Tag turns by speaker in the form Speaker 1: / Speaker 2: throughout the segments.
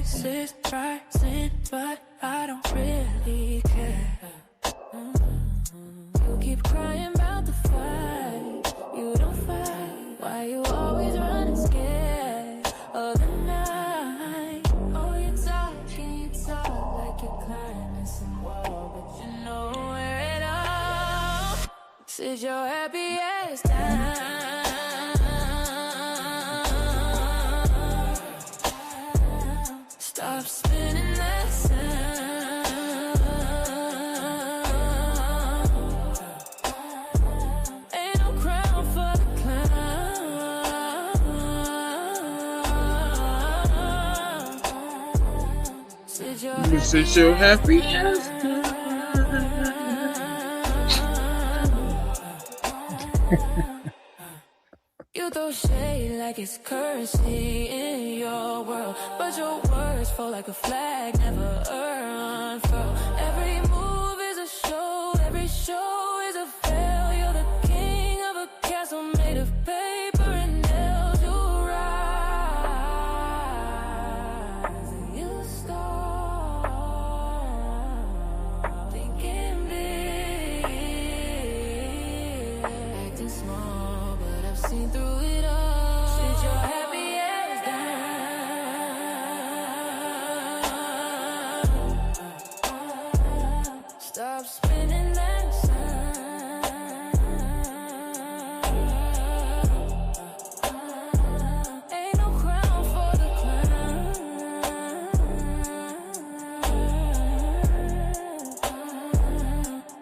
Speaker 1: faces rising, but I don't really care. You keep crying about the fight. You don't fight. Why you always running scared of the night? Oh, you talk like you're climbing some wall, but you know where it all. This is your happiest time. Stop spinning that sound. Ain't no crown for the clown.
Speaker 2: This is your happiest time.
Speaker 1: You throw shade like it's currency in your world, but your words fall like a flag, never unfurl. Every move is a show, every show is a fail. You're the king of a castle made of paper and nails. You rise and you start thinking big, acting small, but I've seen through it all. Since your happiest time. Stop spinning that sound. Ain't no crown for the clown.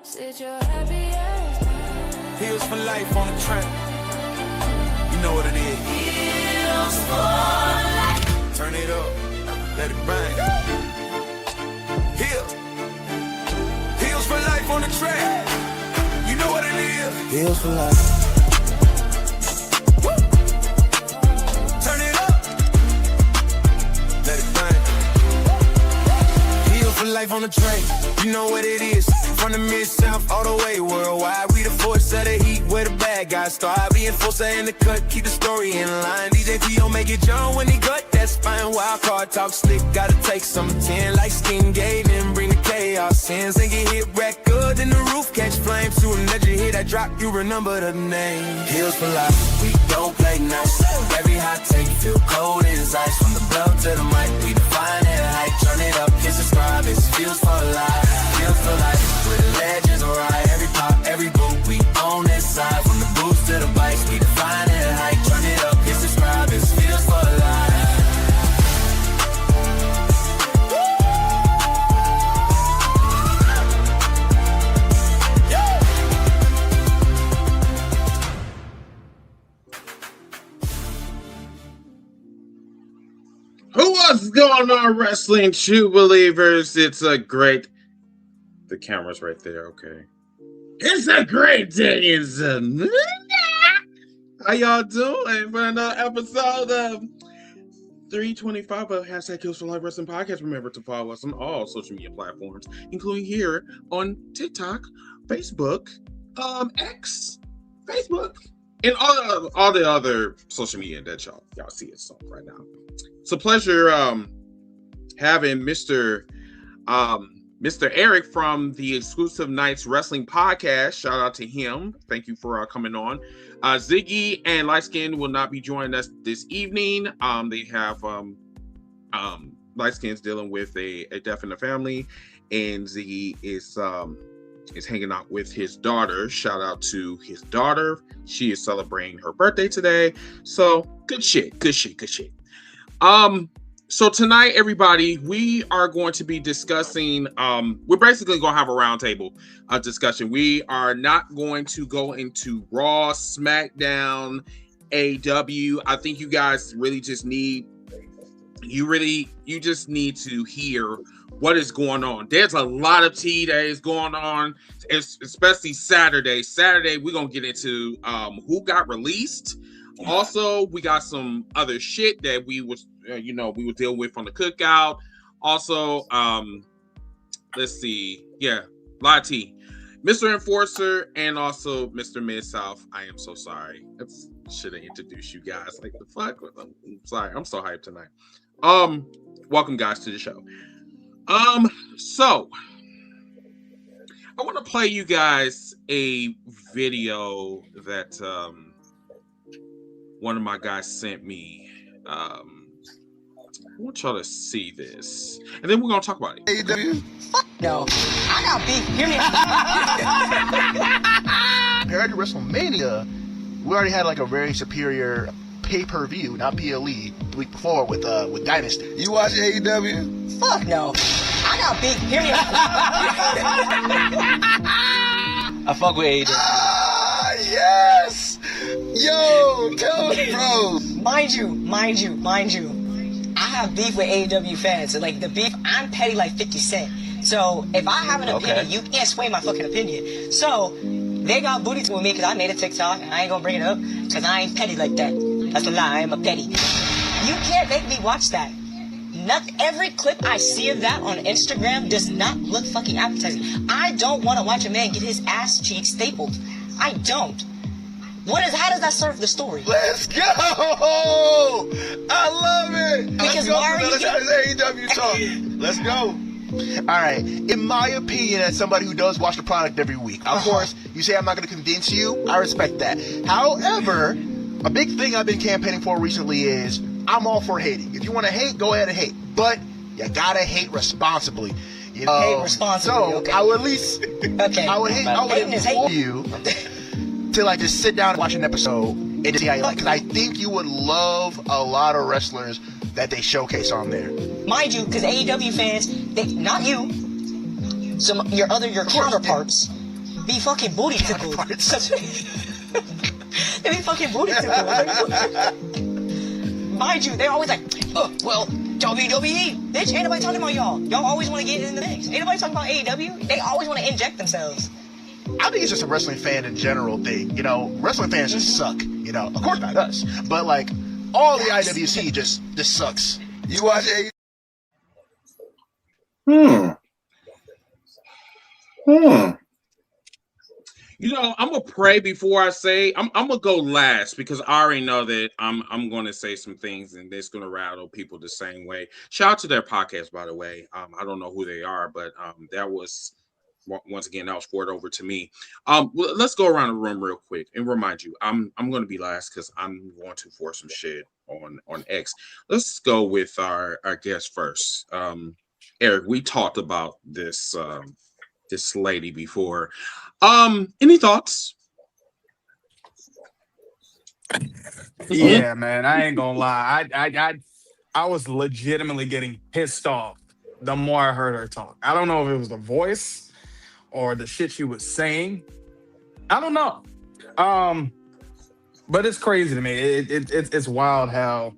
Speaker 1: Since your happiest time.
Speaker 3: Heels for life on the track. You know what it is.
Speaker 1: Heels for life.
Speaker 3: Turn it up, let it bang. Heels. Heels for life on the track. You know what it is. Heels for life. Woo. Turn it up, let it bang. Heels for life on the track. You know what it is. From the mid-south all the way worldwide, we the force of the heat where the bad guys start. Being enforcer in the cut, keep the story in line. DJ T.O. make it John when he gut, that's fine. Wild card talk slick, gotta take some 10. Like skin game and bring the chaos sins. And get hit record, then the roof catch flames. To another hit that drop, you remember the name. Heels for life, we don't play nice. Every hot take feel cold as ice. From the blood to the mic, we define it height. Turn it up, hit subscribe, it's feels for life. Feels for life, where the legends ride. Every pop, every boot, we on this side. From the boots to the bikes, we define it height. Turn it up, hit subscribe, it's feels for life.
Speaker 2: What's going on, wrestling true believers? It's a great... The camera's right there, okay. It's a great day in the... How y'all doing for another episode of 325 of Hashtag Kills for Life Wrestling Podcast? Remember to follow us on all social media platforms, including here on TikTok, Facebook, X, Facebook, and all the other social media that y'all see us on right now. It's a pleasure having Mr. Eric from the Exclusive Nights Wrestling Podcast. Shout out to him. Thank you for coming on. Ziggy and Lightskin will not be joining us this evening. They have Lightskin's dealing with a death in the family, and Ziggy is hanging out with his daughter. Shout out to his daughter. She is celebrating her birthday today. So good shit. So tonight, everybody, we are going to be discussing, we're basically going to have a roundtable discussion. We are not going to go into Raw, SmackDown, AEW. I think you guys really just need, you just need to hear what is going on. There's a lot of tea that is going on, especially Saturday. Saturday, we're going to get into who got released. Also, we got some other shit that we was, we were dealing with from the cookout. Also, let's see. Yeah, Lati, Mr. Enforcer, and also Mr. Mid-South. I am so sorry. Should have introduced you guys. Like the fuck? I'm sorry. I'm so hyped tonight. welcome guys to the show. So I want to play you guys a video that one of my guys sent me. I want y'all to see this, and then we're gonna talk about it.
Speaker 4: AEW?
Speaker 5: No, I got beef. Hear me.
Speaker 4: Compared to WrestleMania, we already had like a very superior pay-per-view, not BLE, the week before with Dynasty.
Speaker 3: You watch AEW?
Speaker 5: Fuck no. I got beef. Hear me.
Speaker 6: I fuck with AEW.
Speaker 3: Ah, yes! Yo, tell us, bro.
Speaker 5: Mind you. I have beef with AEW fans. Like the beef, I'm petty like 50 Cent. So if I have an opinion, you can't sway my fucking opinion. So they got booty with me because I made a TikTok and I ain't gonna bring it up because I ain't petty like that. That's a lie. I am a petty. You can't make me watch that. Every clip I see of that on Instagram does not look fucking appetizing. I don't want to watch a man get his ass cheeks stapled. I don't. How does that serve the story?
Speaker 3: Let's go! I love it!
Speaker 5: Because why are you
Speaker 3: Let's have this AEW talk. Let's go.
Speaker 4: All right, in my opinion, as somebody who does watch the product every week, of course, you say I'm not going to convince you. I respect that. However, a big thing I've been campaigning for recently is I'm all for hating. If you want to hate, go ahead and hate. But you gotta hate responsibly. You know?
Speaker 5: Hate responsibly,
Speaker 4: So
Speaker 5: okay.
Speaker 4: I would at least,
Speaker 5: Okay.
Speaker 4: I would
Speaker 5: Hating is
Speaker 4: implore
Speaker 5: hate.
Speaker 4: you to like just sit down and watch an episode and see how you like. Because I think you would love a lot of wrestlers that they showcase on there.
Speaker 5: Mind you, because AEW fans, not you, your counterparts, be fucking booty tickled. They be fucking booty tickled. Mind you, they're always like, well, WWE, bitch, ain't nobody talking about y'all. Y'all always want to get in the mix. Ain't nobody talking about AEW. They always want to inject themselves.
Speaker 4: I think it's just a wrestling fan in general thing. You know, wrestling fans just suck. You know, of course not us, but like all the IWC just sucks.
Speaker 3: You watch AEW?
Speaker 2: You know, I'm gonna pray before I say. I'm gonna go last because I already know that I'm gonna say some things and it's gonna rattle people the same way. Shout out to their podcast, by the way. I don't know who they are, but that was once again that was forwarded over to me. Let's go around the room real quick and remind you. I'm gonna be last because I'm going to force some shit on X. Let's go with our guest first. Eric, we talked about this this lady before. Any thoughts?
Speaker 7: Yeah, man, I ain't gonna lie. I was legitimately getting pissed off the more I heard her talk. I don't know if it was the voice or the shit she was saying. I don't know. But it's crazy to me. It's wild how.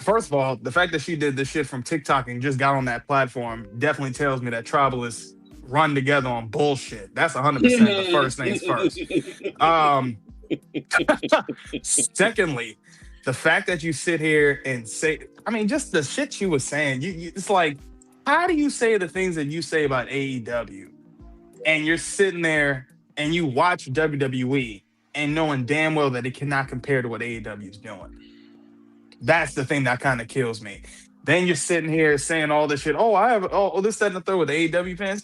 Speaker 7: First of all, the fact that she did this shit from TikTok and just got on that platform definitely tells me that tribalists run together on bullshit. That's 100% the first things first. Secondly, the fact that you sit here and say, I mean, just the shit she was saying, it's like, how do you say the things that you say about AEW and you're sitting there and you watch WWE and knowing damn well that it cannot compare to what AEW is doing? That's the thing that kind of kills me. Then you're sitting here saying all this shit. Oh, I have this, that, and the third with AEW fans.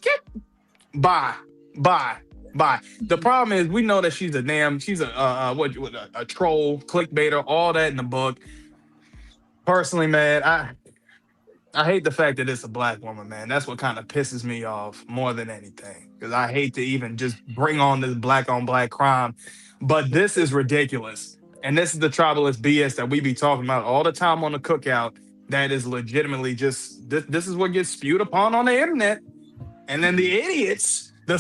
Speaker 7: Bye. The problem is we know that she's a troll, clickbaiter, all that in the book. Personally, man, I hate the fact that it's a black woman, man. That's what kind of pisses me off more than anything. Because I hate to even just bring on this black on black crime. But this is ridiculous. And this is the tribalist BS that we be talking about all the time on the cookout. That is legitimately just this is what gets spewed upon on the internet, and then the idiots, the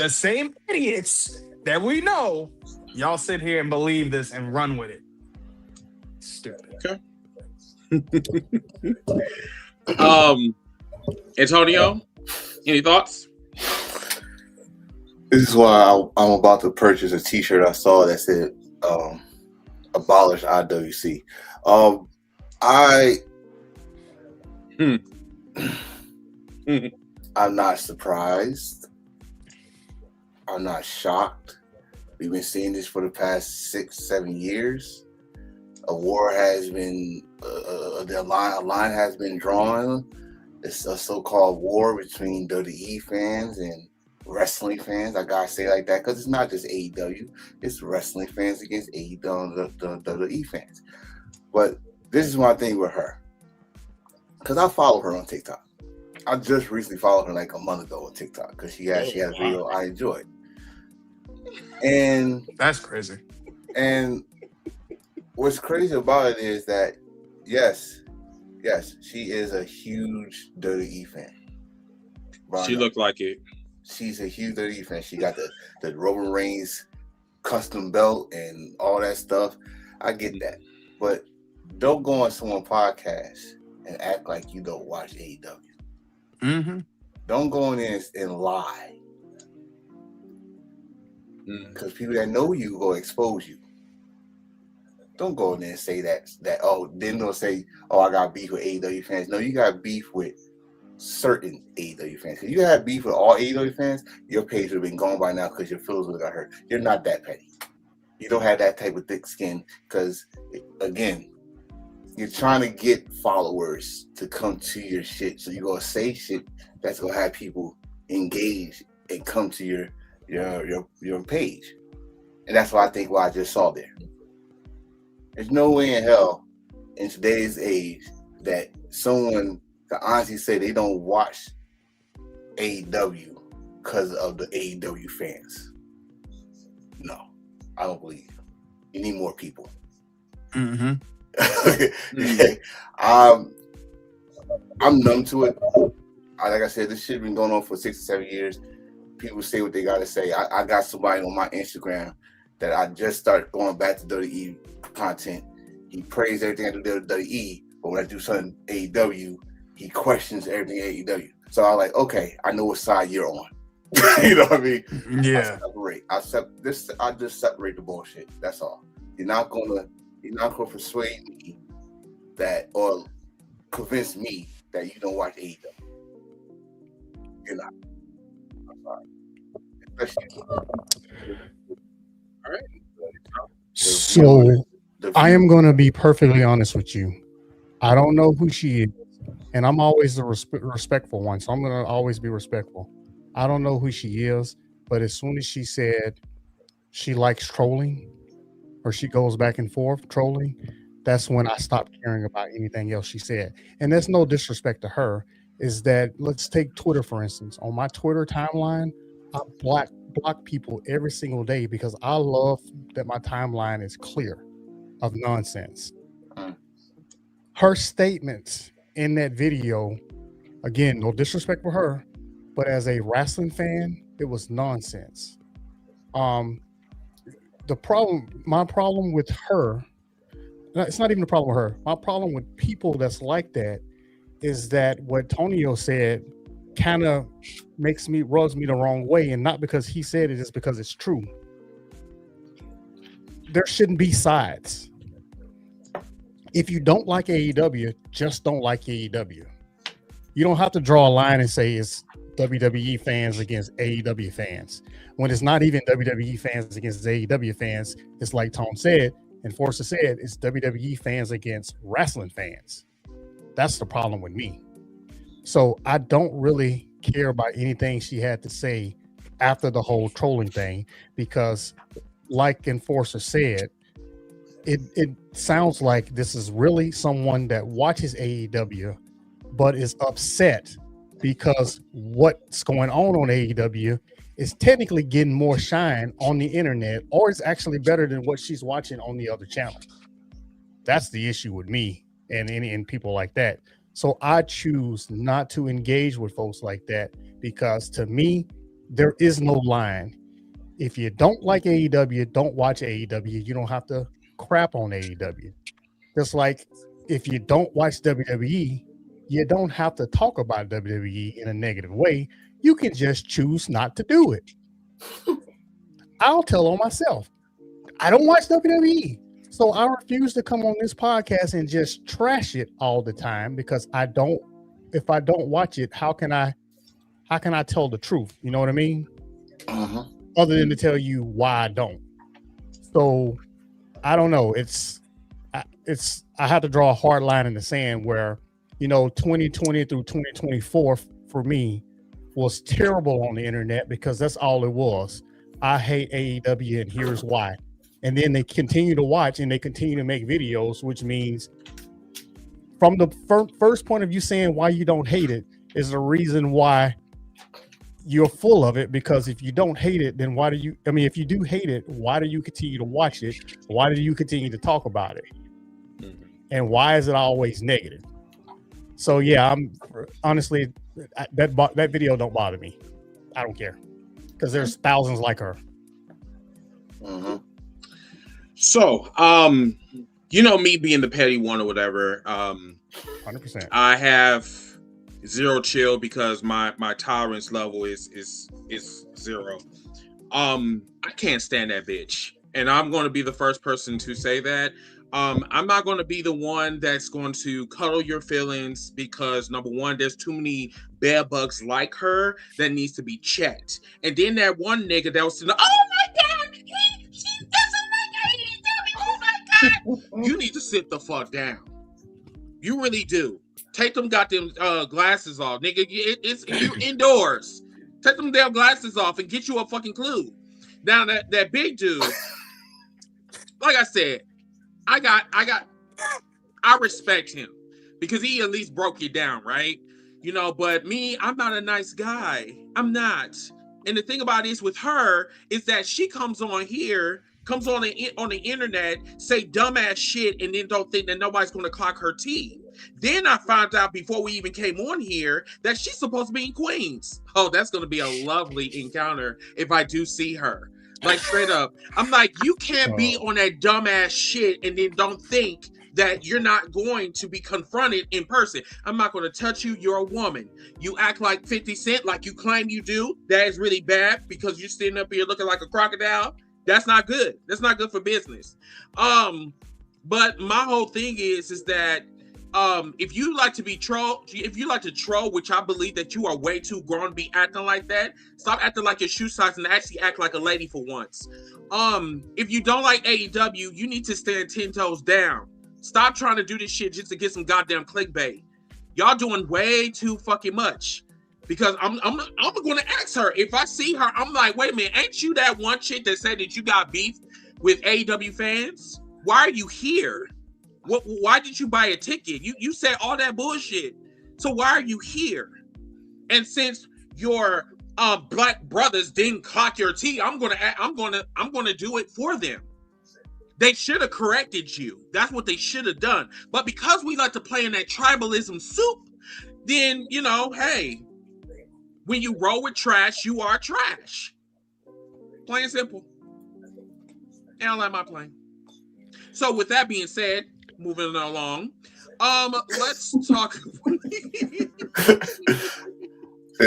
Speaker 7: same idiots that we know, y'all sit here and believe this and run with it. Stupid.
Speaker 2: Okay. Antonio, any thoughts?
Speaker 8: This is why I'm about to purchase a T-shirt I saw that said "Abolish IWC." I'm not surprised. I'm not shocked. We've been seeing this for the past 6-7 years. a war has been a line has been drawn. It's a so-called war between WWE fans and wrestling fans. I gotta say it like that because it's not just AEW. It's wrestling fans against AEW, the WWE fans. But this is my thing with her, because I follow her on TikTok. I just recently followed her like a month ago on TikTok because she had a video I enjoyed. And
Speaker 7: that's crazy.
Speaker 8: And what's crazy about it is that yes, she is a huge WWE fan.
Speaker 2: She looked like it.
Speaker 8: She's a huge WWE fan. She got the Roman Reigns custom belt and all that stuff. I get that. But don't go on someone's podcast and act like you don't watch AEW.
Speaker 7: Mm-hmm.
Speaker 8: Don't go in there and lie. Because people that know you will expose you. Don't go in there and say that then they'll say, I got beef with AEW fans. No, you got beef with certain AEW fans. If you had beef with all AEW fans, your page would have been gone by now because your feelings would have got hurt. You're not that petty. You don't have that type of thick skin because, again, you're trying to get followers to come to your shit. So you're going to say shit that's going to have people engage and come to your page. And that's what I just saw there. There's no way in hell in today's age that someone can honestly say they don't watch AEW because of the AEW fans. No, I don't believe. You need more people.
Speaker 7: Mm-hmm.
Speaker 8: I'm numb to it. Like I said, this shit been going on for 6 or 7 years. People say what they gotta say. I got somebody on my Instagram that I just started going back to WWE content. He praised everything I do WWE, but when I do something AEW, he questions everything AEW. So I'm like, okay, I know what side you're on. You know what I mean?
Speaker 7: Yeah.
Speaker 8: I just separate the bullshit. That's all. You're not gonna persuade me that or convince me that you don't watch AEW. You're not. I'm sorry. Especially.
Speaker 2: All right.
Speaker 9: So I am going to be perfectly honest with you. I don't know who she is, and I'm always the respectful one, so I'm going to always be respectful. I don't know who she is, but as soon as she said she likes trolling or she goes back and forth trolling, that's when I stopped caring about anything else she said. And there's no disrespect to her. Is that, let's take Twitter, for instance. On my Twitter timeline, I block people every single day because I love that my timeline is clear of nonsense. Her statements in that video, again, no disrespect for her, but as a wrestling fan, it was nonsense. My problem with her, it's not even a problem with her. My problem with people that's like that is that what Tonio said kind of rubs me the wrong way, and not because he said it, it's because it's true. There shouldn't be sides. If you don't like AEW, just don't like AEW. You don't have to draw a line and say it's WWE fans against AEW fans. When it's not even WWE fans against AEW fans, it's like Tom said, and Forster said, it's WWE fans against wrestling fans. That's the problem with me. So I don't really care about anything she had to say after the whole trolling thing, because like Enforcer said, it sounds like this is really someone that watches AEW but is upset because what's going on AEW is technically getting more shine on the internet, or it's actually better than what she's watching on the other channel. That's the issue with me and people like that. So I choose not to engage with folks like that, because to me, there is no line. If you don't like AEW, don't watch AEW. You don't have to crap on AEW. Just like if you don't watch WWE, you don't have to talk about WWE in a negative way. You can just choose not to do it. I'll tell on myself. I don't watch WWE. So I refuse to come on this podcast and just trash it all the time, because if I don't watch it, how can I tell the truth? You know what I mean?
Speaker 8: Uh-huh.
Speaker 9: Other than to tell you why I don't. So I don't know. I had to draw a hard line in the sand where, 2020 through 2024 for me was terrible on the internet because that's all it was. I hate AEW and here's why. And then they continue to watch and they continue to make videos, which means from the first point of view saying why you don't hate it is the reason why you're full of it. Because if you don't hate it, then if you do hate it, why do you continue to watch it? Why do you continue to talk about it? And why is it always negative? So yeah, I'm honestly, that video don't bother me. I don't care because there's thousands like her.
Speaker 2: So, me being the petty one or whatever,
Speaker 9: 100%.
Speaker 2: I have zero chill because my tolerance level is zero. I can't stand that bitch, and I'm going to be the first person to say that. I'm not going to be the one that's going to cuddle your feelings because number one, there's too many bed bugs like her that needs to be checked. And then that one nigga that was saying, "Oh my God, she doesn't like AEW. Oh my God." You need to sit the fuck down. You really do. Take them goddamn glasses off, nigga. You're indoors. Take them damn glasses off and get you a fucking clue. Now that big dude, like I said, I respect him because he at least broke you down, right? But me, I'm not a nice guy. I'm not. And the thing about it is with her is that she comes on the internet, say dumbass shit, and then don't think that nobody's going to clock her tea. Then I found out before we even came on here that she's supposed to be in Queens. Oh, that's going to be a lovely encounter if I do see her. Like, straight up. I'm like, you can't be on that dumbass shit and then don't think that you're not going to be confronted in person. I'm not going to touch you. You're a woman. You act like 50 Cent, like you claim you do. That is really bad because you're sitting up here looking like a crocodile. That's not good. That's not good for business. But my whole thing is that if you like to troll, which I believe that you are way too grown to be acting like that, stop acting like your shoe size and actually act like a lady for once. If you don't like AEW, you need to stand 10 toes down. Stop trying to do this shit just to get some goddamn clickbait. Y'all doing way too fucking much. Because I'm going to ask her. If I see her, I'm like, wait a minute, ain't you that one chick that said that you got beef with AEW fans? Why are you here? Why did you buy a ticket? You said all that bullshit. So why are you here? And since your black brothers didn't clock your tea, I'm gonna do it for them. They should have corrected you. That's what they should have done. But because we like to play in that tribalism soup, then hey, when you roll with trash, you are trash. Plain and simple. And I like my plane. So with that being said, moving along, let's talk.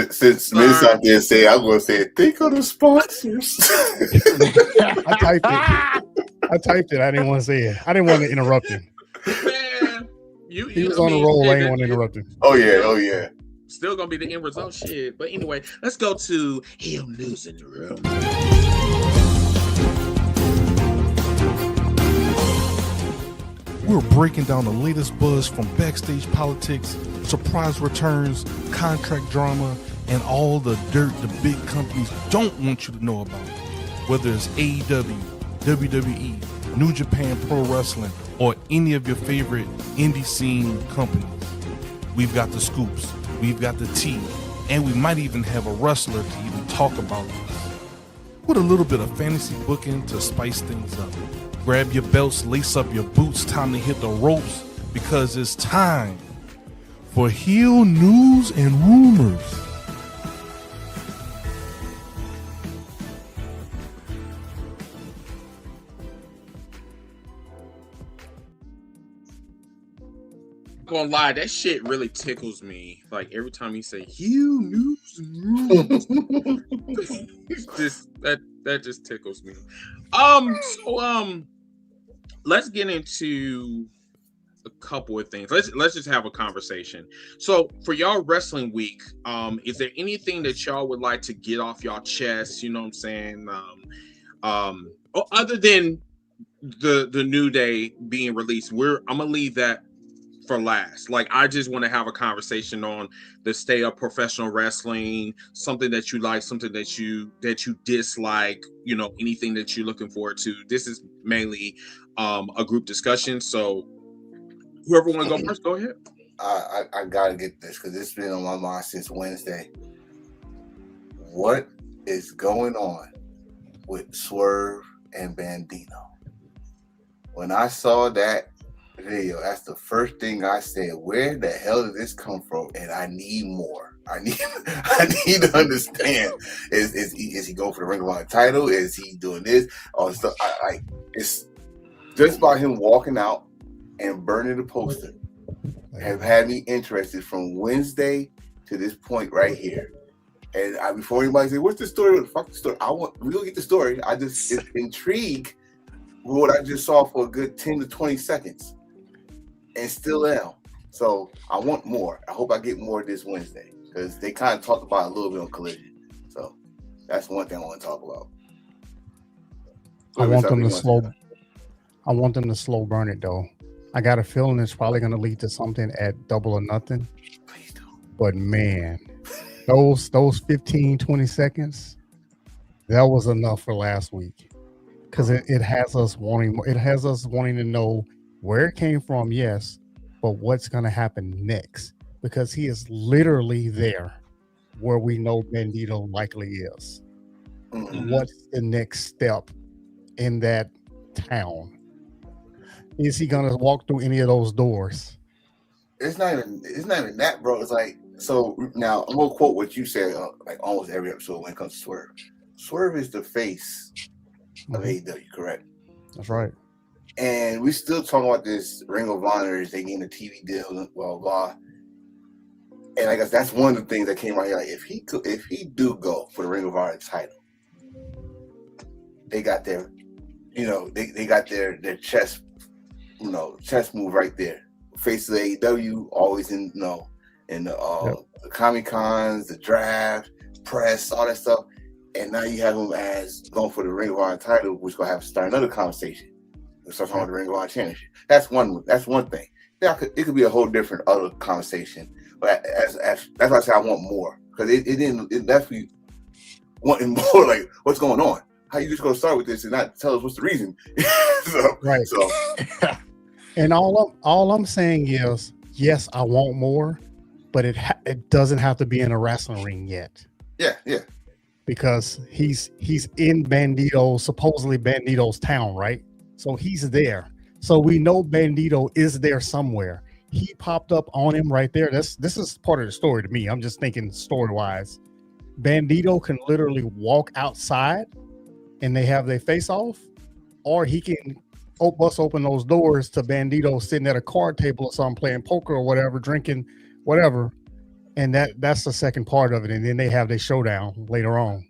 Speaker 8: Since Miss out there say, I'm going to say, think of the sponsors.
Speaker 9: I typed it. I didn't want to say it. I didn't want to interrupt him.
Speaker 2: Man,
Speaker 9: he was on a roll. I didn't want to interrupt him.
Speaker 8: Oh yeah.
Speaker 2: Still gonna be the end result shit. But anyway, let's go to Heel News in the Room.
Speaker 10: We're breaking down the latest buzz from backstage politics, surprise returns, contract drama, and all the dirt the big companies don't want you to know about. Whether it's AEW, WWE, New Japan Pro Wrestling, or any of your favorite indie scene companies. We've got the scoops, we've got the tea, and we might even have a wrestler to even talk about this. With a little bit of fantasy booking to spice things up. Grab your belts, lace up your boots, time to hit the ropes, because it's time for Heel News and Rumors.
Speaker 2: Gonna lie, that shit really tickles me. Like every time you say Heel News and Rumors, that just tickles me. Let's get into a couple of things. Let's just have a conversation. So for y'all wrestling week, is there anything that y'all would like to get off y'all chest? You know what I'm saying? Or other than the New Day being released. I'm gonna leave that for last. Like, I just want to have a conversation on the state of professional wrestling, something that you like, something that you dislike, you know, anything that you're looking forward to. This is mainly a group discussion, so whoever want to go first, go ahead.
Speaker 8: I gotta get this because it's been on my mind since Wednesday. What is going on with Swerve and Bandito? When I saw that video, that's the first thing I said. Where the hell did this come from? And I need more. I need to understand. Is he going for the Ring of Honor title? Is he doing this? All this stuff. It's just about him walking out and burning the poster have had me interested from Wednesday to this point right here. And before anybody say, "What's the story?" Fuck the story. We gonna get the story. It's intrigued with what I just saw for a good 10 to 20 seconds, and still am. So I want more. I hope I get more this Wednesday because they kind of talked about it a little bit on Collision. So that's one thing I want to talk about.
Speaker 9: I want them to slow burn it though. I got a feeling it's probably going to lead to something at Double or Nothing.
Speaker 8: Please don't.
Speaker 9: But man, those 15, 20 seconds, that was enough for last week. Because it has us wanting to know where it came from, yes, but what's going to happen next. Because he is literally there where we know Bandito likely is. Mm-hmm. What's the next step in that town? Is he gonna walk through any of those doors?
Speaker 8: It's not even that, bro. It's like, so now I'm gonna quote what you said like almost every episode when it comes to Swerve. Swerve is the face of AEW, correct?
Speaker 9: That's right.
Speaker 8: And we still talking about this Ring of Honor, they getting a TV deal, blah blah blah. And I guess that's one of the things that came out here. Like, if he do go for the Ring of Honor title, they got their, they got their chess. Chess move right there. Face of the AEW, always in the Comic-Cons, the draft, press, all that stuff. And now you have him as going for the Ring of Honor title, which is gonna have to start another conversation. We'll start talking about the Ring of Honor championship. That's one thing. Yeah, it could be a whole different other conversation. But that's why I say I want more. Because it left me wanting more, like, what's going on? How you just gonna start with this and not tell us what's the reason?
Speaker 9: Right.
Speaker 8: So
Speaker 9: and all I'm saying is, yes, I want more, but it doesn't have to be in a wrestling ring yet.
Speaker 8: Yeah.
Speaker 9: Because he's in supposedly Bandito's town, right? So he's there. So we know Bandito is there somewhere. He popped up on him right there. This is part of the story to me. I'm just thinking story-wise. Bandito can literally walk outside and they have their face off, or he can bust open those doors to Bandito sitting at a card table or something, playing poker or whatever, drinking whatever, and that's the second part of it. And then they have their showdown later on.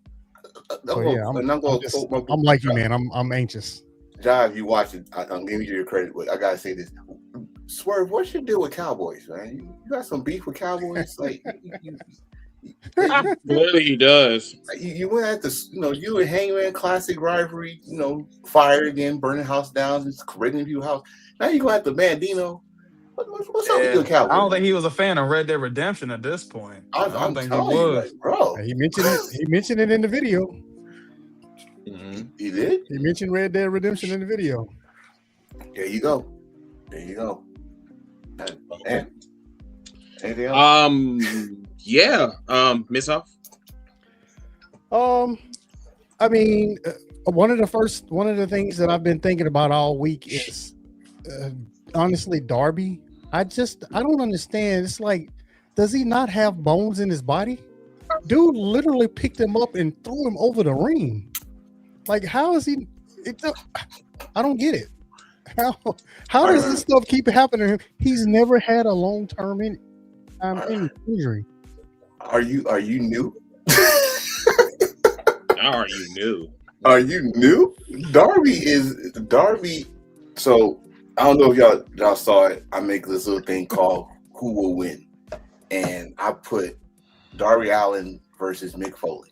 Speaker 9: So yeah, I'm like you, man. I'm anxious.
Speaker 8: John, you watch it. I'm giving you your credit, but I gotta say this: Swerve, what's your deal with Cowboys, man? You got some beef with Cowboys, like.
Speaker 2: Clearly he does.
Speaker 8: You went at the, you and Hangman classic rivalry, fire again, burning house down, just creating a view house. Now you go at the Bandito. What's up with your Cowboys?
Speaker 7: I don't think he was a fan of Red Dead Redemption at this point. I don't think he was,
Speaker 8: like, bro.
Speaker 9: He mentioned it. He mentioned it in the video.
Speaker 8: Mm-hmm. He did.
Speaker 9: He mentioned Red Dead Redemption in the video.
Speaker 8: There you go. And anything else?
Speaker 2: Yeah, Miss Huff.
Speaker 9: I mean, one of the things that I've been thinking about all week is honestly Darby. I don't understand. It's like, does he not have bones in his body? Dude literally picked him up and threw him over the ring. Like, how is he? I don't get it. How does this stuff keep happening to him? He's never had a long-term injury.
Speaker 8: Are you new?
Speaker 2: Are you new?
Speaker 8: Are you new? Darby. So I don't know if y'all saw it. I make this little thing called Who Will Win, and I put Darby Allin versus Mick Foley,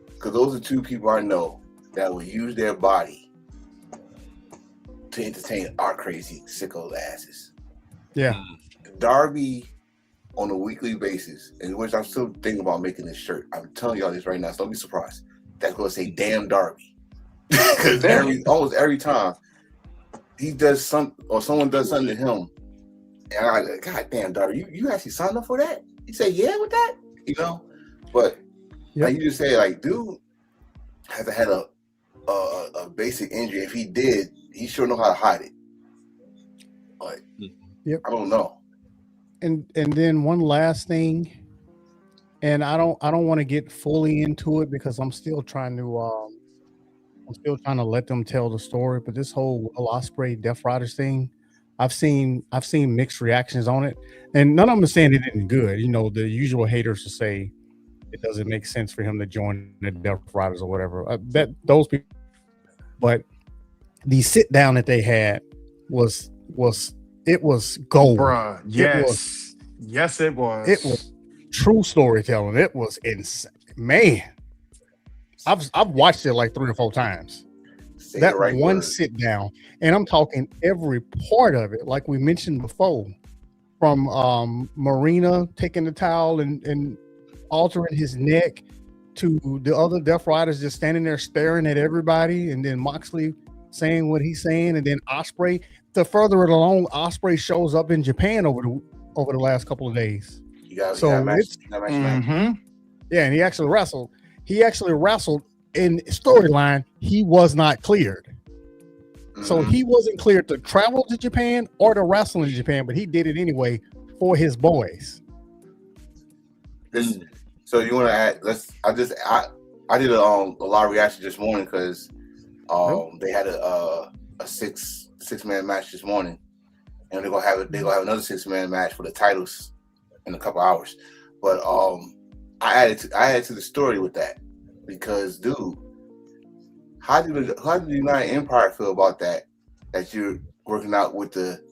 Speaker 8: because those are two people I know that will use their body to entertain our crazy sicko asses.
Speaker 9: Yeah.
Speaker 8: Darby on a weekly basis, in which I'm still thinking about making this shirt. I'm telling y'all this right now, so don't be surprised. That's gonna say "Damn Darby," because almost every time he does something or someone does something to him, and I like, God damn, Darby, you actually signed up for that? You say yeah with that, you know? But like you just say, like, dude hasn't had a basic injury. If he did, he sure know how to hide it. But I don't know.
Speaker 9: And then one last thing, and I don't want to get fully into it because I'm still trying to let them tell the story. But this whole Will Ospreay Death Riders thing, I've seen mixed reactions on it, and none of them are saying it isn't good. You know, the usual haters to say it doesn't make sense for him to join the Death Riders or whatever. Those people, but the sit down that they had was gold,
Speaker 7: bruh. Yes, it was.
Speaker 9: It was true storytelling. It was insane, man. I've watched it like 3 or 4 times. That one sit down, and I'm talking every part of it, like we mentioned before, from Marina taking the towel and altering his neck to the other Death Riders just standing there staring at everybody, and then Moxley saying what he's saying, and then Ospreay. To further it along, Ospreay shows up in Japan over the last couple of days. Yeah, and he actually wrestled. He actually wrestled in storyline. He was not cleared, so he wasn't cleared to travel to Japan or to wrestle in Japan, but he did it anyway for his boys.
Speaker 8: So you want to add? I did a live reaction this morning because they had a 6-man match this morning, and they're gonna have another 6-man match for the titles in a couple hours. But I added to the story with that because, dude, how did the United Empire feel about that? That you're working out with the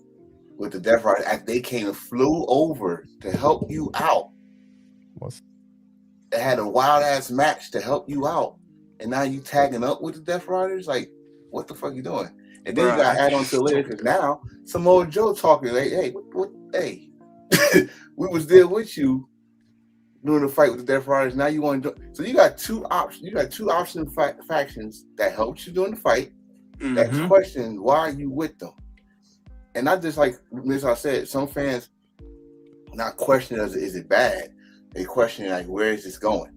Speaker 8: Death Riders after they came and flew over to help you out. They had a wild ass match to help you out, and now you tagging up with the Death Riders? Like, what the fuck you doing? And then you got to add on to it later because now some old Joe talking like, hey, what hey, we was there with you during the fight with the Death Riders. Now you want to do, so you got two options. You got two option factions that helped you during the fight. That question, why are you with them? And not just like as I said, some fans not questioning is it bad? They question like, where is this going?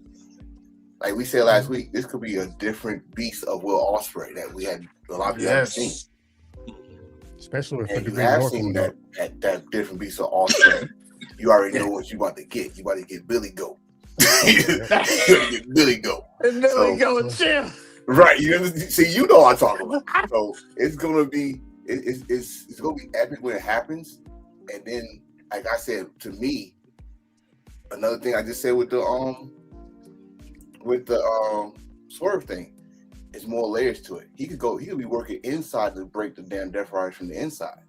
Speaker 8: Like we said last week, this could be a different beast of Will Ospreay that we had a lot of people haven't seen.
Speaker 9: Especially if
Speaker 8: you have seen that different beast of Ospreay. You already know what you about to get. You about to get Billy Goat. You get Billy Goat.
Speaker 7: And Billy Goat chill.
Speaker 8: Right. You know what I'm talking about. So it's gonna be it's gonna be epic when it happens. And then, like I said, to me, another thing I just said with the Swerve thing, it's more layers to it. He could be working inside to break the damn Death Riders from the inside,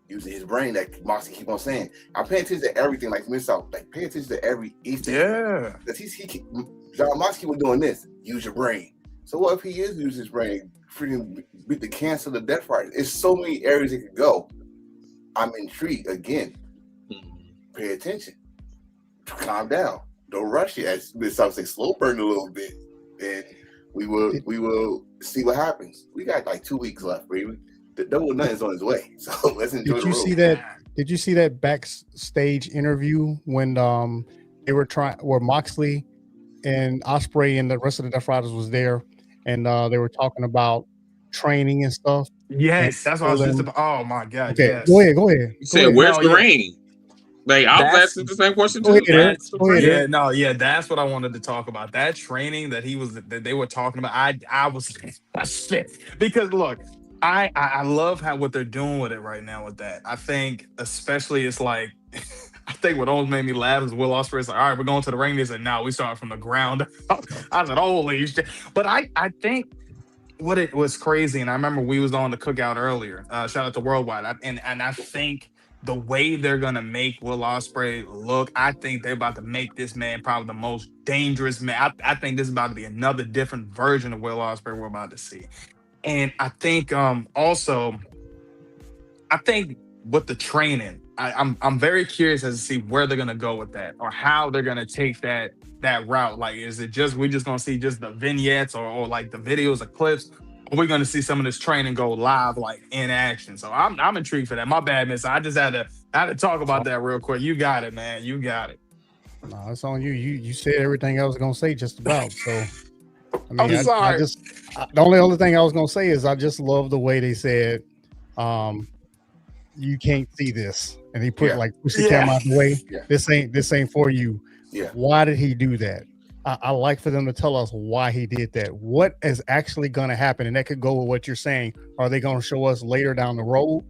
Speaker 8: using his brain that Moxie keep on saying. I'm paying attention to everything, like miss out, like pay attention to every Easter.
Speaker 7: Yeah.
Speaker 8: Because John Moxie was doing this. Use your brain. So what if he is using his brain, freaking beat the cancer of the Death Riders? It's so many areas it could go. I'm intrigued again. Pay attention. Calm down. Don't rush it. As Miss South say, slow burn a little bit, and we will see what happens. We got like 2 weeks left, baby. The double nothing's on his way, so let's enjoy.
Speaker 9: Did you see that backstage interview when they were where Moxley and Ospreay and the rest of the Death Riders was there, and they were talking about training and stuff?
Speaker 7: Yes, that's what I was just about. Oh my god!
Speaker 9: Okay,
Speaker 7: yes.
Speaker 9: go ahead.
Speaker 2: You said, "Where's the ring?" Like I was asking the same question too.
Speaker 7: That's what I wanted to talk about. That training that they were talking about. I was shit because look, I love what they're doing with it right now with that. I think especially it's like I think what always made me laugh is Will Ospreay's like, all right, we're going to the ring. They said, no, we start from the ground. I said, holy shit. But I think what it was crazy, and I remember we was on the cookout earlier. Shout out to Worldwide, and I think the way they're gonna make Will Ospreay look, I think they're about to make this man probably the most dangerous man. I think this is about to be another different version of Will Ospreay we're about to see. And I think also I think with the training, I'm very curious as to see where they're gonna go with that, or how they're gonna take that route. Like, is it just we just gonna see just the vignettes or like the videos or clips? Or we're gonna see some of this training go live, like in action. So I'm intrigued for that. My bad, miss. I just had to talk about that real quick. You got it, man. You got it.
Speaker 9: No, it's on you. You said everything I was gonna say just about. So I mean,
Speaker 7: I'm sorry.
Speaker 9: The only thing I was gonna say is I just love the way they said, you can't see this, and he put push the camera out the way.
Speaker 8: Yeah.
Speaker 9: This ain't for you.
Speaker 8: Yeah.
Speaker 9: Why did he do that? I like for them to tell us why he did that. What is actually going to happen, and that could go with what you're saying. Are they going to show us later down the road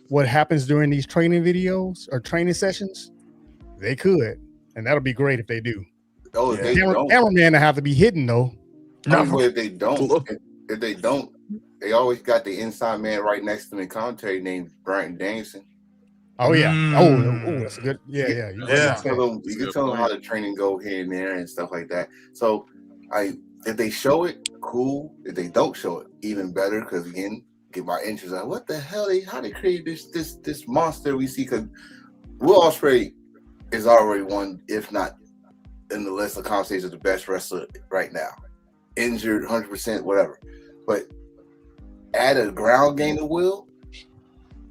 Speaker 9: what happens during these training videos or training sessions? They could, and that'll be great if they do.
Speaker 8: Oh, if they don't,
Speaker 9: cameraman to have to be hidden though.
Speaker 8: No, if they don't, they always got the inside man right next to them in commentary named Brian Danielson.
Speaker 9: Oh yeah. Oh, that's a good. Yeah.
Speaker 8: You can tell them how the training go here and there and stuff like that. So, if they show it, cool. If they don't show it, even better. Because again, get my interest. Like, what the hell? How they created this monster we see? Because Will Ospreay is already one, if not in the list of conversations of the best wrestler right now. Injured, 100%, whatever. But add a ground game to Will.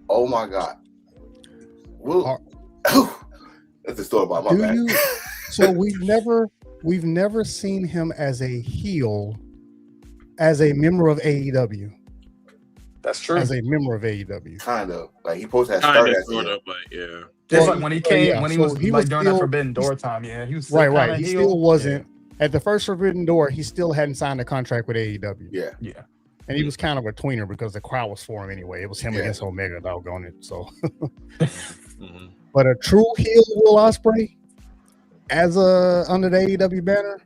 Speaker 8: Oh my God. Will, that's the story about my back.
Speaker 9: So we've never seen him as a heel, as a member of AEW.
Speaker 7: That's true.
Speaker 9: As a member of AEW,
Speaker 8: kind of like he supposed to have started as
Speaker 2: sort of, but yeah.
Speaker 7: Just like when he came, when he was during that Forbidden Door time. Yeah, he was
Speaker 9: right. He still wasn't at the first Forbidden Door. He still hadn't signed a contract with AEW.
Speaker 8: Yeah.
Speaker 9: And he was kind of a tweener because the crowd was for him anyway. It was him against Omega, doggone it. So, but a true heel Will Ospreay as under the AEW banner,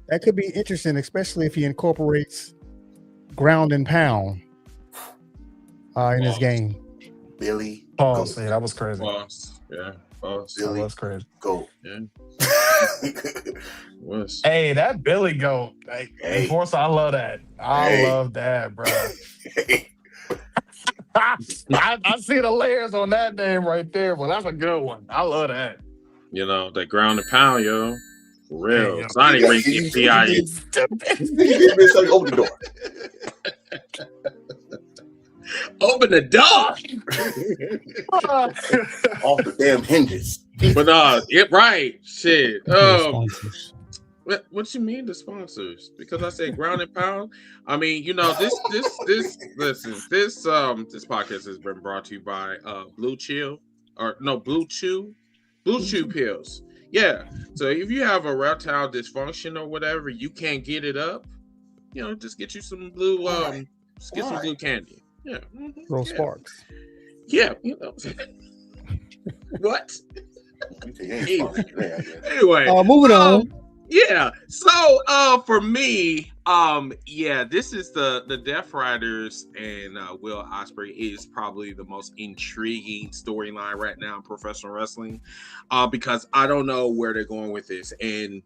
Speaker 9: that could be interesting, especially if he incorporates ground and pound in his game.
Speaker 8: Billy,
Speaker 7: pause. Yeah, that was crazy.
Speaker 2: Pause. Yeah, pause.
Speaker 7: That was crazy.
Speaker 8: Go.
Speaker 2: Yeah. Was.
Speaker 7: Hey, that Billy goat. Hey. Of course, I love that. I love that, bro. I see the layers on that name right there, but that's a good one. I love that.
Speaker 2: You know, that ground and pound, yo. For real. Hey, Sonic Ring PI.
Speaker 8: Open the door.
Speaker 2: Open the door.
Speaker 8: Off the damn hinges.
Speaker 2: But right. Shit. What you mean the sponsors? Because I said ground and pound. I mean, you know, this podcast has been brought to you by Blue Chew pills. Yeah. So if you have erectile dysfunction or whatever, you can't get it up, you know, just get you some blue some blue candy. Yeah.
Speaker 9: Throw sparks.
Speaker 2: Yeah, you know. What? Anyway,
Speaker 9: moving on.
Speaker 2: Yeah. So for me, this is the Death Riders and Will Ospreay is probably the most intriguing storyline right now in professional wrestling. Because I don't know where they're going with this. And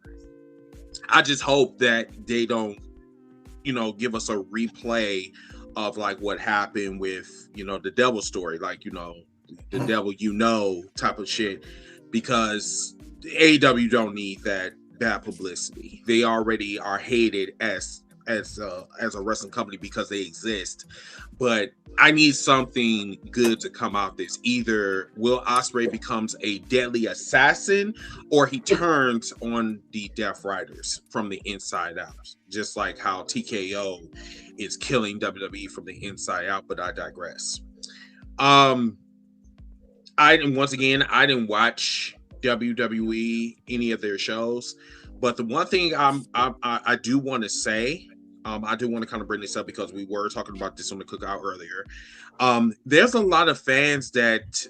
Speaker 2: I just hope that they don't, you know, give us a replay of like what happened with, you know, the devil story, like, you know, the devil, you know, type of shit, because AEW don't need that publicity. They already are hated as a wrestling company because they exist. But I need something good to come out this. Either Will Ospreay becomes a deadly assassin or he turns on the Death Riders from the inside out. Just like how TKO is killing WWE from the inside out, but I digress. I didn't watch WWE, any of their shows, but the one thing I do want to say, I do want to kind of bring this up because we were talking about this on the Cookout earlier. There's a lot of fans that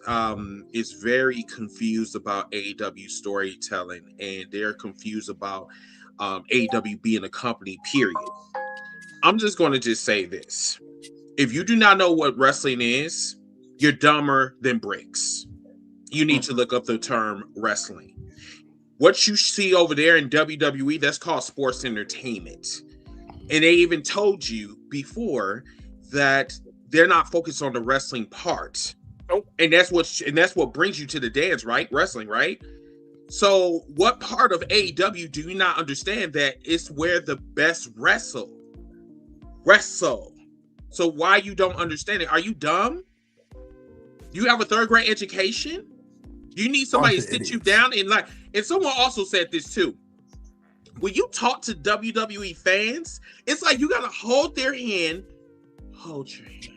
Speaker 2: is very confused about AEW storytelling, and they're confused about AEW being a company, period. I'm just going to just say this. If you do not know what wrestling is, you're dumber than bricks. You need to look up the term wrestling. What you see over there in WWE, that's called sports entertainment. And they even told you before that they're not focused on the wrestling part.
Speaker 7: Nope.
Speaker 2: And that's what brings you to the dance, right? Wrestling, right? So what part of AEW do you not understand that it's where the best wrestle? So why you don't understand it? Are you dumb? You have a third grade education? You need somebody to sit you down and someone also said this too. When you talk to WWE fans, it's like you gotta hold their hand. Hold your hand.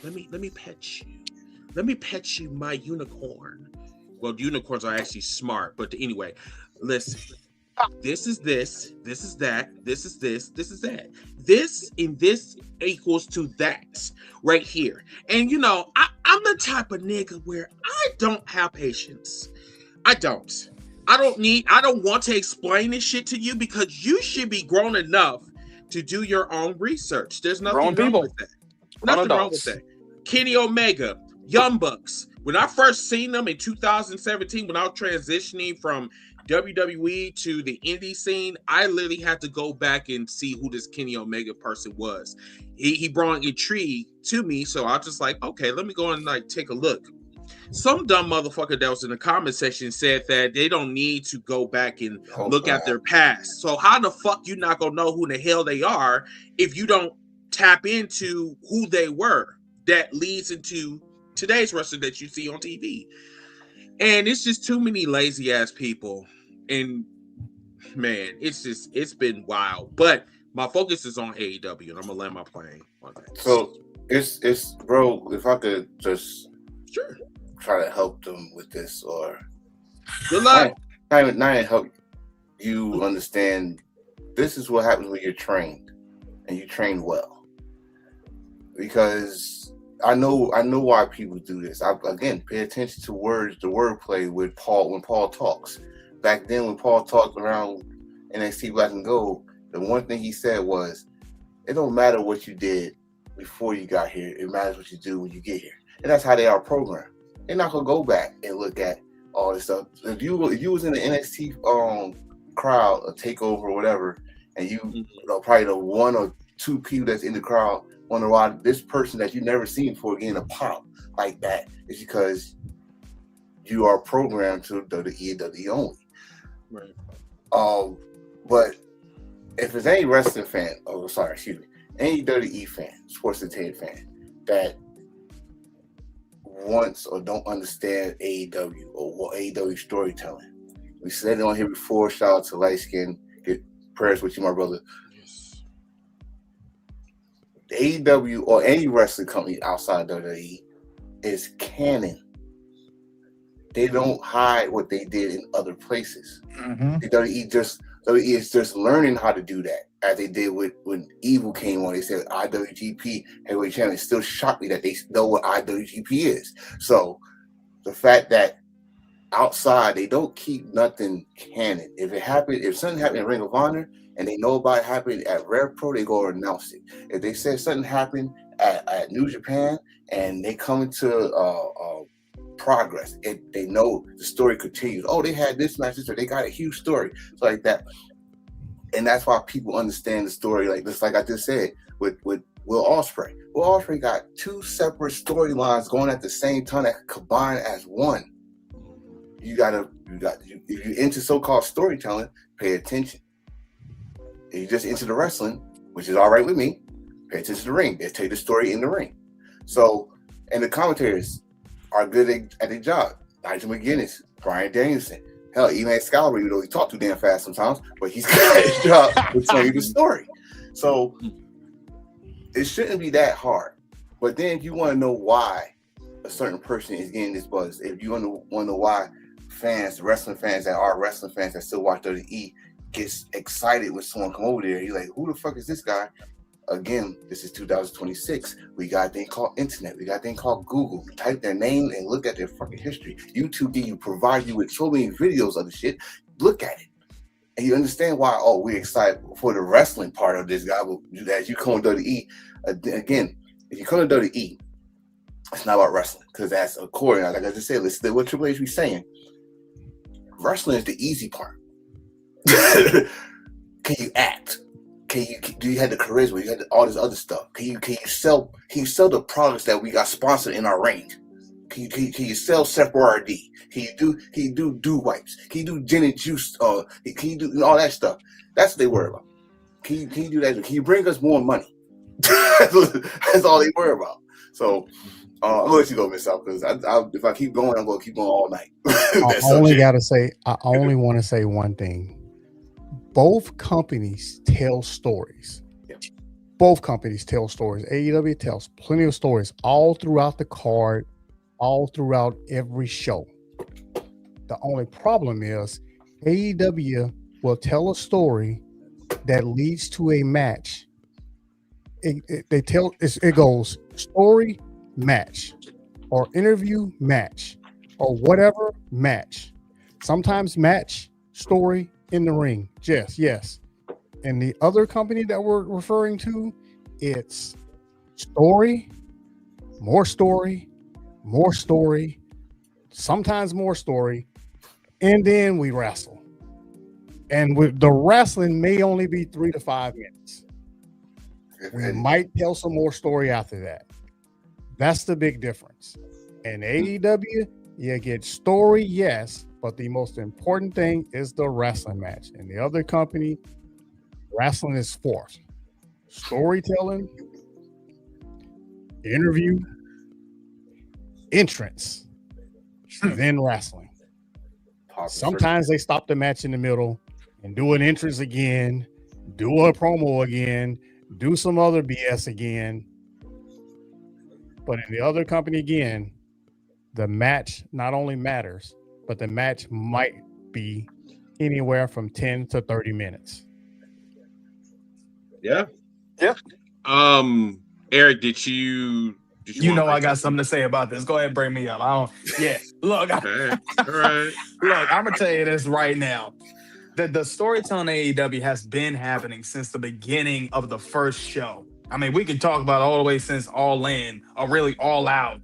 Speaker 2: Let me pet you. Let me pet you, my unicorn. Well, unicorns are actually smart, but anyway, listen. This is this. This is that. This is this. This is that. This and this equals to that right here. And I'm the type of nigga where I don't have patience. I don't want to explain this shit to you because you should be grown enough to do your own research. There's nothing wrong with that. Nothing wrong with that. Kenny Omega, Young Bucks. When I first seen them in 2017, when I was transitioning from WWE to the indie scene, I literally had to go back and see who this Kenny Omega person was. He brought intrigue to me, so I was just like, okay, let me go and take a look. Some dumb motherfucker that was in the comment section said that they don't need to go back and look at their past. So how the fuck you not gonna know who the hell they are if you don't tap into who they were? That leads into today's wrestler that you see on TV. And it's just too many lazy ass people. And man, it's been wild. But my focus is on AEW, and I'm gonna land my plane on that.
Speaker 8: So it's bro, if I could just try to help them with this, or
Speaker 2: good luck.
Speaker 8: Not even help you understand. This is what happens when you're trained, and you train well. Because I know why people do this. Again, pay attention to words, the wordplay with Paul when Paul talks. Back then, when Paul talked around NXT Black and Gold, the one thing he said was, "It don't matter what you did before you got here. It matters what you do when you get here." And that's how they are programmed. They're not gonna go back and look at all this stuff. If you was in the NXT crowd, a takeover or whatever, and you know, probably the one or two people that's in the crowd wonder why this person that you never seen before getting a pop like that is because you are programmed to WWE only.
Speaker 2: Right.
Speaker 8: But if there's any wrestling fan, any WWE fan, sports entertainment fan that wants or don't understand AEW or AEW storytelling, we said it on here before. Shout out to Light Skin. Get prayers with you, my brother. AEW or any wrestling company outside WWE is canon. They don't hide what they did in other places. WWE is just learning how to do that, as they did when Evil came on. They said IWGP Heavyweight Champion. It still shocked me that they know what IWGP is. So the fact that outside they don't keep nothing canon. If something happened in Ring of Honor and they know about it happening at Rev Pro, they go and announce it. If they said something happened at New Japan and they come into Progress, they know the story continues. Oh, they had this match, or they got a huge story, so like that. And that's why people understand the story, like I just said with Will Ospreay. Will Ospreay got two separate storylines going at the same time that combine as one. If you're into so-called storytelling, pay attention. If you're just into the wrestling, which is all right with me, pay attention to the ring. They tell you the story in the ring. So, and the commentators are good at their job. Nigel McGuinness, Bryan Danielson, hell, even Excalibur, even though he talked too damn fast sometimes, but he's good at his job to tell you the story. So it shouldn't be that hard. But then if you want to know why a certain person is getting this buzz, if you want to know why wrestling fans that still watch WWE gets excited when someone come over there, you're like, who the fuck is this guy? Again, this is 2026. We got a thing called internet. We got a thing called Google. Type their name and look at their fucking history. YouTube provide you with so many videos of the shit. Look at it. And you understand why, we're excited for the wrestling part of this guy. But as you come to WWE, again, if you come to WWE, it's not about wrestling. Because that's according, like I just said, listen to what Triple H be saying. Wrestling is the easy part. Can you act? do you have the charisma? You have all this other stuff. Can you sell the products that we got sponsored in our range? Can you sell Sephora D? Can you do wipes? Can you do gin and juice? Can you do all that stuff? That's what they worry about. Can you do that? Can you bring us more money? That's all they worry about. So I'm gonna let you go, Miss South, because if I keep going, I'm gonna keep going all night.
Speaker 9: I only want to say one thing. Both companies tell stories.
Speaker 8: Yeah.
Speaker 9: Both companies tell stories. AEW tells plenty of stories all throughout the card, all throughout every show. The only problem is AEW will tell a story that leads to a match. It goes story, match, or interview, match, or whatever, match. Sometimes match, story, in the ring. Yes. And the other company that we're referring to, it's story, more story, sometimes more story, and then we wrestle. And the wrestling may only be 3 to 5 minutes. We might tell some more story after that. That's the big difference. In AEW, you get story, yes, but the most important thing is the wrestling match. In the other company, wrestling is fourth. Storytelling, interview, entrance, then wrestling. Sometimes they stop the match in the middle and do an entrance again, do a promo again, do some other BS again. But in the other company, again, the match not only matters, but the match might be anywhere from 10 to 30 minutes.
Speaker 2: Yeah. Eric, did you
Speaker 7: I got something to say about this. Go ahead and bring me up. Look,
Speaker 2: okay. All right.
Speaker 7: Look, I'm gonna tell you this right now. The storytelling AEW has been happening since the beginning of the first show. I mean, we can talk about all the way since All In, or really All Out,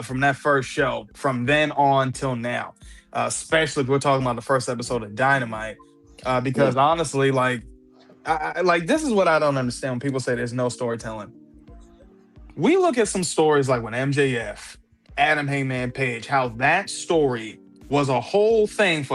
Speaker 7: from that first show, from then on till now. Especially if we're talking about the first episode of Dynamite, because honestly, this is what I don't understand when people say there's no storytelling. We look at some stories like when MJF, Adam Hangman Page, how that story was a whole thing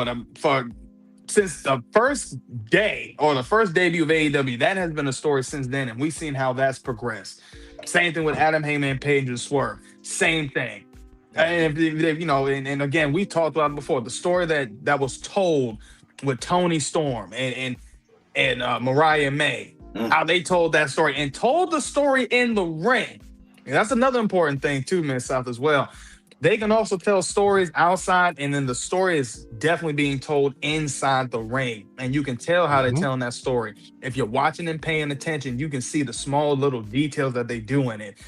Speaker 7: since the first day or the first debut of AEW. That has been a story since then, and we've seen how that's progressed. Same thing with Adam Hangman Page and Swerve. Same thing. And and again, we talked about it before. The story that was told with Tony Storm and Mariah May, how they told that story and told the story in the ring. And that's another important thing too, Miss South, as well. They can also tell stories outside, and then the story is definitely being told inside the ring. And you can tell how they're telling that story. If you're watching and paying attention, you can see the small little details that they do in it.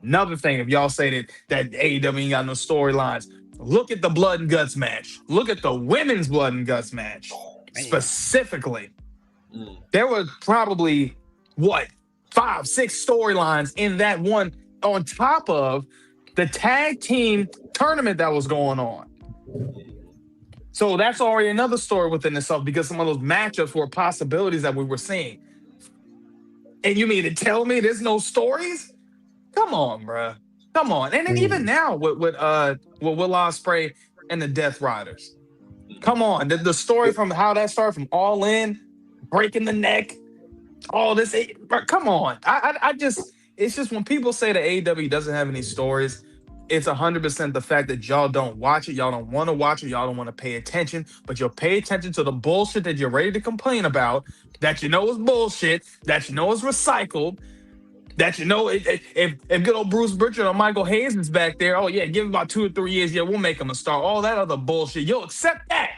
Speaker 7: Another thing, if y'all say that AEW ain't got no storylines, look at the Blood and Guts match. Look at the women's Blood and Guts match. Specifically. There were probably, 5-6 storylines in that one, on top of the tag team tournament that was going on. So that's already another story within itself, because some of those matchups were possibilities that we were seeing. And you mean to tell me there's no stories? Come on, bruh. Come on. And then even now with Will Ospreay and the Death Riders. Come on. The story from how that started, from All In, breaking the neck, all this. Come on. It's just when people say that AEW doesn't have any stories, it's 100% the fact that y'all don't watch it. Y'all don't want to watch it. Y'all don't want to pay attention. But you'll pay attention to the bullshit that you're ready to complain about, that you know is bullshit, that you know is recycled, that you know if good old Bruce Pritchard or Michael Hayes is back there, oh yeah, give him about 2 or 3 years, yeah, we'll make him a star. All that other bullshit, you'll accept that.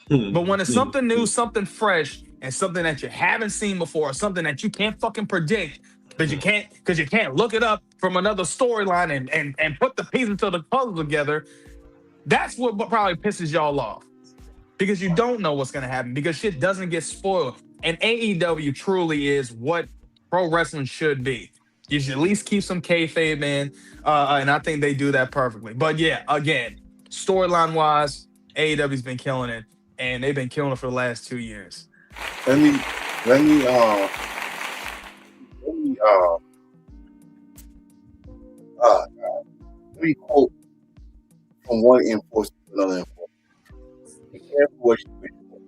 Speaker 7: But when it's something new, something fresh, and something that you haven't seen before, or something that you can't fucking predict, because you can't look it up from another storyline and put the pieces of the puzzle together, that's what probably pisses y'all off. Because you don't know what's going to happen, because shit doesn't get spoiled. And AEW truly is what pro wrestling should be. You should at least keep some kayfabe in, and I think they do that perfectly. But yeah, again, storyline-wise, AEW's been killing it, and they've been killing it for the last 2 years.
Speaker 8: Let me let me let me quote from one enforcer to another enforcer. Be careful what you wish for.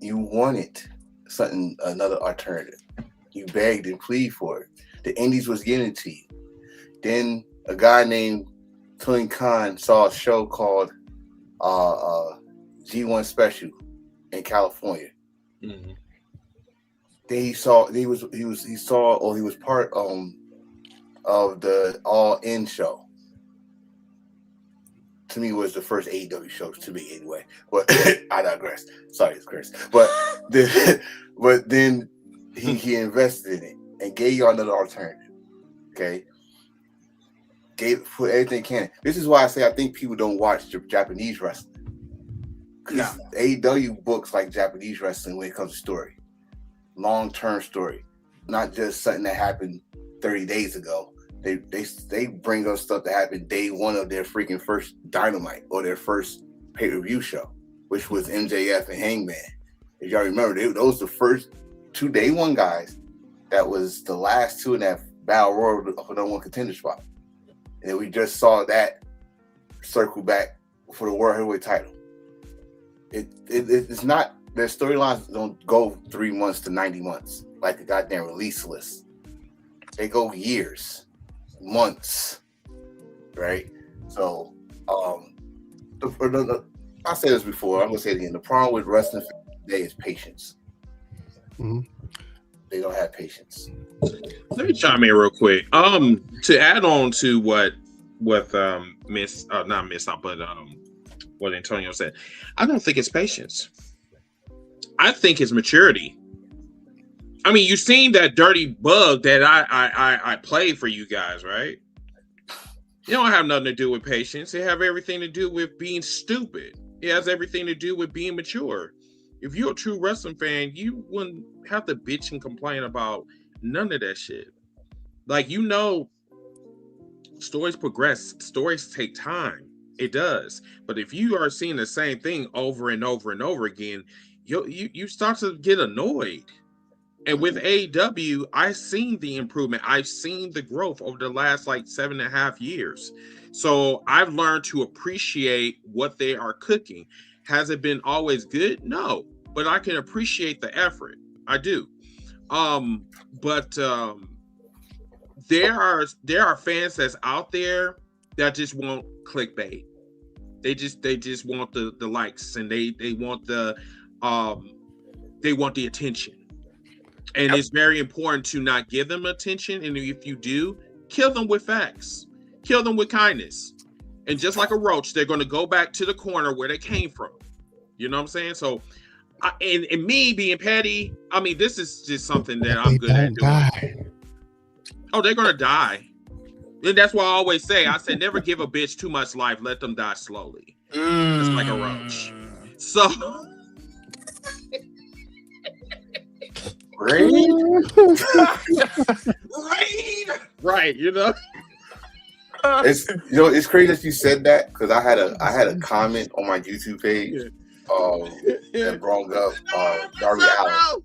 Speaker 8: You wanted something, another alternative. You begged and pleaded for it. The Indies was giving it to you. Then a guy named Tony Khan saw a show called G1 Special in California.
Speaker 2: Mhm.
Speaker 8: Then he saw he was part of the All In show. To me, was the first AEW show to me anyway. But I digress. Sorry, it's Chris. But then he invested in it and gave you another alternative. Okay, put everything he can. This is why I say I think people don't watch Japanese wrestling. Because AEW books like Japanese wrestling when it comes to story, long-term story, not just something that happened 30 days ago. They bring us stuff that happened day one of their freaking first Dynamite or their first pay-per-view show, which was MJF and Hangman. If y'all remember, those the first 2 day one guys. That was the last two in that Battle Royal for the number one contender spot. And then we just saw that circle back for the World Heavyweight title. It's not, their storylines don't go 3 months to 90 months like the goddamn release list. They go years, months, right? So, I said this before, I'm gonna say it again. The problem with wrestling today is patience.
Speaker 9: Mm-hmm.
Speaker 8: They don't have patience.
Speaker 2: Let me chime in real quick. To add on to what what Antonio said, I don't think it's patience. I think it's maturity. I mean, you've seen that dirty bug that I played for you guys, right? It don't have nothing to do with patience. It have everything to do with being stupid. It has everything to do with being mature. If you're a true wrestling fan, you wouldn't have to bitch and complain about none of that shit. Like, you know, stories progress. Stories take time. It does. But if you are seeing the same thing over and over and over again, you start to get annoyed. And with AEW, I've seen the improvement. I've seen the growth over the last 7.5 years. So I've learned to appreciate what they are cooking. Has it been always good? No, but I can appreciate the effort. I do. But there are fans that's out there that just want clickbait. They just want the likes, and they want the attention. And it's very important to not give them attention. And if you do, kill them with facts. Kill them with kindness. And just like a roach, they're going to go back to the corner where they came from. You know what I'm saying? So, and me being petty, I mean, this is just something that I'm good at doing. Die. Oh, they're going to die. And that's why I always say, I said, never give a bitch too much life. Let them die slowly. Just like a roach. So...
Speaker 8: Rain?
Speaker 2: Right, you know.
Speaker 8: It's crazy that you said that, because I had a comment on my YouTube page that brought up Darby Allin.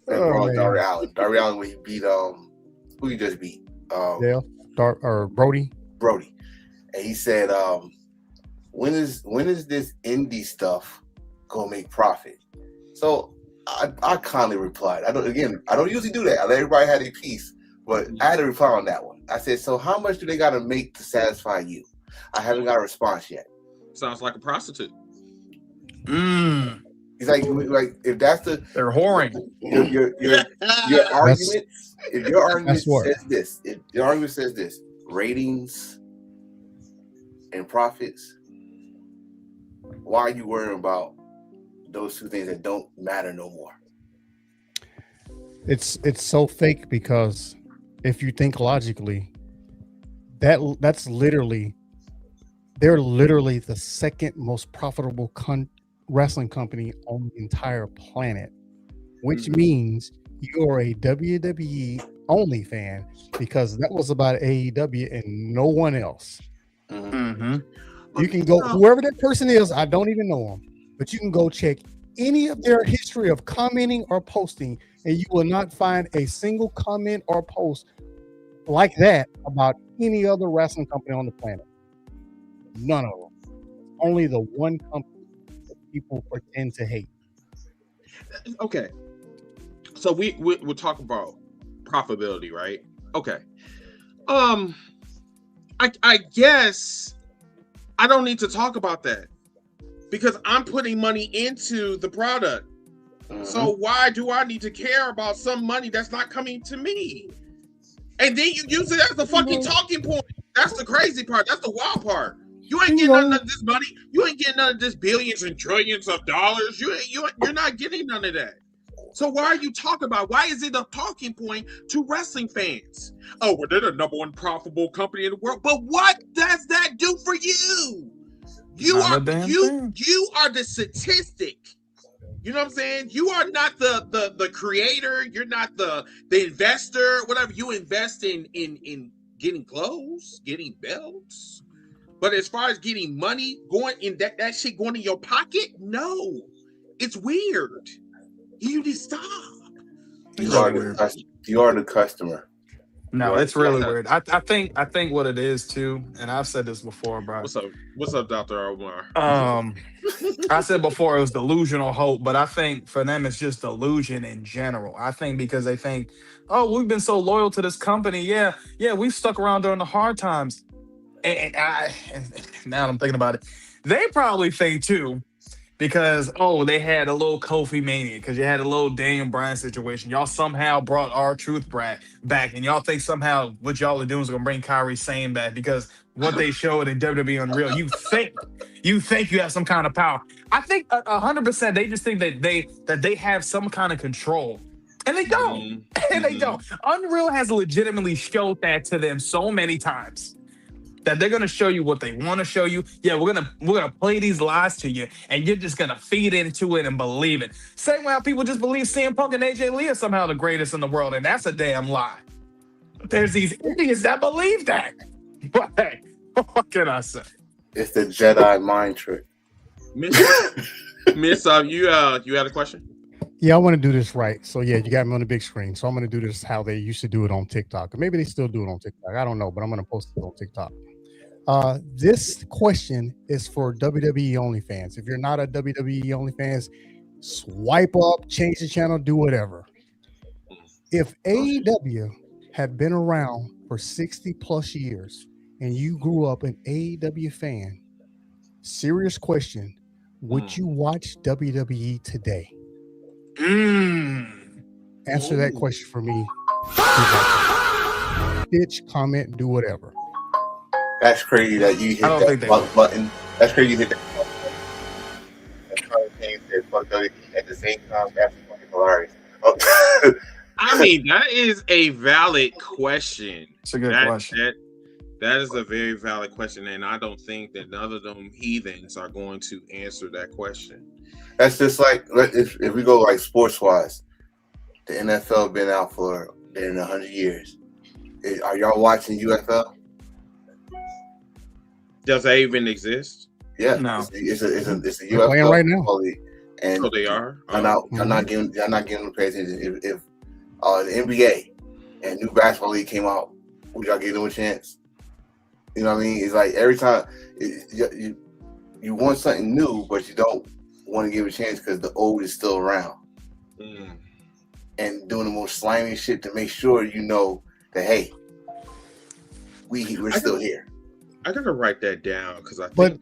Speaker 8: Darby Allin. Darby Allin when he beat who he just beat?
Speaker 9: Brody.
Speaker 8: Brody. And he said, when is this indie stuff gonna make profit? So I kindly replied. I don't usually do that. I let everybody have their piece, but I had to reply on that one. I said, so how much do they got to make to satisfy you? I haven't got a response yet.
Speaker 2: Sounds like a prostitute.
Speaker 8: He's like if that's
Speaker 7: they're whoring.
Speaker 8: Your argument. If your argument says this, ratings and profits, why are you worrying about those two things that don't matter no more?
Speaker 9: It's so fake, because if you think logically, that's literally, they're literally the second most profitable wrestling company on the entire planet, which means you're a WWE only fan, because that was about AEW and no one else. You can go, whoever that person is, I don't even know him, but you can go check any of their history of commenting or posting, and you will not find a single comment or post like that about any other wrestling company on the planet. None of them. Only the one company that people pretend to hate.
Speaker 2: Okay. So we're talking about profitability, right? Okay. I guess I don't need to talk about that because I'm putting money into the product. So why do I need to care about some money that's not coming to me? And then you use it as a fucking talking point. That's the crazy part. That's the wild part. You ain't getting none of this money. You ain't getting none of this billions and trillions of dollars. You're not getting none of that. So why are you talking about? Why is it a talking point to wrestling fans? Oh, well, they're the number one profitable company in the world. But what does that do for you? You are the statistic. You know what I'm saying? You are not the creator. You're not the investor. Whatever. You invest in getting clothes, getting belts. But as far as getting money going in that shit going in your pocket, no, it's weird. You need to stop.
Speaker 8: You are the customer.
Speaker 7: No, it's really weird. I think what it is too, and I've said this before, bro.
Speaker 2: What's up, Dr. Omar?
Speaker 7: I said before it was delusional hope, but I think for them it's just delusion in general. I think because they think, oh, we've been so loyal to this company. Yeah, we've stuck around during the hard times. And now I'm thinking about it, they probably think too, because they had a little Kofi Mania, because you had a little Daniel Bryan situation. Y'all somehow brought R-Truth back, and y'all think somehow what y'all are doing is gonna bring Kyrie Sane back because what they showed in WWE Unreal. You think you have some kind of power. I think 100% they just think that they have some kind of control. And they don't. And they don't. Unreal has legitimately showed that to them so many times. That they're gonna show you what they want to show you. Yeah, we're gonna play these lies to you, and you're just gonna feed into it and believe it. Same way how people just believe CM Punk and AJ Lee are somehow the greatest in the world, and that's a damn lie. There's these idiots that believe that. But hey, what can I say?
Speaker 8: It's the Jedi mind trick.
Speaker 2: Miss, you had a question?
Speaker 9: Yeah, I want to do this right. So yeah, you got me on the big screen. So I'm going to do this how they used to do it on TikTok. Or maybe they still do it on TikTok. I don't know, but I'm going to post it on TikTok. This question is for WWE OnlyFans. If you're not a WWE OnlyFans, swipe up, change the channel, do whatever. If AEW had been around for 60 plus years and you grew up an AEW fan, serious question, would you watch WWE today? Answer that question for me. Bitch, comment, do whatever.
Speaker 8: That's crazy that you hit that button. That's crazy you hit that button. At the same time, that's fucking hilarious.
Speaker 2: I mean, that is a valid question.
Speaker 7: It's a good question.
Speaker 2: That is a very valid question, and I don't think that none of them heathens are going to answer that question.
Speaker 8: That's just like if we go like sports wise, the NFL been out for 100 years. Are y'all watching UFL?
Speaker 2: Does that even exist?
Speaker 8: Yeah,
Speaker 7: no.
Speaker 8: It's a UFL
Speaker 9: playing right now.
Speaker 8: League, and
Speaker 2: so they are.
Speaker 8: I'm not giving them crazy. If the NBA and new basketball league came out, would y'all give them a chance? You know what I mean? It's like every time you want something new, but you don't want to give it a chance because the old is still around. And doing the most slimy shit to make sure you know that, hey, we're still here.
Speaker 2: I gotta write that down because I think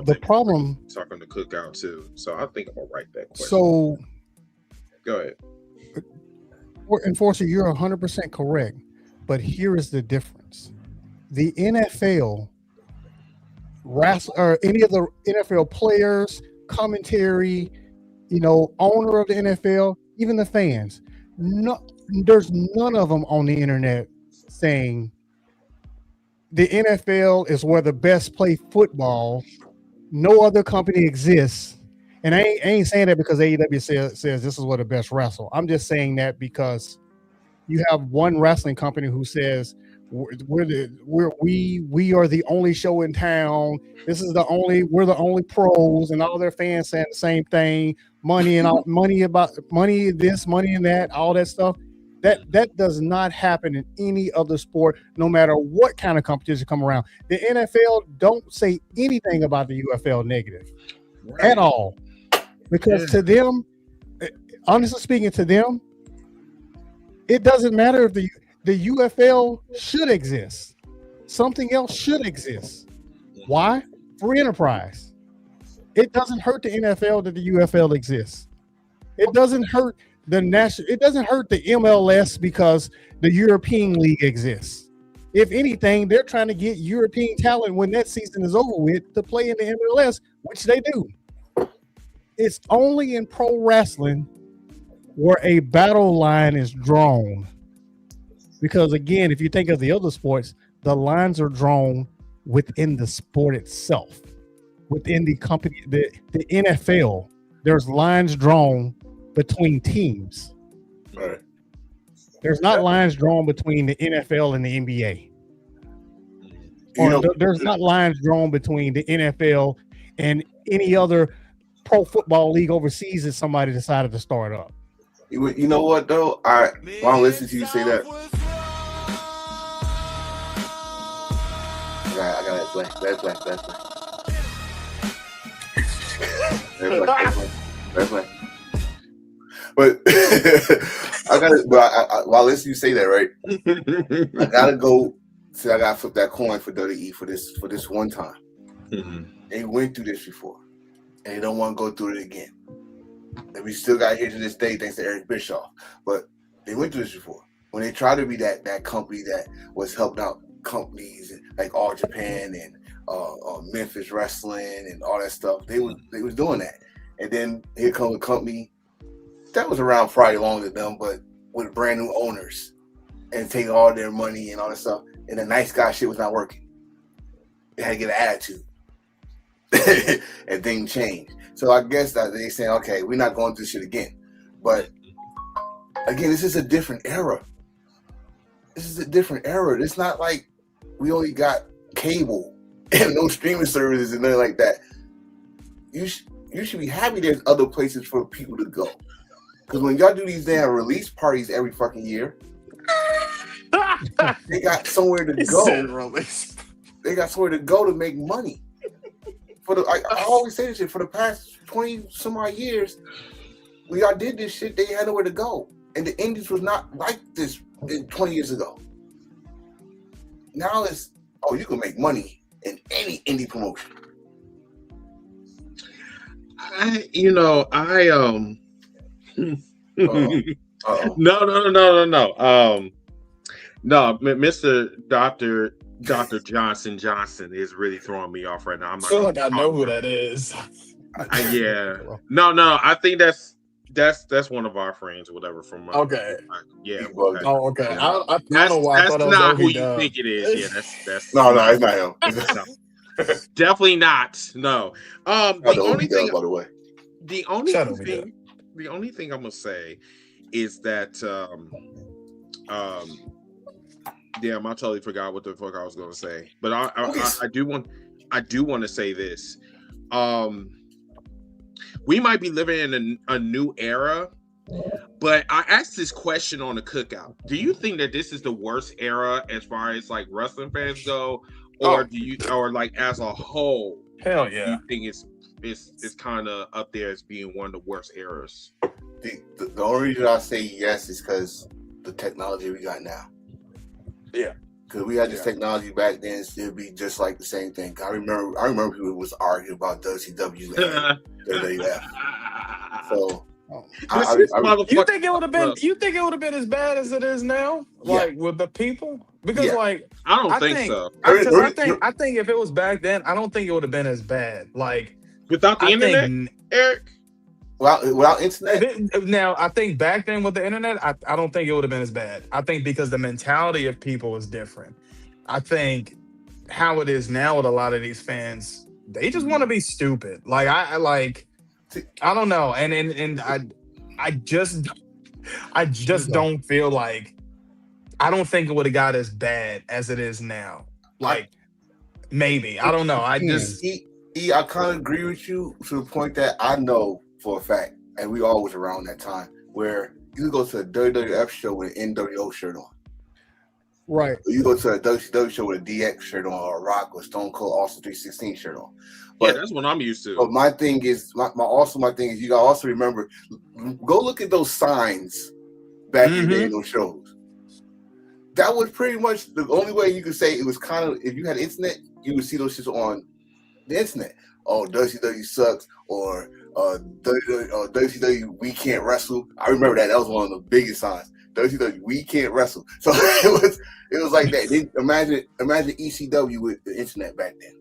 Speaker 9: the problem
Speaker 2: talking to Cookout too. So I think I'm gonna write that question.
Speaker 9: So
Speaker 2: go ahead.
Speaker 9: Enforcer, you're 100% correct, but here is the difference. The NFL, or any of the NFL players, commentary, owner of the NFL, even the fans, there's none of them on the internet saying the NFL is where the best play football. No other company exists. And I ain't saying that because AEW says this is where the best wrestle. I'm just saying that because you have one wrestling company who says we are the only show in town. We're the only pros, and all their fans saying the same thing. money and all, money about money this, money and that, all that stuff. That does not happen in any other sport, no matter what kind of competition come around. The NFL don't say anything about the UFL negative at all, because to them, honestly speaking, to them, it doesn't matter if the UFL should exist. Something else should exist. Why? Free enterprise. It doesn't hurt the NFL that the UFL exists. It doesn't hurt the national. It doesn't hurt the MLS because the European League exists. If anything, they're trying to get European talent when that season is over with to play in the MLS, which they do. It's only in pro wrestling where a battle line is drawn. Because again, if you think of the other sports, the lines are drawn within the sport itself. Within the company, the NFL, there's lines drawn between teams.
Speaker 8: Right.
Speaker 9: There's not lines drawn between the NFL and the NBA. Or there's not lines drawn between the NFL and any other pro football league overseas that somebody decided to start up.
Speaker 8: You know what though? I want to listen to you say that. I got it. That's black. But I got it. But while listening to you say that, right? I gotta go. See, I gotta flip that coin for WWE for this one time. They went through this before, and they don't want to go through it again. And we still got here to this day thanks to Eric Bischoff. But they went through this before when they tried to be that company that was helping out companies like All Japan and Memphis Wrestling and all that stuff. They was doing that, and then here comes a company that was around probably longer than them, but with brand new owners and taking all their money and all that stuff. And the nice guy shit was not working. They had to get an attitude, and things changed. So I guess that they saying, okay, we're not going through shit again. But again, this is a different era. It's not like we only got cable and no streaming services and nothing like that. You should be happy there's other places for people to go. Because when y'all do these damn release parties every fucking year, they got somewhere to go. They got somewhere to go to make money. I always say this shit, for the past 20 some odd years, we all did this shit, they had nowhere to go. And the indies was not like this 20 years ago. Now it's, you can make money in any indie promotion.
Speaker 2: No, Mr. Dr. Johnson is really throwing me off right now.
Speaker 7: I feel like I know who that is.
Speaker 2: Yeah. No, I think that's one of our friends or whatever from
Speaker 7: okay.
Speaker 2: Yeah.
Speaker 7: Okay. Oh, okay.
Speaker 2: Yeah.
Speaker 7: I don't know why.
Speaker 2: That's not who you think it is. Yeah, that's
Speaker 8: no, it's not him.
Speaker 2: No. Definitely not. No. The only thing I'm gonna say is that damn, I totally forgot what the fuck I was gonna say. But I do want to say this. We might be living in a new era, but I asked this question on the cookout. Do you think that this is the worst era as far as like wrestling fans go, or do you, or like as a whole?
Speaker 7: Hell yeah.
Speaker 2: Do you think it's kind of up there as being one of the worst eras?
Speaker 8: The only reason I say yes is because the technology we got now.
Speaker 7: Yeah.
Speaker 8: Because we had this technology back then, it'd be just like the same thing. I remember people was arguing about WCW and WWF. So
Speaker 7: you think it would have been? You think it would have been as bad as it is now, like with the people? Because like
Speaker 2: I don't think so.
Speaker 7: I think if it was back then, I don't think it would have been as bad. Like
Speaker 2: without the internet, Eric.
Speaker 8: Without internet.
Speaker 7: Now, I think back then with the internet, I don't think it would have been as bad. I think because the mentality of people is different. I think how it is now with a lot of these fans, they just want to be stupid. Like I don't know, and I just don't feel like, I don't think it would have got as bad as it is now. Like maybe, I don't know. I kind
Speaker 8: of agree with you to the point that I know for a fact and we all was around that time, where you could go to a WWF show with an NWO shirt on.
Speaker 9: Right.
Speaker 8: Or you go to a WCW show with a DX shirt on, or a Rock or Stone Cold Austin 316 shirt on. But,
Speaker 2: yeah, that's what I'm used to.
Speaker 8: But my thing is, my thing is, you gotta also remember, go look at those signs back in the day in those shows. That was pretty much the only way you could say it was kind of, if you had internet, you would see those shits on the internet. Oh, WCW sucks, or WCW, we can't wrestle. I remember that. That was one of the biggest signs. WCW, we can't wrestle. So it was like that. Then imagine ECW with the internet back then.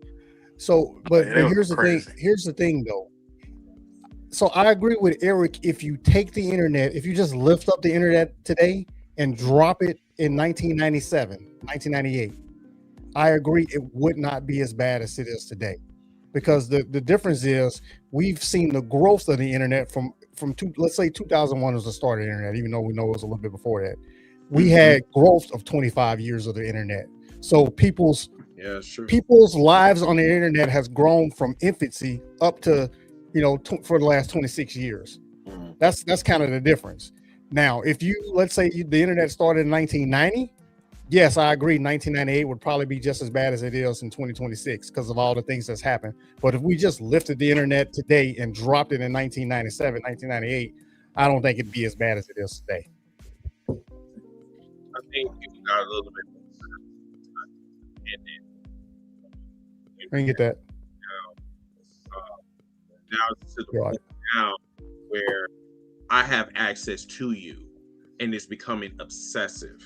Speaker 9: So, but here's the thing. Here's the thing, though. So I agree with Eric. If you take the internet, if you just lift up the internet today and drop it in 1997, 1998, I agree it would not be as bad as it is today, because the difference is we've seen the growth of the internet from let's say 2001 was the start of the internet, even though we know it was a little bit before that. We had growth of 25 years of the internet. So people's lives on the internet has grown from infancy up to, for the last 26 years. That's kind of the difference. Now, if let's say the internet started in 1990, yes, I agree. 1998 would probably be just as bad as it is in 2026 because of all the things that's happened. But if we just lifted the internet today and dropped it in 1997, 1998, I don't think it'd be as bad as it is today.
Speaker 2: I think people got a little bit.
Speaker 9: I didn't get that.
Speaker 2: Now it's to the point now where I have access to you, and it's becoming obsessive.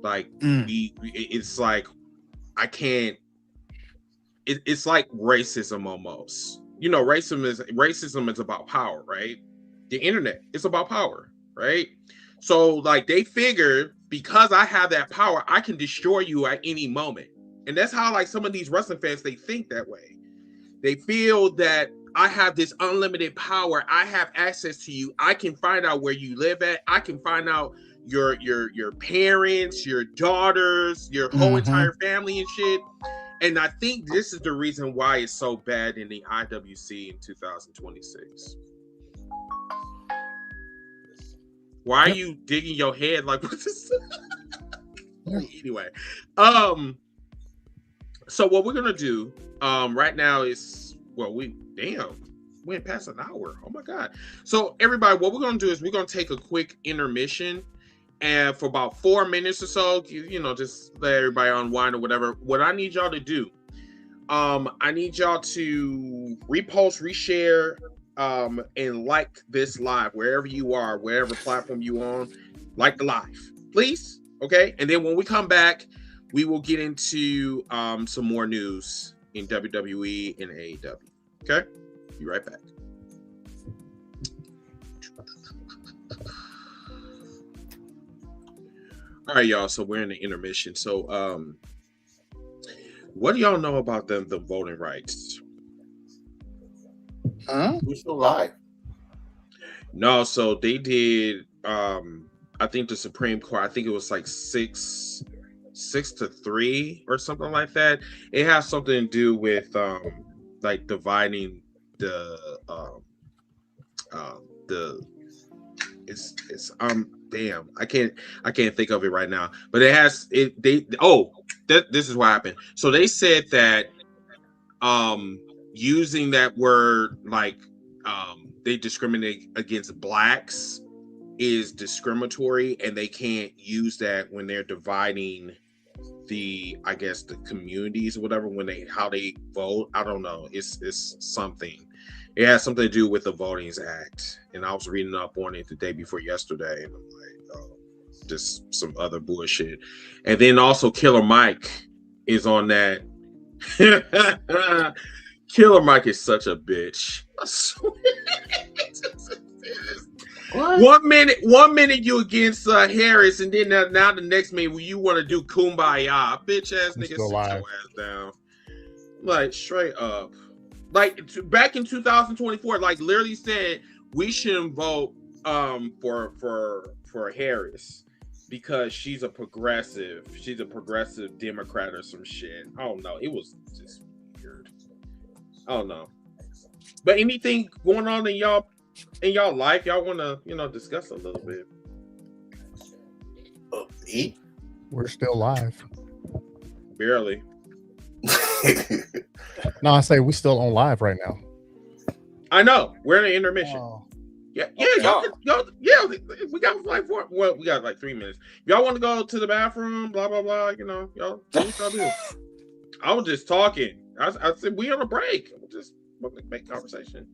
Speaker 2: Like it's like I can't. It's like racism almost. Racism is about power, right? The internet is about power, right? So like they figure because I have that power, I can destroy you at any moment. And that's how like some of these wrestling fans, they think that way. They feel that I have this unlimited power. I have access to you. I can find out where you live at. I can find out your parents, your daughters, your whole entire family and shit. And I think this is the reason why it's so bad in the IWC in 2026. Why are you digging your head like what's this? Anyway, so what we're gonna do right now is we went past an hour. Oh my god. So everybody, what we're gonna do is we're gonna take a quick intermission, and for about 4 minutes or so, just let everybody unwind or whatever. What I need y'all to do, I need y'all to repost, reshare, and like this live wherever you are, wherever platform you on, like the live, please. Okay, and then when we come back, we will get into some more news in WWE and AEW. Okay, be right back. All right, y'all. So we're in the intermission. So, what do y'all know about the voting rights?
Speaker 8: We're still live.
Speaker 2: No, so they did. I think the Supreme Court. I think it was like 6-3 or something like that. It has something to do with like dividing the damn, I can't think of it right now, but it has it. This is what happened. So they said that using that word like they discriminate against blacks is discriminatory, and they can't use that when they're dividing the communities or whatever how they vote. I don't know. It's something. It has something to do with the Voting Act, and I was reading up on it the day before yesterday, and I'm like, oh, just some other bullshit. And then also Killer Mike is on that. Killer Mike is such a bitch. I swear. What? One minute you against Harris, and then now the next minute you want to do kumbaya, bitch ass nigga, sit your ass down. Like straight up, like back in 2024, like literally said we shouldn't vote for Harris because she's a progressive Democrat or some shit. I don't know. It was just weird. I don't know. But anything going on in y'all in y'all life y'all want to, discuss a little bit?
Speaker 8: Eat.
Speaker 9: We're still live.
Speaker 2: Barely.
Speaker 9: No, I say we still on live right now.
Speaker 2: I know. We're in an intermission.
Speaker 9: Oh.
Speaker 2: Yeah, y'all can go. Yeah, we got like 4. Well, we got like 3 minutes. If y'all want to go to the bathroom, blah blah blah. Y'all do what y'all do. I was just talking. I said we on a break. We just want to make conversation.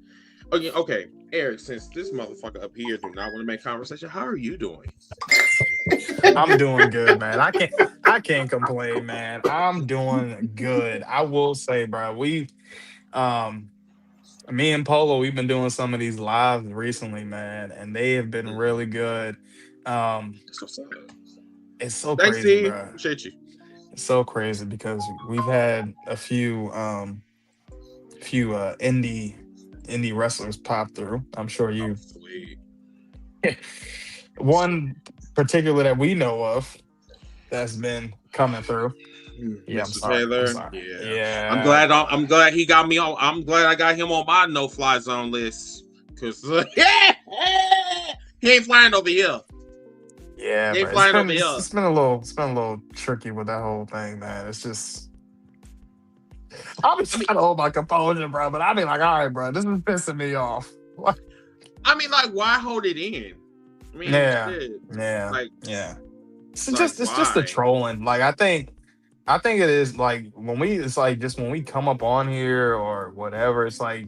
Speaker 2: Okay, Eric. Since this motherfucker up here do not want to make conversation, how are you doing?
Speaker 7: I'm doing good, man. I can't complain, man. I'm doing good. I will say, bro, me and Polo, we've been doing some of these lives recently, man, and they have been really good. It's so
Speaker 2: Thanks,
Speaker 7: crazy,
Speaker 2: T.
Speaker 7: bro.
Speaker 2: Appreciate you.
Speaker 7: It's so crazy because we've had a few indie wrestlers pop through. I'm sure you. One particular that we know of that's been coming through. Yeah,
Speaker 2: Mr. Taylor.
Speaker 7: Yeah.
Speaker 2: I'm glad he got me on. I'm glad I got him on my no-fly zone list because he ain't flying over here.
Speaker 7: Yeah,
Speaker 2: he ain't flying over here.
Speaker 7: It's been a little tricky with that whole thing, man. It's just I'll be trying to hold my composure, bro, but I be like, all right, bro, this is pissing me off.
Speaker 2: I mean, like, why hold it in? I mean,
Speaker 7: yeah. It's just the trolling. Like, I think it is like when we come up on here or whatever, it's like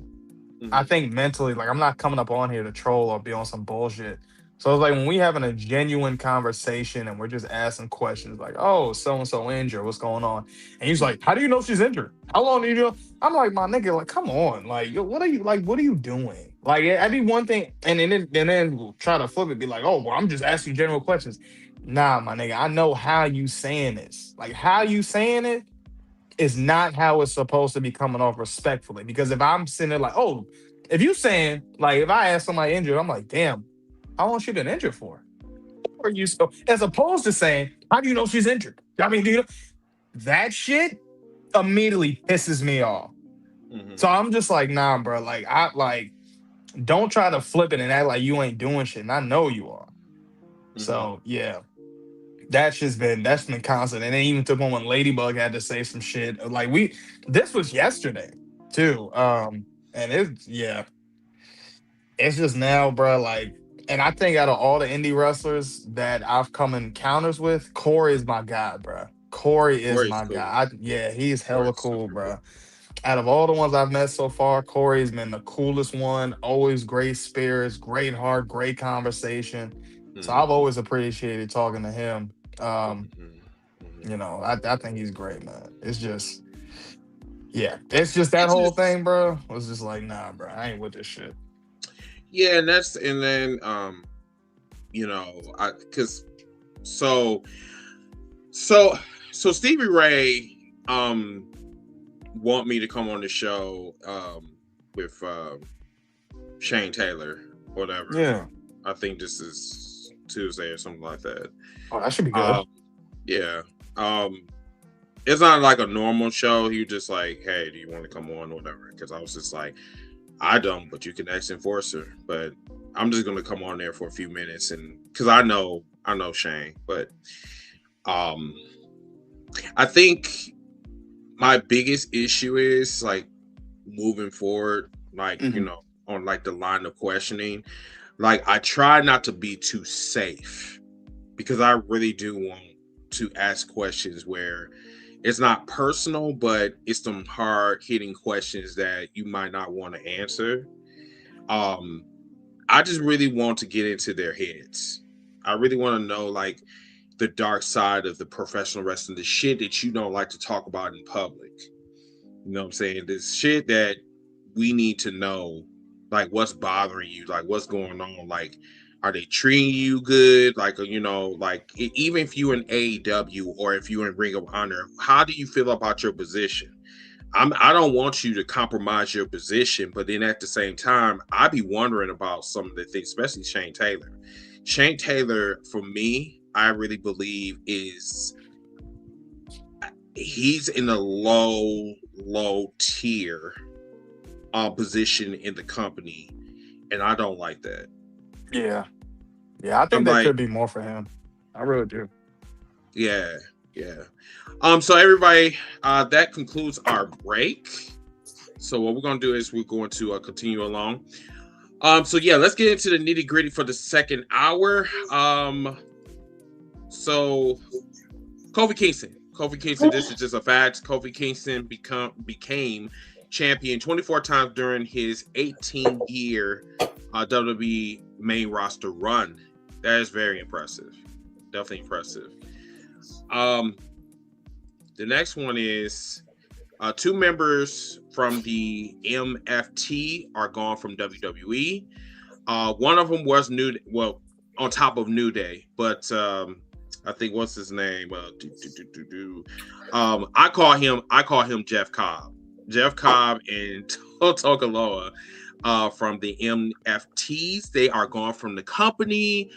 Speaker 7: I think mentally, like I'm not coming up on here to troll or be on some bullshit. So it's like when we having a genuine conversation and we're just asking questions like, oh, so-and-so injured, what's going on? And he's like, how do you know she's injured? How long do you know? I'm like, my nigga, like, come on. Like, what are you doing? Like, I'd be one thing, and then we'll try to flip it, be like, oh, well, I'm just asking general questions. Nah, my nigga, I know how you saying this. Like, how you saying it is not how it's supposed to be coming off respectfully. Because if I'm sitting there like, oh, if you saying, like, if I ask somebody injured, I'm like, damn, how long she been injured for? Or you so as opposed to saying, how do you know she's injured? I mean, do you know that shit immediately pisses me off. So I'm just like, nah, bro. Like, don't try to flip it and act like you ain't doing shit. And I know you are. So yeah. That's been constant. And it even took one when Ladybug had to say some shit. Like this was yesterday too. And it's just now, bro. Like, and I think out of all the indie wrestlers that I've come encounters with, Corey is my guy, bro. Corey's my cool guy. He's hella cool, bro. Out of all the ones I've met so far, Corey's been the coolest one. Always great spirits, great heart, great conversation. So I've always appreciated talking to him. You know, I think he's great, man. It's just that whole thing, bro. Was just like, nah, bro, I ain't with this shit.
Speaker 2: Yeah, and then you know, because so Stevie Ray want me to come on the show with Shane Taylor, whatever.
Speaker 7: Yeah,
Speaker 2: I think this is Tuesday or something like that.
Speaker 7: Oh, that should be good.
Speaker 2: Yeah. It's not like a normal show. He just like, hey, do you want to come on, whatever? Because I was just like, I don't, but you can ex Enforcer. But I'm just gonna come on there for a few minutes, and because I know Shane, but I think my biggest issue is like moving forward, like you know, on like the line of questioning. Like I try not to be too safe because I really do want to ask questions where it's not personal, but it's some hard hitting questions that you might not want to answer. I just really want to get into their heads. I really want to know like the dark side of the professional wrestling, the shit that you don't like to talk about in public. You know what I'm saying? This shit that we need to know, like what's bothering you, like what's going on, like are they treating you good? Like, you know, like even if you're in AEW or if you're in Ring of Honor, how do you feel about your position? I don't want you to compromise your position, but then at the same time, I be wondering about some of the things, especially Shane Taylor. Shane Taylor, for me, I really believe he's in a low tier position in the company. and I don't like that.
Speaker 7: Yeah. I think there could be more for him. I really do.
Speaker 2: Yeah. So everybody, that concludes our break. So what we're gonna do is we're going to continue along. So yeah, let's get into the nitty gritty for the second hour. So Kofi Kingston, this is just a fact. Kofi Kingston became champion 24 times during his 18-year WWE main roster run. That is very impressive. Definitely impressive. The next one is two members from the MFT are gone from WWE. One of them was on top of New Day, but I think what's his name? I call him Jeff Cobb. Jeff Cobb and Tokaloa from the MFTs. They are gone from the company.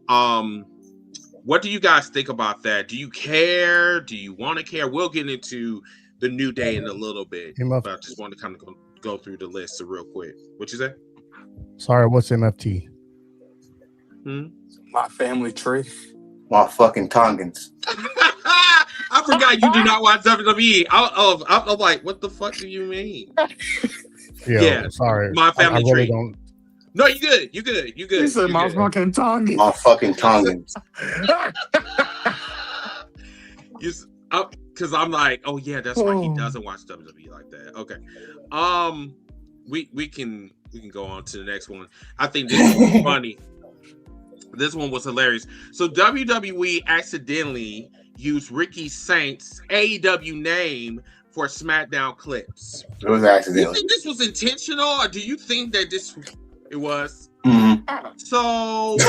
Speaker 2: What do you guys think about that? Do you care? Do you want to care? We'll get into the New Day in a little bit, but I just want to kind of go through the list real quick. What you say?
Speaker 9: Sorry, what's MFT?
Speaker 7: My family tree.
Speaker 8: My fucking Tongans.
Speaker 2: I forgot you do not watch WWE. I'm like, what the fuck do you mean?
Speaker 9: Yeah, sorry.
Speaker 2: My family
Speaker 9: I really
Speaker 2: tree.
Speaker 9: don't.
Speaker 2: No, you good. You good.
Speaker 7: He said my fucking Tongans.
Speaker 8: My fucking Tongans.
Speaker 2: Because I'm like, oh yeah, that's why he doesn't watch WWE like that. Okay. We can go on to the next one. I think this is funny. This one was hilarious. So WWE accidentally used Ricky Saint's AEW name for SmackDown clips.
Speaker 8: It was accidental.
Speaker 2: Do you think this was intentional, or do you think that it was?
Speaker 8: Mm-hmm.
Speaker 2: So,
Speaker 7: bro,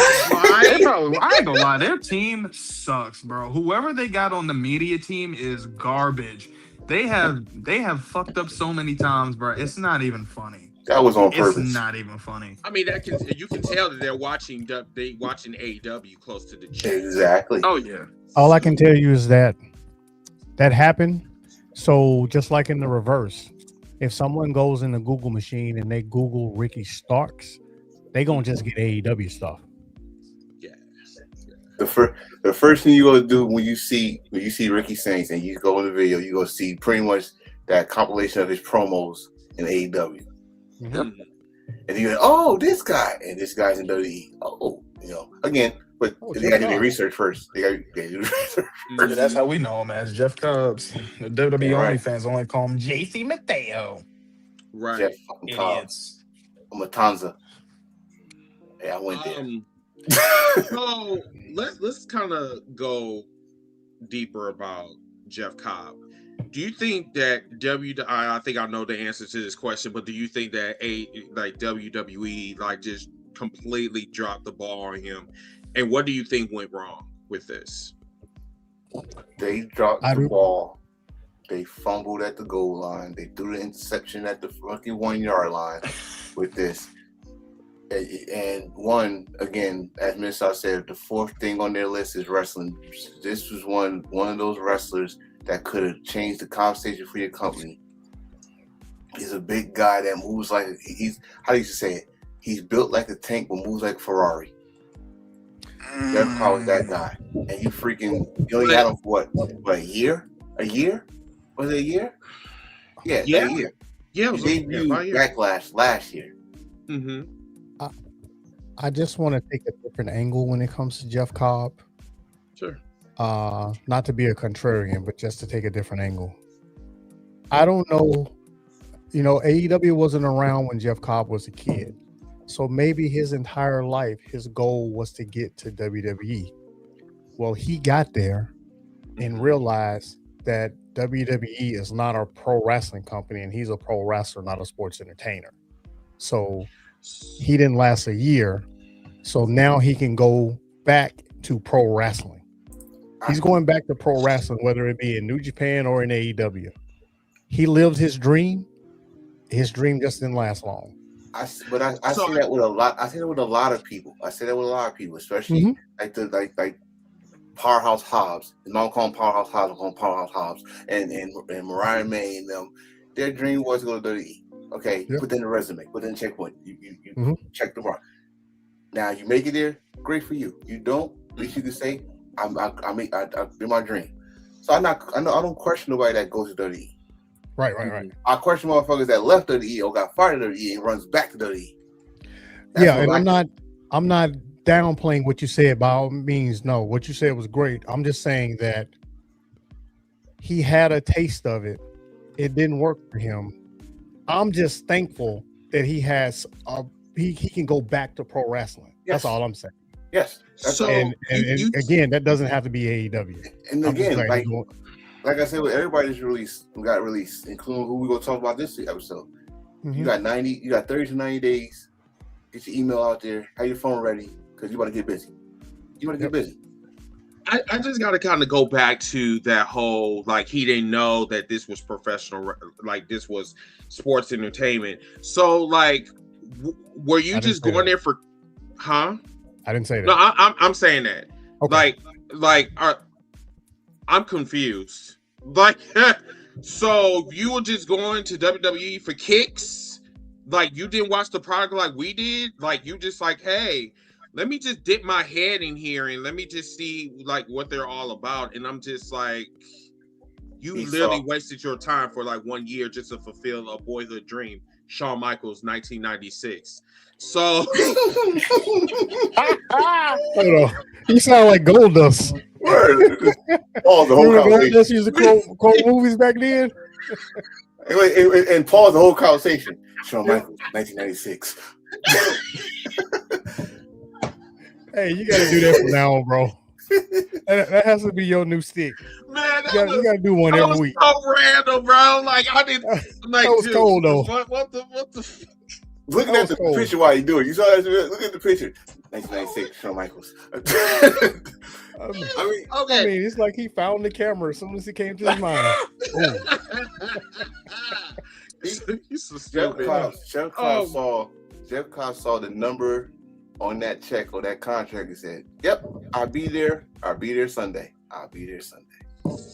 Speaker 7: I ain't gonna lie, their team sucks, bro. Whoever they got on the media team is garbage. They have fucked up so many times, bro. It's not even funny.
Speaker 8: That was on purpose.
Speaker 7: It's not even funny.
Speaker 2: I mean, you can tell that they're watching AEW close to the chat.
Speaker 8: Exactly.
Speaker 7: Oh yeah.
Speaker 9: All I can tell you is that happened. So just like in the reverse, if someone goes in the Google machine and they Google Ricky Starks, they gonna just get AEW stuff.
Speaker 2: Yeah.
Speaker 8: The first thing you gonna do when you see Ricky Saints and you go in the video, you gonna see pretty much that compilation of his promos in AEW.
Speaker 7: Yep.
Speaker 8: And you go, oh, this guy, and this guy's in WWE. Oh, again, but they got to do their research first. They got to do research first.
Speaker 7: That's how we know him as Jeff Cobbs. The WWE only fans only call him JC Mateo.
Speaker 2: Right.
Speaker 8: Jeff fucking Cobbs. Matanza. Yeah, I went there.
Speaker 2: So let's kind of go deeper about Jeff Cobb. Do you think that I think I know the answer to this question, but do you think that WWE just completely dropped the ball on him? And what do you think went wrong with this?
Speaker 8: They dropped the ball. They fumbled at the goal line. They threw the interception at the fucking 1 yard line with this. And one, again, as Miss said, the fourth thing on their list is wrestling. This was one of those wrestlers that could have changed the conversation for your company. He's a big guy that moves like how do you say it? He's built like a tank but moves like a Ferrari. Jeff Cobb was that guy. And you only had him for what, a year? A year? Was it a year? Yeah. A year. Yeah, it debuted Backlash last year.
Speaker 2: Mm-hmm.
Speaker 9: I just want to take a different angle when it comes to Jeff Cobb.
Speaker 2: Sure.
Speaker 9: Not to be a contrarian, but just to take a different angle. I don't know. AEW wasn't around when Jeff Cobb was a kid. So maybe his entire life, his goal was to get to WWE. Well, he got there and realized that WWE is not a pro wrestling company and he's a pro wrestler, not a sports entertainer. So he didn't last a year. So now he can go back to pro wrestling. He's going back to pro wrestling, whether it be in New Japan or in AEW. He lived his dream. His dream just didn't last long.
Speaker 8: I see that with a lot. I say that with a lot of people. Especially like Powerhouse Hobbs. And I don't call him Powerhouse Hobbs. I call him Powerhouse Hobbs. And Mariah May and them. Their dream was to go to WWE. Okay,
Speaker 9: Yep.
Speaker 8: put that in the resume, put that in the checkpoint. You check the mark. Now you make it there, great for you. You don't, at least you can say, I did my dream. So I don't question nobody that goes to WWE.
Speaker 9: Right.
Speaker 8: I question motherfuckers that left WWE or got fired at WWE and runs back to WWE.
Speaker 9: Yeah, and I'm not downplaying what you said by all means. No, what you said was great. I'm just saying that he had a taste of it. It didn't work for him. I'm just thankful that he has he can go back to pro wrestling.
Speaker 8: Yes.
Speaker 9: That's all I'm saying.
Speaker 8: Yes.
Speaker 2: So
Speaker 9: And again, that doesn't have to be AEW.
Speaker 8: And again, like I said, with everybody that's released, got released, including who we gonna talk about this episode. You got 30 to 90 days. Get your email out there. Have your phone ready because you want to get busy.
Speaker 2: I just got to kind of go back to that whole, like, he didn't know that this was professional, like this was sports entertainment. So, like, were you just going there for, huh?
Speaker 9: I didn't say that.
Speaker 2: No, I'm saying that.
Speaker 9: Okay.
Speaker 2: I'm confused. Like, so you were just going to WWE for kicks? Like, you didn't watch the product like we did? Like, you just like, hey, let me just dip my head in here and let me just see like what they're all about. And I'm just like, you literally wasted your time for like 1 year just to fulfill a boyhood dream. Shawn Michaels, 1996. So
Speaker 9: Hold on. You sound like Gold Dust.
Speaker 8: Pause the whole
Speaker 9: Gold
Speaker 8: conversation.
Speaker 9: Dust used to quote movies back then.
Speaker 8: And pause the whole conversation. Shawn Michaels, 1996.
Speaker 9: Hey, you gotta do that from now on, bro. That has to be your new stick.
Speaker 2: Man,
Speaker 9: you gotta do one every week.
Speaker 2: So random, bro. Like I didn't. Like,
Speaker 9: that was
Speaker 2: dude,
Speaker 9: cold though.
Speaker 2: What the?
Speaker 8: Looking at the picture while you do it. You saw that? Look at the picture. 1996, Shawn Michaels.
Speaker 2: Okay.
Speaker 9: I mean, it's like he found the camera as soon as it came to his mind.
Speaker 2: He's so stupid.
Speaker 8: Jeff Cobb saw the number on that check or that contract and said, "Yep, I'll be there. I'll be there Sunday. I'll be there Sunday."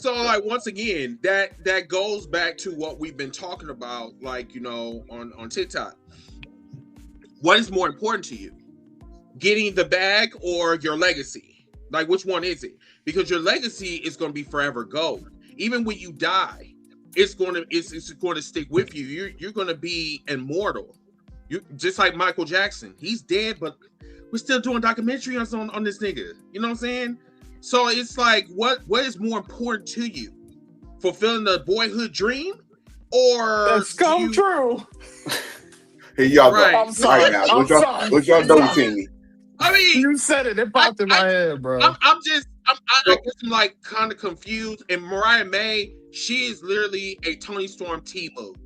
Speaker 2: So, like, once again, that goes back to what we've been talking about, like, you know, on TikTok. What is more important to you? Getting the bag or your legacy? Like, which one is it? Because your legacy is going to be forever gold. Even when you die, it's going to stick with you. You're going to be immortal. You just like Michael Jackson. He's dead, but we're still doing documentaries on this nigga. You know what I'm saying? So it's like, what is more important to you? Fulfilling the boyhood dream, or
Speaker 7: that's come true?
Speaker 8: Here y'all
Speaker 2: right.
Speaker 8: go.
Speaker 7: I'm sorry.
Speaker 8: Right now. What y'all double team me?
Speaker 2: I mean,
Speaker 7: you said it. It popped in my head, bro.
Speaker 2: I guess I'm like kind of confused. And Mariah May, she is literally a Toni Storm T-move.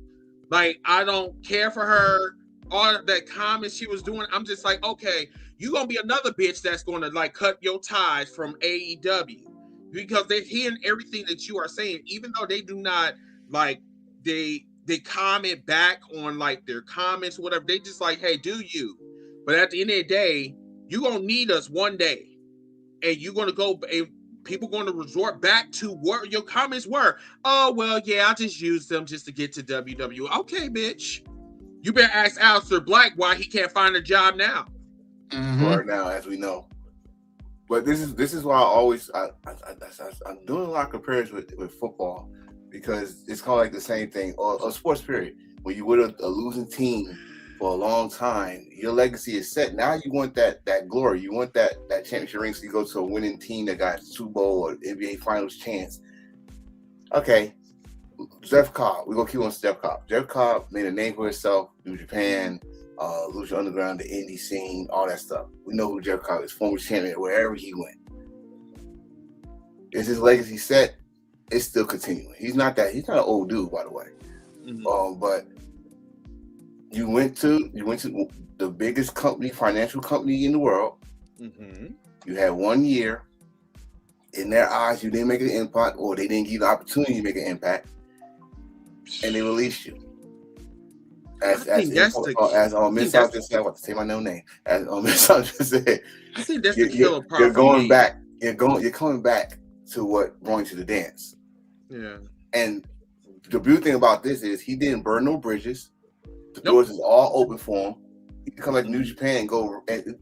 Speaker 2: Like, I don't care for her. All that comments she was doing, I'm just like, okay, you gonna be another bitch that's gonna like cut your ties from AEW because they're hearing everything that you are saying, even though they do not like they comment back on like their comments or whatever. They just like, hey, do you? But at the end of the day, you're gonna need us one day, and you're gonna go. And people going to resort back to what your comments were. Oh well, yeah, I just used them just to get to WWE. Okay, bitch. You better ask Aleister Black why he can't find a job now.
Speaker 8: Right now, as we know. But this is why I'm doing a lot of comparisons with football because it's kind of like the same thing or sports period. When you with a losing team for a long time, your legacy is set. Now you want that glory. You want that championship ring so you go to a winning team that got Super Bowl or NBA Finals chance. Okay. Jeff Cobb, we're gonna keep on Jeff Cobb. Jeff Cobb made a name for himself, New Japan, Lucha Underground, the indie scene, all that stuff. We know who Jeff Cobb is, former champion wherever he went. Is his legacy set? It's still continuing. He's not an old dude, by the way. Mm-hmm. But you went to the biggest company, financial company in the world. Mm-hmm. You had 1 year. In their eyes, you didn't make an impact, or they didn't give you the opportunity to make an impact. And they released you. As Miss South just said, I want to say my no name. As Miss South just said,
Speaker 2: I think that's the killer part.
Speaker 8: You're going back. You're coming back to what brought you to the dance.
Speaker 2: Yeah.
Speaker 8: And the beautiful thing about this is he didn't burn no bridges. The doors is all open for him. He can come back to New Japan and go. And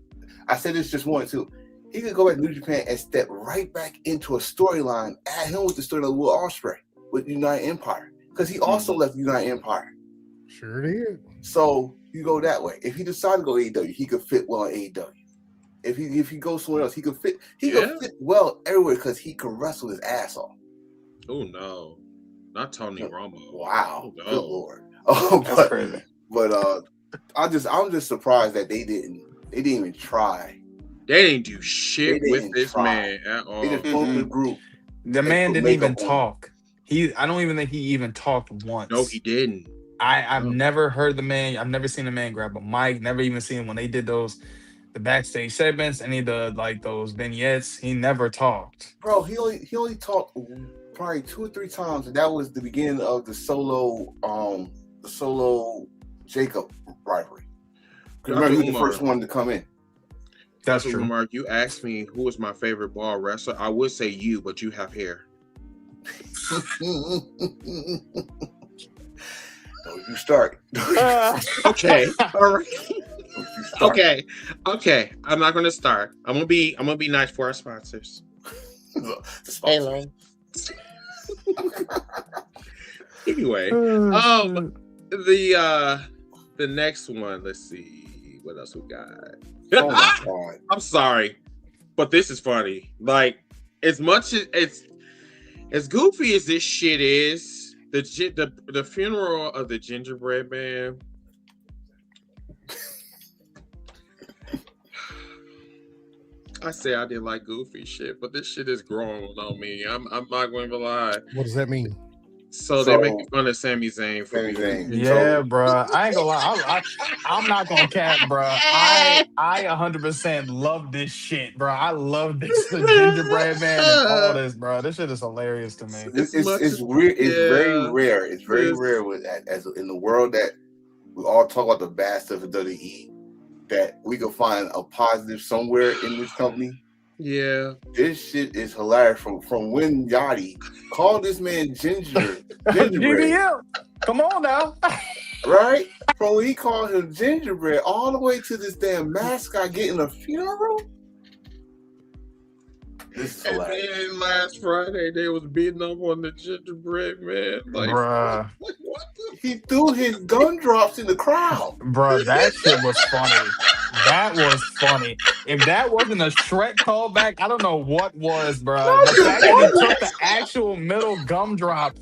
Speaker 8: I said this just once too. He could go back to New Japan and step right back into a storyline. Add him with the story of Will Ospreay with United Empire because he also left United Empire.
Speaker 9: Sure did.
Speaker 8: So you go that way. If he decides to go AEW, he could fit well in AEW. If he goes somewhere else, he could fit. He could fit well everywhere because he can wrestle his ass off.
Speaker 2: Oh no, not Tony Romo.
Speaker 8: Wow,
Speaker 2: no.
Speaker 8: Good Lord.
Speaker 7: That's crazy.
Speaker 8: But I'm just surprised that they didn't even try.
Speaker 2: They didn't do shit with this man at all.
Speaker 8: They just formed the group.
Speaker 7: The man didn't even talk. I don't even think he even talked once.
Speaker 2: No, he didn't.
Speaker 7: I've never heard the man. I've never seen the man grab a mic. Never even seen him when they did the backstage segments, any of the those vignettes. He never talked.
Speaker 8: Bro, he only talked probably 2 or 3 times, and that was the beginning of the solo Jacob rivalry. Remember, he was the first one to come in.
Speaker 7: That's true.
Speaker 2: Mark, you asked me who was my favorite ball wrestler. I would say you, but you have hair.
Speaker 8: Don't you start.
Speaker 2: Okay. All right. Okay. I'm not gonna start. I'm gonna be nice for our sponsors.
Speaker 8: Anyway,
Speaker 2: the next one. Let's see what else we got.
Speaker 8: Oh my God.
Speaker 2: I'm sorry, but this is funny. Like, as much as goofy as this shit is, the funeral of the gingerbread man. I say I didn't like goofy shit, but this shit is growing on me. I'm not going to lie.
Speaker 9: What does that mean?
Speaker 2: So they're making fun of Sami Zayn for
Speaker 7: Yeah, bro. I ain't gonna lie. I'm not gonna cap, bro. I 100% love this shit, bro. I love this the gingerbread man and all this, bro. This shit is hilarious to me.
Speaker 8: It's weird. It's very rare. It's very rare with that, as in the world that we all talk about the bad stuff of WWE, that we can find a positive somewhere in this company.
Speaker 2: Yeah,
Speaker 8: this shit is hilarious. From when Yachty called this man gingerbread.
Speaker 7: Come on now.
Speaker 8: Right? From when he called him gingerbread all the way to this damn mascot getting a funeral. This is hilarious.
Speaker 2: And then last Friday they was beating up on the gingerbread man. Like,
Speaker 7: bruh.
Speaker 2: What
Speaker 8: he threw his gumdrops in the crowd.
Speaker 7: Bro, that shit was funny. That was funny. If that wasn't a Shrek callback, I don't know what was, bro. The fact that he took the actual middle gumdrop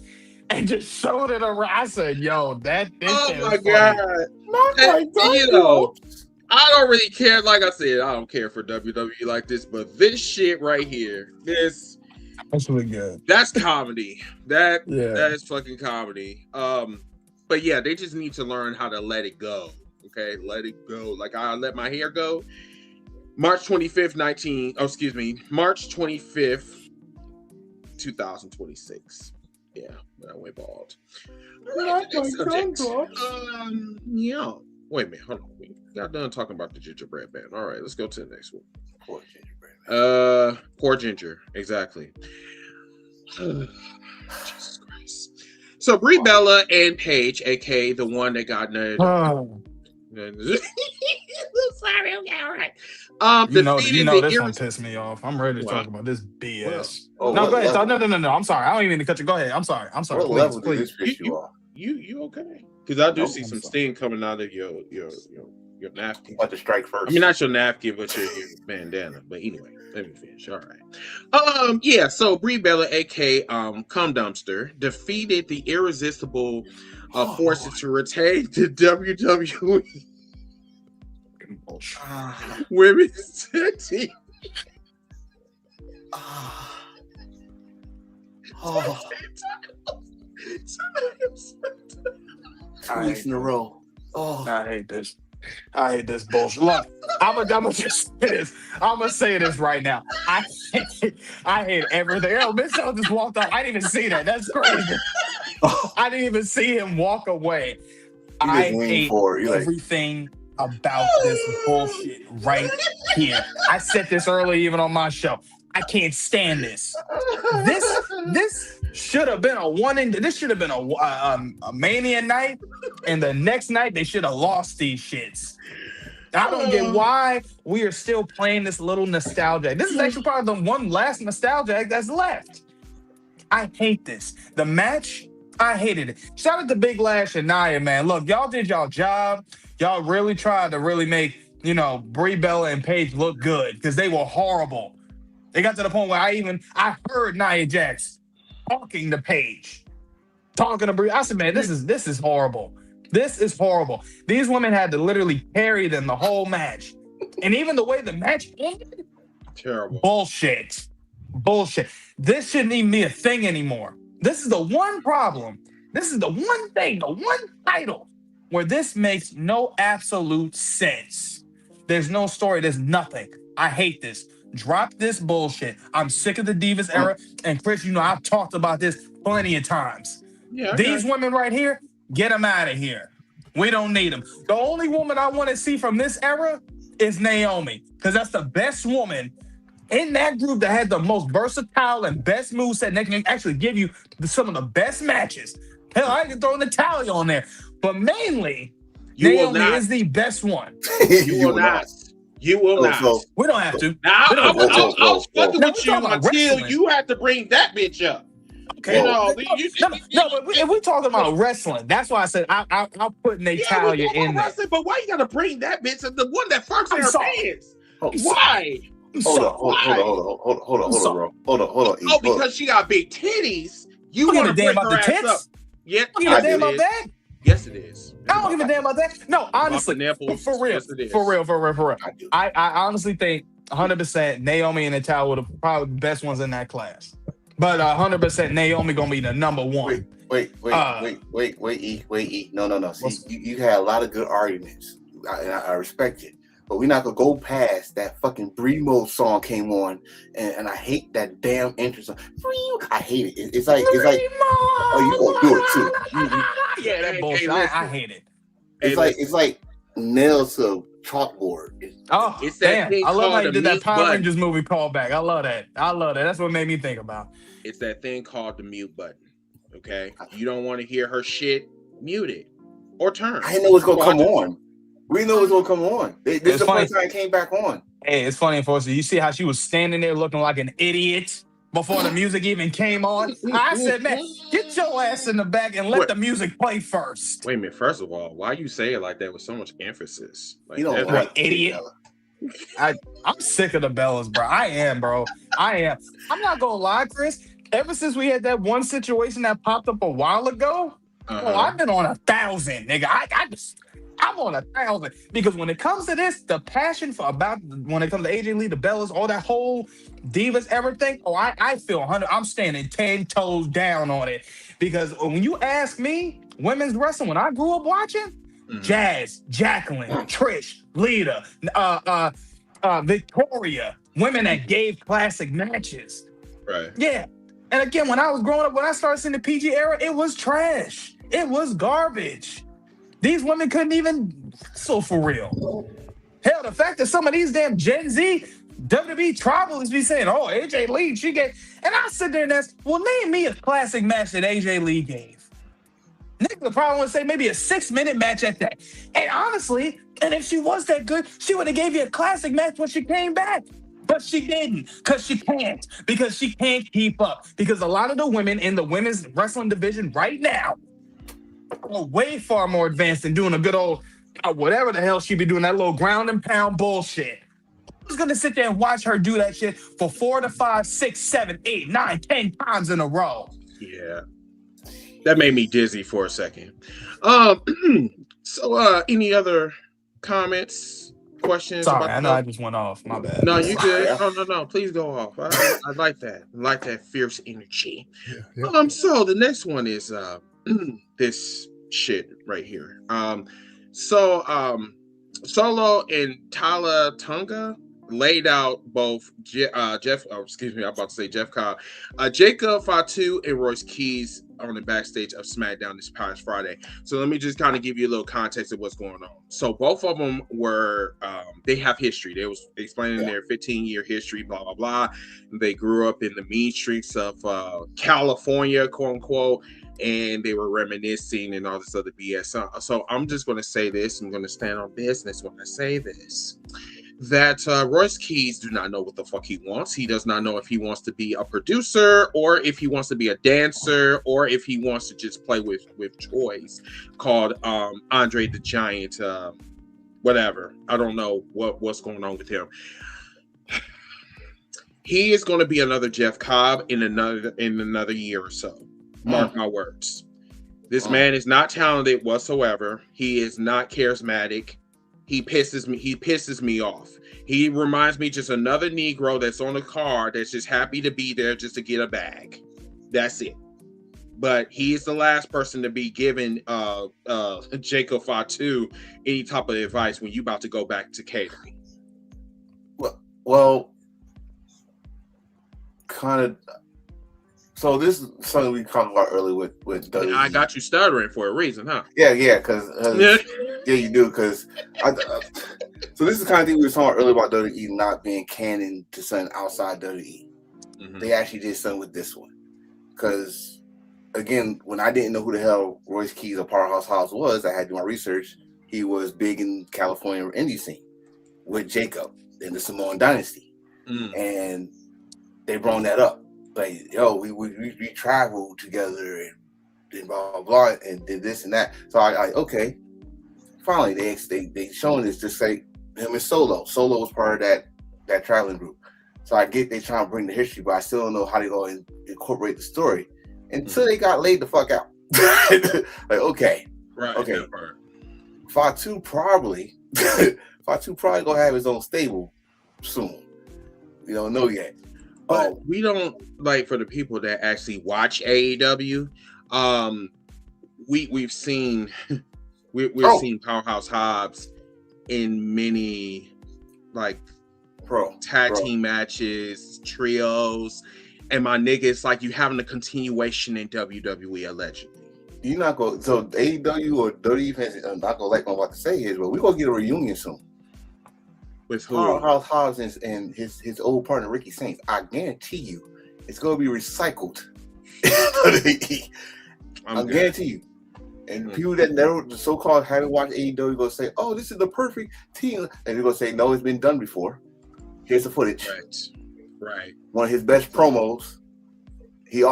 Speaker 7: and just showed it around. I said, yo, this shit is
Speaker 2: God.
Speaker 7: funny.
Speaker 2: You know, I don't really care. Like I said, I don't care for WWE like this, but this shit right here, that's
Speaker 7: really good.
Speaker 2: That's comedy. That is fucking comedy. But yeah, they just need to learn how to let it go. Okay, let it go. Like I let my hair go. March 25th, 2026. Yeah, when I went bald. Yeah. Wait a minute, hold on. We got done talking about the gingerbread man. All right, let's go to the next one.
Speaker 8: Poor gingerbread man.
Speaker 2: Poor ginger, exactly. Jesus Christ. So Brie Bella and Paige, aka the one that got named. Sorry, okay, all right.
Speaker 7: You know this one pissed me off. I'm ready to talk about this BS. No, go ahead. No. I'm sorry. I don't even mean to cut you. Go ahead. I'm sorry. Please.
Speaker 2: You okay? Because I do see some steam coming out of your napkin.
Speaker 8: About to strike first.
Speaker 2: I mean, not your napkin, but your bandana. But anyway, let me finish. All right. Yeah. So Brie Bella, aka Cum Dumpster, defeated the irresistible forces to retain the WWE Women's Team.
Speaker 8: Two weeks in a row.
Speaker 7: I hate this. I hate this bullshit. Look, I'm gonna just say this. I'm gonna say this right now. I hate everything. Miss L just walked out. I didn't even see that. That's crazy. I didn't even see him walk away. I hate everything about this bullshit right here. I said this earlier, even on my show. I can't stand this. should have been a one in. This should have been a Mania night, and the next night they should have lost these shits. I don't get why we are still playing this little nostalgia. This is actually probably the one last nostalgia act that's left. I hate this. The match, I hated it. Shout out to Big Lash and Nia, man. Look, y'all did y'all job. Y'all really tried to really make, Brie Bella and Paige look good because they were horrible. They got to the point where I heard Nia Jax talking to Paige, talking to Brie. I said, man, this is horrible. This is horrible. These women had to literally carry them the whole match. And even the way the match ended,
Speaker 2: terrible.
Speaker 7: Bullshit. This shouldn't even be a thing anymore. This is the one problem. This is the one thing, the one title where this makes no absolute sense. There's no story. There's nothing. I hate this. Drop this bullshit. I'm sick of the Divas era. And Chris, I've talked about this plenty of times.
Speaker 2: Yeah,
Speaker 7: These women right here, get them out of here. We don't need them. The only woman I want to see from this era is Naomi, because that's the best woman in that group that had the most versatile and best moveset, and they can actually give you some of the best matches. Hell, I can throw Natalya on there. But mainly, Naomi is the best one.
Speaker 2: You will not. You will not.
Speaker 7: We don't have to.
Speaker 2: Now, I'll struggle with you until you have to bring that bitch up.
Speaker 7: Okay. But if we're talking about wrestling, that's why I said I'll put Natalya in there.
Speaker 2: But why you gotta bring that bitch? The one that farts in her pants. Why? Hold on. Oh, because she got big titties. You want to bring her ass up? Yeah,
Speaker 7: you give a damn about that?
Speaker 2: Yes, it is.
Speaker 7: I don't give a damn about that. No, honestly, for real. I honestly think 100% Naomi and Natalya were probably the best ones in that class. But 100% Naomi gonna be the number one.
Speaker 8: Wait, E. No. See, you had a lot of good arguments, and I respect it. But we're not gonna go past that fucking Bremo song came on, and I hate that damn entrance. I hate it. It's like, oh, you gonna do it too?
Speaker 7: Yeah, that bullshit. I hate it.
Speaker 8: It's like nails to chalkboard.
Speaker 2: It's that thing.
Speaker 7: I love how you did that Power
Speaker 2: button.
Speaker 7: Rangers movie callback. I love that. That's what made me think about.
Speaker 2: It's that thing called the mute button. Okay, you don't want to hear her shit. Mute it or turn.
Speaker 8: I didn't know it was gonna come on. We know it's gonna come on. This is the first time it came back on.
Speaker 7: Hey, it's funny, unfortunately. You see how she was standing there looking like an idiot before the music even came on? I said, man, get your ass in the back and let the music play first.
Speaker 2: Wait a minute. First of all, why you say it like that with so much emphasis? Like,
Speaker 8: you don't
Speaker 7: like idiot. I'm sick of the Bellas, bro. I am, bro. I'm not gonna lie, Chris. Ever since we had that one situation that popped up a while ago, I've been on 1,000, nigga. I'm on 1,000 because when it comes to this, the passion when it comes to AJ Lee, the Bellas, all that whole Divas, everything. I feel 100. I'm standing 10 toes down on it because when you ask me, women's wrestling, when I grew up watching, Jazz, Jacqueline, Trish, Lita, Victoria, women that gave classic matches.
Speaker 2: Right.
Speaker 7: Yeah. And again, when I was growing up, when I started seeing the PG era, it was trash. It was garbage. These women couldn't even wrestle for real. Hell, the fact that some of these damn Gen Z WWE tribalists be saying, oh, AJ Lee, she gave. And I sit there and ask, well, name me a classic match that AJ Lee gave. Nick would probably want to say maybe a 6-minute match at that. And honestly, and if she was that good, she would have gave you a classic match when she came back. But she didn't, because she can't keep up. Because a lot of the women in the women's wrestling division right now are way far more advanced than doing a good old, whatever the hell she be doing, that little ground and pound bullshit. Who's going to sit there and watch her do that shit for 4 to 5, 6, 7, 8, 9, 10 times in a row?
Speaker 2: Yeah. That made me dizzy for a second. So, any other comments, questions?
Speaker 7: Sorry, I know I just went off. My bad.
Speaker 2: No, you good. No. Please go off. I like that. I like that fierce energy. Yeah. So the next one is this shit right here. Solo and Tala Tunga, laid out both Jeff. Oh, excuse me, I'm about to say Jeff Cobb, Jacob Fatu, and Royce Keys on the backstage of SmackDown this past Friday. So let me just kind of give you a little context of what's going on. So both of them were, they have history. They was explaining their 15-year history, blah blah blah. They grew up in the mean streets of California, quote unquote. And they were reminiscing and all this other BS. So I'm just going to say this. I'm going to stand on business when I say this. That Royce Keys do not know what the fuck he wants. He does not know if he wants to be a producer or if he wants to be a dancer or if he wants to just play with toys called Andre the Giant. Whatever. I don't know what's going on with him. He is going to be another Jeff Cobb in another year or so. Mark my words. This man is not talented whatsoever. He is not charismatic. He pisses me off. He reminds me just another Negro that's on a car that's just happy to be there just to get a bag. That's it. But he is the last person to be giving Jacob Fatu any type of advice when you about to go back to catering.
Speaker 8: Well, kind of. So this is something we talked about earlier with WWE.
Speaker 2: I got you stuttering for a reason, huh?
Speaker 8: Yeah, because yeah, you do. Because so this is the kind of thing we were talking about earlier about WWE not being canon to something outside WWE. Mm-hmm. They actually did something with this one. Because again, when I didn't know who the hell Royce Keys or Powerhouse Hobbs was, I had to do my research. He was big in California indie scene with Jacob in the Samoan Dynasty, and they brought that up. Like, yo, we traveled together and blah blah blah and did this and that. So I okay. Finally, they showing this just like him and Solo. Solo was part of that traveling group. So I get they trying to bring the history, but I still don't know how they go and incorporate the story until they got laid the fuck out. Like, okay,
Speaker 2: right,
Speaker 8: okay. Fatu probably gonna have his own stable soon. We don't know yet.
Speaker 2: But we don't, like, for the people that actually watch AEW, we've seen seen Powerhouse Hobbs in many like tag team matches, trios, and my nigga, it's like you having a continuation in WWE allegedly.
Speaker 8: You're not going so AEW or WWE fans are not gonna like what I'm about to say is, but we're gonna get a reunion soon.
Speaker 2: With who?
Speaker 8: Powerhouse Hobbs and his old partner Ricky Saints. I guarantee you, it's gonna be recycled. I guarantee you. And people that never so-called haven't watched AEW gonna say, "Oh, this is the perfect team," and they're gonna say, "No, it's been done before. Here's the footage."
Speaker 2: Right.
Speaker 8: One of his best promos,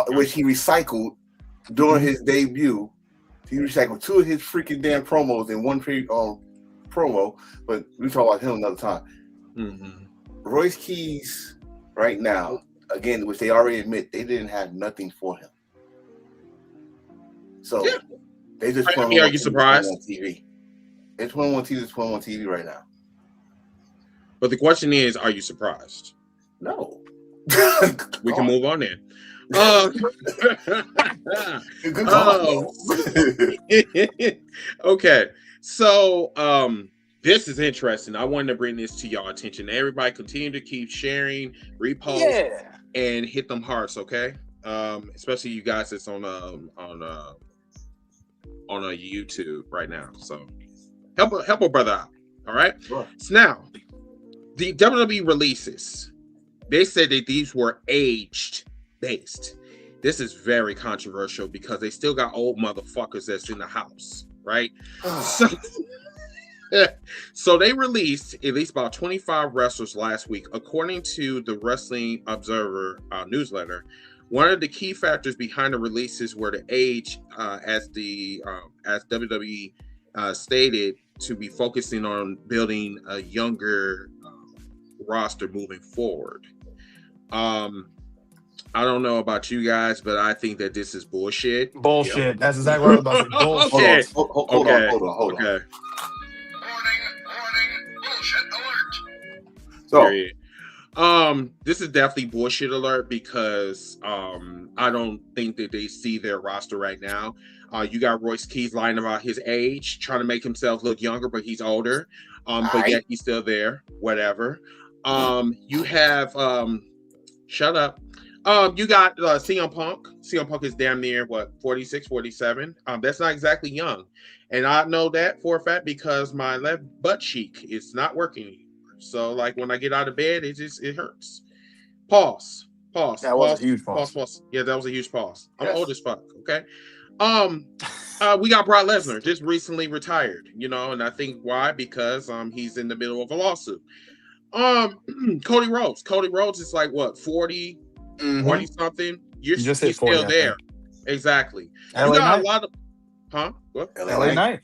Speaker 8: which he recycled during his debut. He recycled two of his freaking damn promos in one promo, but we talk about him another time. Royce Keys, right now, again, which they already admit they didn't have nothing for him. So they just put him
Speaker 2: are you surprised?
Speaker 8: On TV. It's put him on TV. It's put him on TV right now.
Speaker 2: But the question is, are you surprised?
Speaker 8: No.
Speaker 2: We can move on then. Okay. So this is interesting. I wanted to bring this to y'all attention. Everybody continue to keep sharing, repost, and hit them hearts, okay? Especially you guys that's on a YouTube right now. So help a brother out. All right. Sure. So now the WWE releases, they said that these were aged based. This is very controversial because they still got old motherfuckers that's in the house, right? So they released at least about 25 wrestlers last week, according to the Wrestling Observer newsletter. One of the key factors behind the releases were the age, as WWE stated, to be focusing on building a younger roster moving forward. I don't know about you guys, but I think that this is bullshit.
Speaker 7: Bullshit. That's exactly what I was about to say. Bullshit.
Speaker 8: Hold on.
Speaker 2: Okay.
Speaker 4: Warning, bullshit alert.
Speaker 8: So,
Speaker 2: this is definitely bullshit alert because I don't think that they see their roster right now. You got Royce Keys lying about his age, trying to make himself look younger, but he's older. But yet he's still there. Whatever. You have shut up. You got CM Punk. CM Punk is damn near what 46, 47. That's not exactly young, and I know that for a fact because my left butt cheek is not working anymore. So like when I get out of bed, it hurts. Pause.
Speaker 7: That was a huge pause.
Speaker 2: Yeah, that was a huge pause. I'm
Speaker 7: Yes.
Speaker 2: old as fuck. Okay. We got Brock Lesnar just recently retired. You know, and I think why because he's in the middle of a lawsuit. Cody Rhodes. Cody Rhodes is like what 40. 40 something. He's still there. Exactly.
Speaker 7: LA
Speaker 2: you got
Speaker 7: Knight.
Speaker 2: a lot of what?
Speaker 7: LA Knight.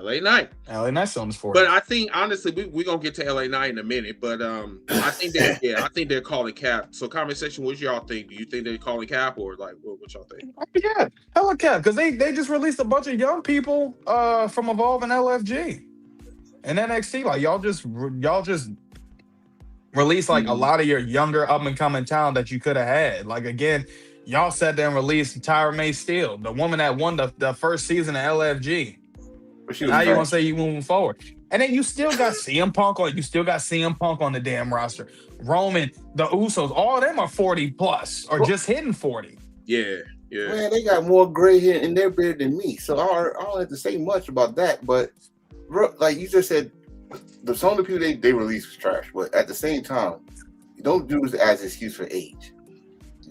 Speaker 2: LA Knight.
Speaker 7: LA Knight's on his 40.
Speaker 2: But I think honestly, we're gonna get to LA Knight in a minute. But I think they're calling cap. So conversation, what y'all think? Do you think they're calling cap or like what y'all think?
Speaker 7: Yeah, hella cap, because they just released a bunch of young people from Evolve and LFG and NXT. Like y'all just release like a lot of your younger up and coming talent that you could have had. Like again, y'all sat there and released Tyra May Steele, the woman that won the first season of LFG. Now you want to say you moving forward, and then you still got CM Punk on the damn roster. Roman, the Usos, all of them are 40 plus or just hitting 40.
Speaker 2: Yeah.
Speaker 8: Man, they got more gray hair in their beard than me, so I don't have to say much about that. But like you just said, some of the people they release was trash, but at the same time, you don't do this as an excuse for age.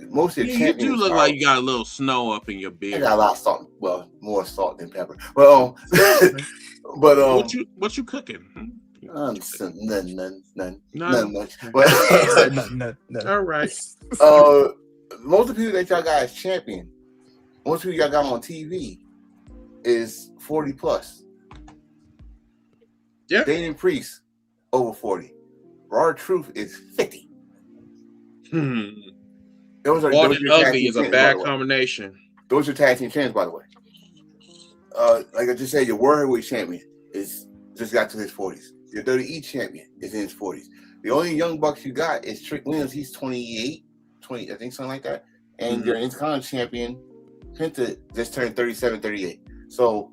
Speaker 8: Most of the
Speaker 2: you do look like you got a little snow up in your beard.
Speaker 8: I got a lot of salt. Well, more salt than pepper. But
Speaker 2: what you cooking?
Speaker 8: None much.
Speaker 2: But all right.
Speaker 8: Most of the people that y'all got as champion, most people y'all got on TV is 40 plus.
Speaker 2: Yeah.
Speaker 8: Damian Priest over 40. Raw Truth is 50. Those are
Speaker 2: ugly is a bad combination.
Speaker 8: Those are tag team champions, by the way. Like I just said, your World Heavyweight champion is just got to his 40s. Your WWE champion is in his 40s. The only young bucks you got is Trick Williams. He's 28, 20, I think something like that. And your Intercontinental champion, Penta, just turned 37, 38. So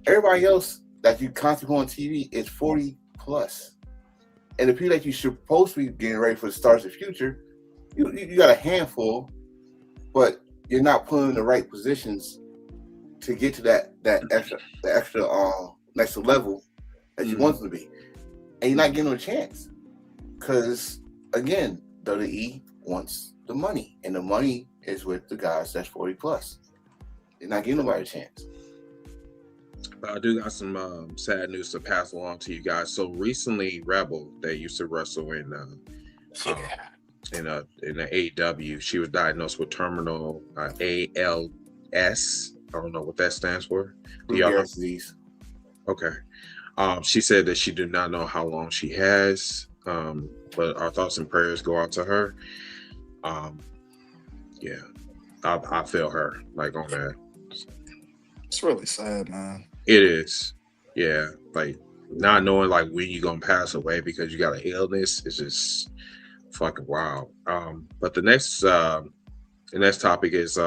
Speaker 8: everybody else that you constantly on TV is 40 plus. And the people that you supposed to be getting ready for the Stars of the Future, you got a handful, but you're not putting in the right positions to get to that extra next level that you want them to be. And you're not getting them a chance. Because again, WWE wants the money. And the money is with the guys that's 40 plus. You're not giving nobody a chance.
Speaker 2: But I do got some sad news to pass along to you guys. So recently, Rebel, they used to wrestle in the AEW, she was diagnosed with terminal ALS. I don't know what that stands for.
Speaker 8: Disease.
Speaker 2: Okay. She said that she did not know how long she has, but our thoughts and prayers go out to her. Yeah, I feel her like on that.
Speaker 7: It's really sad, man.
Speaker 2: It is. Yeah, like not knowing like when you're gonna pass away because you got an illness is just fucking wild. But the next topic is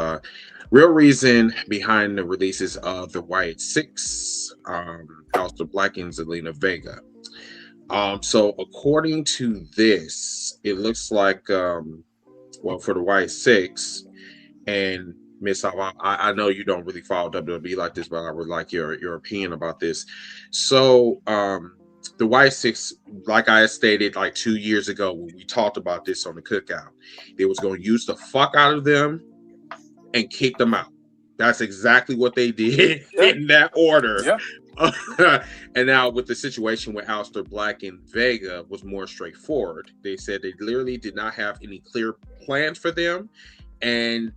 Speaker 2: real reason behind the releases of the White Six, Aleister Black and Zelina Vega. So according to this, it looks like for the White Six, and Miss, I know you don't really follow WWE like this, but I would like your opinion about this. So the White Six, like I stated like 2 years ago when we talked about this on the Cookout, they was going to use the fuck out of them and kick them out. That's exactly what they did in that order. Yep. And now with the situation with Aleister Black and Vega was more straightforward. They said they literally did not have any clear plans for them. And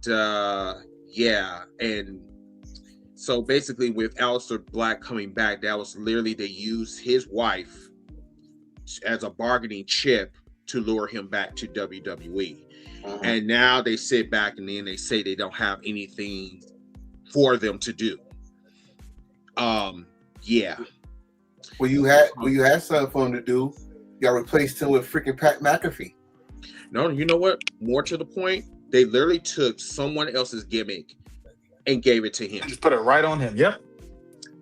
Speaker 2: and so basically with Aleister Black coming back, that was literally they used his wife as a bargaining chip to lure him back to WWE. And now they sit back and then they say they don't have anything for them to do.
Speaker 8: Well, you had something for him to do. You got replaced him with freaking Pat McAfee.
Speaker 2: No, you know what? More to the point, they literally took someone else's gimmick and gave it to him.
Speaker 7: Just put it right on him. Yep.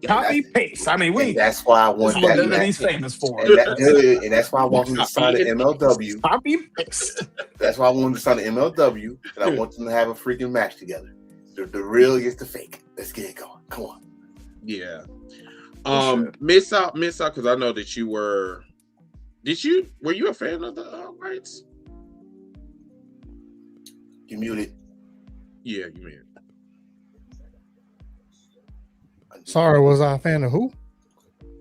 Speaker 7: Copy paste. I mean,
Speaker 8: and that's why I want
Speaker 7: this is
Speaker 8: that.
Speaker 7: what he's famous for.
Speaker 8: And that's why I want him to sign an MLW.
Speaker 7: Copy paste.
Speaker 8: That's why I want him to sign an MLW, and I want them to have a freaking match together. The real against the fake. Let's get it going. Come on.
Speaker 2: Yeah. Miss out, because I know that you were. Were you a fan of the Whites?
Speaker 8: You muted.
Speaker 2: Yeah, you muted.
Speaker 9: Sorry, was I a fan of who?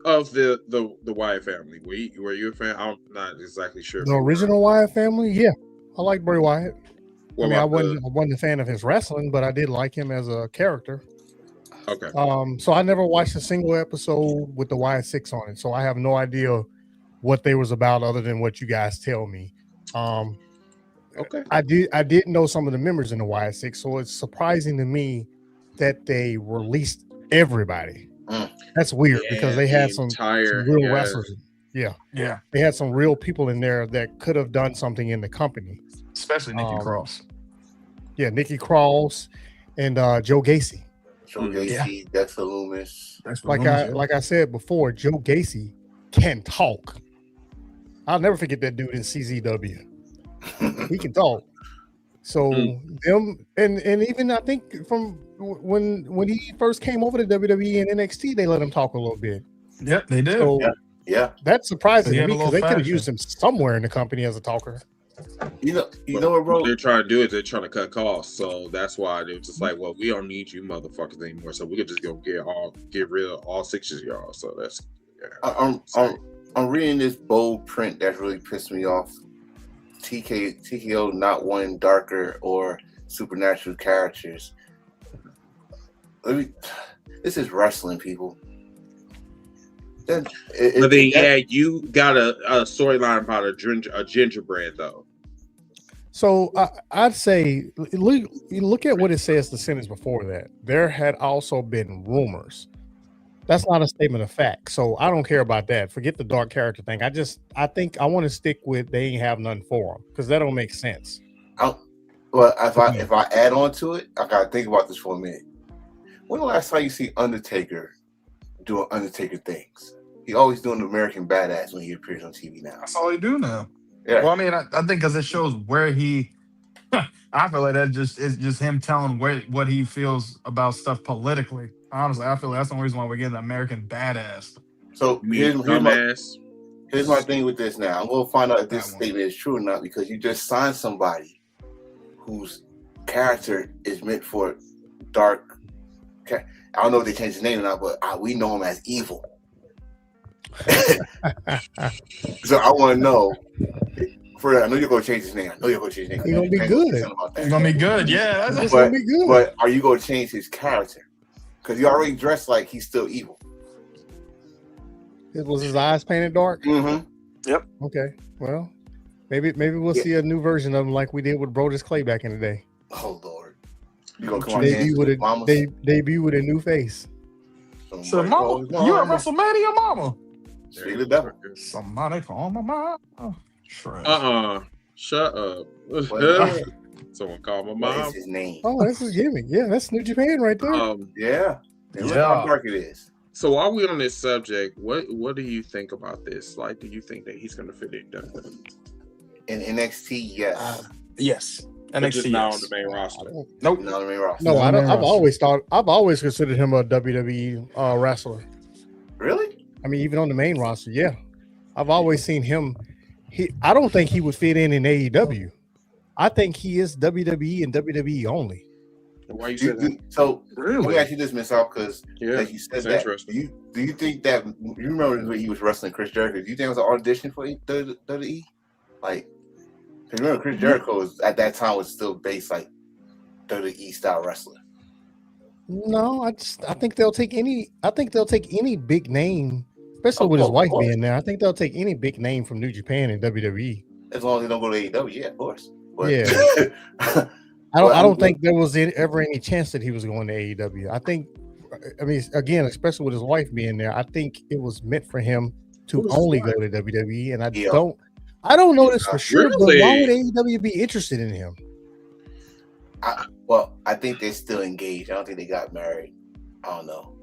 Speaker 2: Of the Wyatt family. Were you a fan? I'm not exactly sure.
Speaker 9: The original Wyatt family? Yeah. I like Bray Wyatt. I wasn't a fan of his wrestling, but I did like him as a character.
Speaker 2: Okay.
Speaker 9: So I never watched a single episode with the Wyatt Six on it, so I have no idea what they was about other than what you guys tell me.
Speaker 2: Okay.
Speaker 9: I did know some of the members in the Wyatt Six, so it's surprising to me that they released everybody. That's weird because they had some real wrestlers. Yeah. They had some real people in there that could have done something in the company,
Speaker 7: especially Nikki Cross.
Speaker 9: Yeah, Nikki Cross and Joe Gacy.
Speaker 8: Joe Gacy, Dexter Loomis.
Speaker 9: Like I said before, Joe Gacy can talk. I'll never forget that dude in CZW. He can talk. So them and even I think from when he first came over to WWE and NXT, they let him talk a little bit.
Speaker 7: Yep, they did.
Speaker 8: So, yeah.
Speaker 9: That's surprising to me because they could have used him somewhere in the company as a talker.
Speaker 8: You know what, bro?
Speaker 2: What they're trying to do is they're trying to cut costs, so that's why they're just like, well, we don't need you motherfuckers anymore, so we could just go get rid of all 6 of y'all. So that's. Yeah.
Speaker 8: I'm reading this bold print that's really pissed me off. TKO not wanting darker or supernatural characters. This is wrestling, people.
Speaker 2: You got a storyline about a gingerbread though.
Speaker 9: So I'd say look at what it says the sentence before that. There had also been rumors. That's not a statement of fact. So I don't care about that. Forget the dark character thing. I think I want to stick with they ain't have none for them because that don't make sense.
Speaker 8: Well, if I add on to it, I gotta think about this for a minute. When the last time you see Undertaker doing Undertaker things? He always doing the American Badass when he appears on TV now.
Speaker 7: That's all he do now.
Speaker 8: Yeah.
Speaker 7: Well, I mean, I think because it shows where he. I feel like that is just him telling what he feels about stuff politically. Honestly, I feel like that's the only reason why we're getting the American Badass.
Speaker 8: So here's my thing with this now. I'm going to find out if this statement is true or not because you just signed somebody whose character is meant for dark. I don't know if they changed his name or not, but we know him as evil. So I want to know. I know you're going to change his name.
Speaker 9: He's going to be good.
Speaker 7: He's going to be good. Yeah,
Speaker 9: that's going to be good.
Speaker 8: But are you going to change his character? Because he already dressed like he's still evil.
Speaker 9: Was his eyes painted dark?
Speaker 8: Mm-hmm.
Speaker 7: Yep.
Speaker 9: Okay. Well, maybe we'll see a new version of him like we did with Brodus Clay back in the day.
Speaker 8: Oh Lord! You gonna come
Speaker 9: debut with a new face.
Speaker 7: So, mama, you at WrestleMania, mama?
Speaker 8: See the devil.
Speaker 7: Somebody call my mom.
Speaker 2: Shut up. Someone call my mom.
Speaker 8: What's his name?
Speaker 9: Oh, that's his gimmick. Yeah, that's New Japan right there.
Speaker 8: Yeah. Look how dark it is.
Speaker 2: So while we're on this subject, what do you think about this? Like, do you think that he's going to fit in
Speaker 8: in NXT? Yes.
Speaker 7: Yes.
Speaker 2: NXT not on the main roster.
Speaker 7: Nope.
Speaker 8: Not on the main roster.
Speaker 9: No, I don't. I've always considered him a WWE wrestler.
Speaker 8: Really?
Speaker 9: I mean, even on the main roster, yeah. I've always seen him. I don't think he would fit in AEW. I think he is WWE and WWE only.
Speaker 2: Why you say that?
Speaker 8: So
Speaker 2: really?
Speaker 8: Let me ask you this, Miss Al, because you said that. Do you think that you remember when he was wrestling Chris Jericho? Do you think it was an audition for WWE? Like, remember Chris Jericho at that time was still based like WWE style wrestler.
Speaker 9: No, I think they'll take any. I think they'll take any big name, especially with his wife being there. I think they'll take any big name from New Japan and WWE.
Speaker 8: As long as they don't go to AEW, yeah, of course. But,
Speaker 9: yeah. I don't think there was ever any chance that he was going to AEW. I mean, again, especially with his wife being there, I think it was meant for him to only go to WWE. And I don't know this for sure, but why would AEW be interested in him?
Speaker 8: I think they're still engaged. I don't think they got married. I don't know.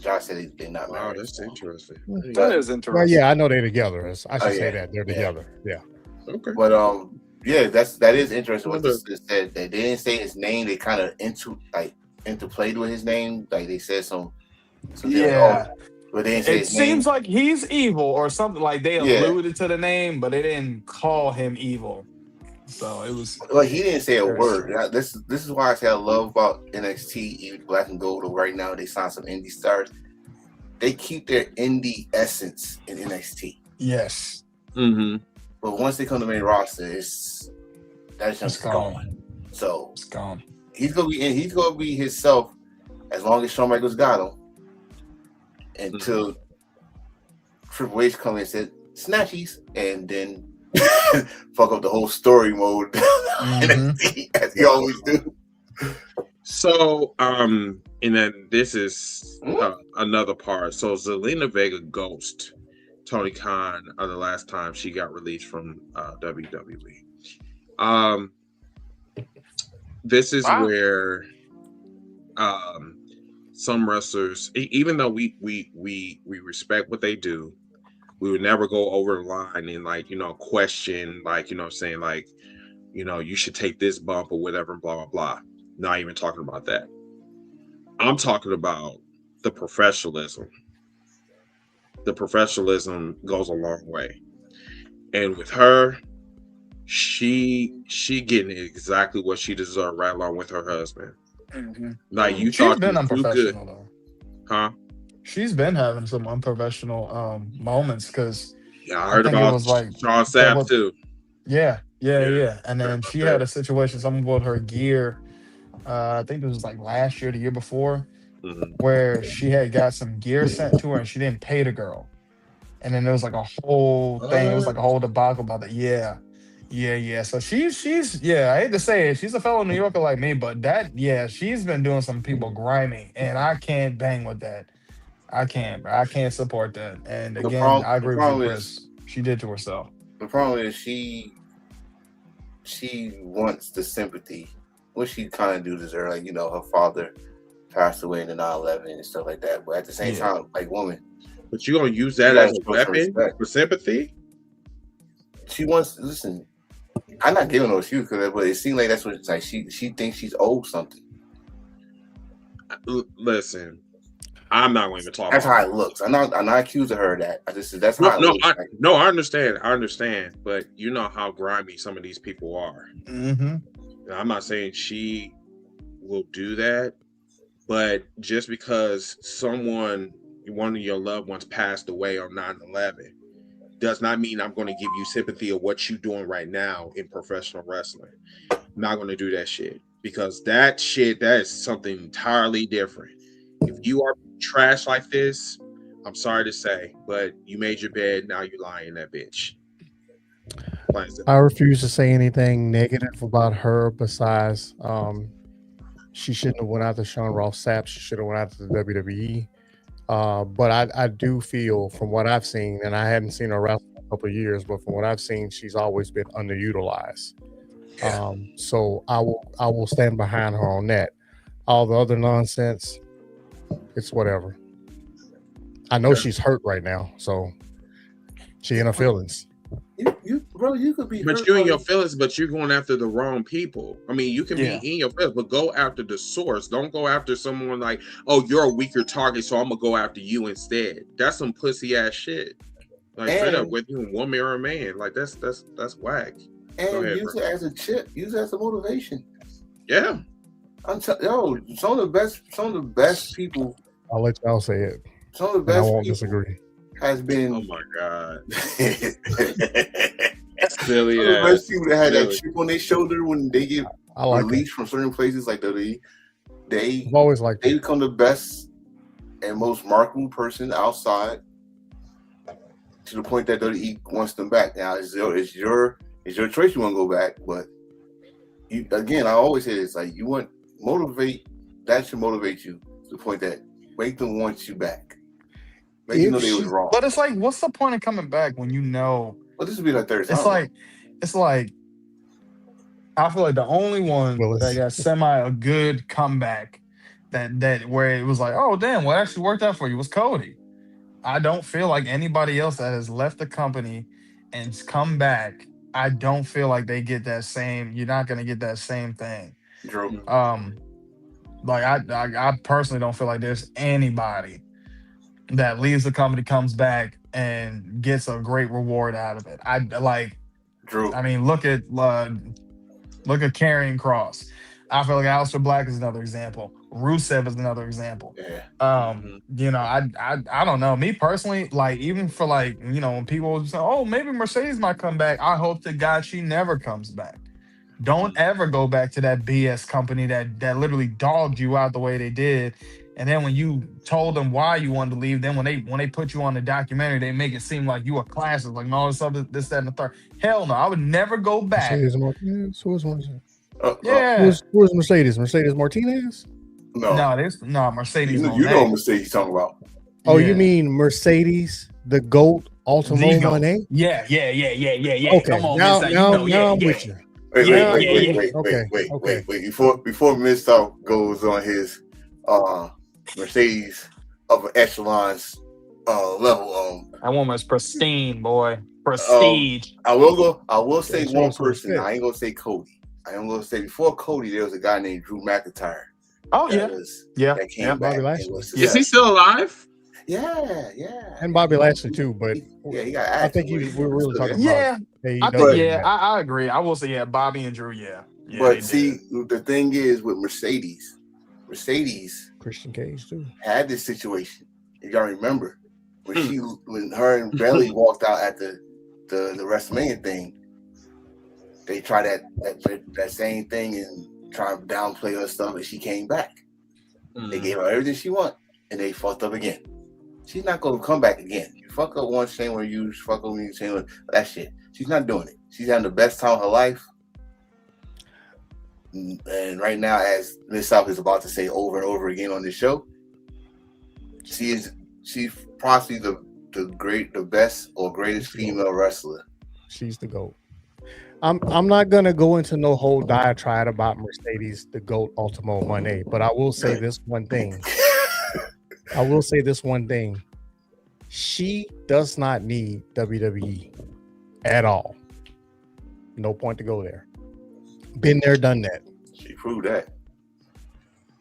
Speaker 8: Josh said they're not
Speaker 2: Wow,
Speaker 8: married.
Speaker 2: that's interesting.
Speaker 7: That is
Speaker 9: Well,
Speaker 7: interesting.
Speaker 9: yeah, I know they're together. I should say
Speaker 8: yeah.
Speaker 9: that they're together. Yeah.
Speaker 2: Okay.
Speaker 8: But yeah, that is interesting. What
Speaker 2: Wonder-
Speaker 8: this said, that they didn't say his name. They kind of interplayed with his name. Like they said some
Speaker 7: Yeah.
Speaker 8: but they didn't say
Speaker 7: It
Speaker 8: his name.
Speaker 7: seems like he's evil or something. Like they
Speaker 8: Yeah.
Speaker 7: alluded to the name, but they didn't call him evil. So it was.
Speaker 8: Well, he didn't say a
Speaker 7: very
Speaker 8: word.
Speaker 7: strange.
Speaker 8: This is why I say I love about NXT, even Black and Gold. Right now, they signed some indie stars. They keep their indie essence in NXT.
Speaker 7: Yes.
Speaker 2: Mm-hmm.
Speaker 8: But once they come to main roster, that's just
Speaker 7: It's gone.
Speaker 8: So
Speaker 7: It's gone.
Speaker 8: he's gonna be himself as long as Shawn Michaels got him. Until Triple H come in and said snatchies, and then fuck up the whole story mode as he always do.
Speaker 2: So, and then this is another part. So, Zelina Vega ghost Tony Khan the last time she got released from WWE. This is where some wrestlers, even though we respect what they do, we would never go over the line and question saying you should take this bump or whatever, blah blah blah. Not even talking about that. I'm talking about the professionalism. The professionalism goes a long way, and with her, she getting exactly what she deserved, right along with her husband.
Speaker 7: Mm-hmm.
Speaker 2: Like you
Speaker 7: She's
Speaker 2: thought
Speaker 7: been
Speaker 2: you were good,
Speaker 7: unprofessional though.
Speaker 2: huh?
Speaker 7: She's been having some unprofessional moments because
Speaker 2: I heard
Speaker 7: think
Speaker 2: about
Speaker 7: it was like
Speaker 2: Sean Sapp too.
Speaker 7: Yeah. And then she had a situation, something with her gear. I think it was like last year, the year before, where she had got some gear sent to her and she didn't pay the girl. And then there was like a whole thing. It was like a whole debacle about that. Yeah. So she's I hate to say it, she's a fellow New Yorker like me, but she's been doing some people grimy, and I can't bang with that. I can't support that. And again, I agree with you, Chris. She did to herself.
Speaker 8: The problem is she wants the sympathy, which she kind of do deserve. Like, her father passed away in the 9/11 and stuff like that. But at the same time, like, woman.
Speaker 2: But you gonna use that as a weapon for sympathy?
Speaker 8: She wants. Listen, I'm not giving no excuse, but it seems like that's what it's like. She thinks she's owed something.
Speaker 2: Listen, I'm not going to talk.
Speaker 8: That's how it looks. I'm not accusing her of that. That's how it looks.
Speaker 2: I understand. But you know how grimy some of these people are.
Speaker 7: Mm-hmm.
Speaker 2: I'm not saying she will do that, but just because one of your loved ones passed away on 9/11 does not mean I'm going to give you sympathy of what you're doing right now in professional wrestling. I'm not going to do that shit, because that is something entirely different. If you are trash like this, I'm sorry to say, but you made your bed, now you lie in that bitch.
Speaker 9: I refuse to say anything negative about her besides she shouldn't have went after Sean Ross Sapp. She should have went after the WWE. But I do feel, from what I've seen, and I hadn't seen her wrestle in a couple of years, but from what I've seen, she's always been underutilized. So I will stand behind her on that. All the other nonsense, it's whatever. I know she's hurt right now, so she in her feelings.
Speaker 8: You could be.
Speaker 2: But you in your feelings, but you're going after the wrong people. I mean, you can be in your feelings, but go after the source. Don't go after someone like, oh, you're a weaker target, so I'm gonna go after you instead. That's some pussy ass shit. Like, straight up, whether you're a woman or a man, like that's whack.
Speaker 8: And use it as a chip. Use it as a motivation.
Speaker 2: Yeah.
Speaker 8: Some of the best people.
Speaker 9: I'll let y'all say it.
Speaker 8: Some of the best.
Speaker 9: I won't
Speaker 8: people
Speaker 9: disagree.
Speaker 8: Has been.
Speaker 2: Oh my god.
Speaker 8: Silly. Some of the best people that had that chip on their shoulder when they get released from certain places, like they become the best and most marketable person outside, to the point that WWE wants them back. Now it's your choice. You want to go back, but I always say this: like, that should motivate you to the point that make them want you back. You know they was wrong.
Speaker 7: But it's like, what's the point of coming back when you know?
Speaker 8: Well, this would be like third time.
Speaker 7: It's like I feel like the only one that got a good comeback that where it was like, oh damn, what actually worked out for you was Cody. I don't feel like anybody else that has left the company and come back. I don't feel like they get that same. You're not gonna get that same thing.
Speaker 8: Drew.
Speaker 7: Like I personally don't feel like there's anybody that leaves the company, comes back, and gets a great reward out of it. I like
Speaker 8: Drew.
Speaker 7: I mean, look at Karrion Kross. I feel like Aleister Black is another example. Rusev is another example.
Speaker 8: Yeah.
Speaker 7: You know, I don't know. Me personally, like even for like, you know, when people say, oh, maybe Mercedes might come back, I hope to God she never comes back. Don't ever go back to that BS company that literally dogged you out the way they did. And then when you told them why you wanted to leave, then when they put you on the documentary, they make it seem like you were classist, like all this other, this, that, and the third. Hell no, I would never go back.
Speaker 9: Mercedes Martinez. Who is Mercedes?
Speaker 7: Yeah.
Speaker 9: Who's Mercedes? Mercedes Martinez?
Speaker 7: No, Mercedes.
Speaker 8: You know Mercedes talking about.
Speaker 9: Oh, you mean Mercedes, the GOAT, Ultimo Monet?
Speaker 7: Yeah.
Speaker 9: Okay,
Speaker 7: Come on,
Speaker 9: now
Speaker 7: I'm
Speaker 9: with you.
Speaker 8: Wait. Before Mr. goes on his Mercedes upper echelons level.
Speaker 7: That woman's pristine, boy. Prestige.
Speaker 8: I will say one person. I ain't gonna say Cody. I am gonna say before Cody, there was a guy named Drew McIntyre.
Speaker 7: Oh
Speaker 8: that came back.
Speaker 9: Bobby Lashley.
Speaker 2: Is he still alive?
Speaker 8: Yeah.
Speaker 9: And Bobby Lashley too, but
Speaker 8: he got
Speaker 9: I think we're really talking about.
Speaker 7: Yeah,
Speaker 9: AEW.
Speaker 7: I agree. I will say Bobby and Drew. Yeah,
Speaker 8: but see, the thing is with Mercedes,
Speaker 9: Christian Cage too
Speaker 8: had this situation. If y'all remember, when her and Bayley walked out at the WrestleMania thing, they tried that same thing and try to downplay her stuff, and she came back. They gave her everything she wanted, and they fucked up again. She's not gonna come back again. You fuck up one shame when you fuck up when you shame that shit. She's not doing it. She's having the best time of her life. And right now, as Miss South is about to say over and over again on this show, she's possibly the best or greatest female wrestler.
Speaker 9: She's the GOAT. I'm not gonna go into no whole diatribe about Mercedes, the GOAT, Ultimo Monet, but I will say this one thing. She does not need WWE at all. No point to go there. Been there, done that.
Speaker 8: She proved that.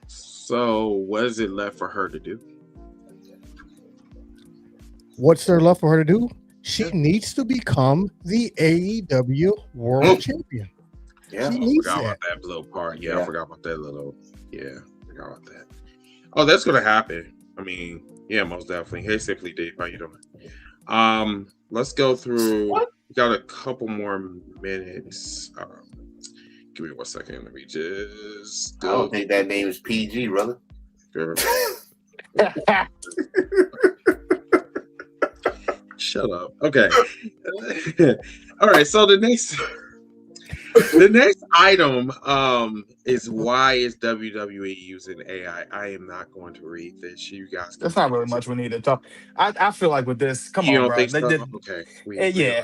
Speaker 2: So what is it left for her to do?
Speaker 9: What's there left for her to do? She needs to become the AEW World Champion.
Speaker 8: Yeah,
Speaker 2: I forgot about that little part. I forgot about that little. Yeah, I forgot about that. Oh, that's gonna happen. I mean, yeah, most definitely. Hey, Simply Dave, how you doing? Let's go through. We got a couple more minutes. Give me 1 second. Let me just.
Speaker 8: I don't think that name is PG, brother.
Speaker 2: Shut up. Okay. All right. So the next item is why is WWE using AI? I am not going to read this. You guys.
Speaker 7: That's not really much we need to talk. I feel like with this, come on, bro. They did.
Speaker 2: Okay.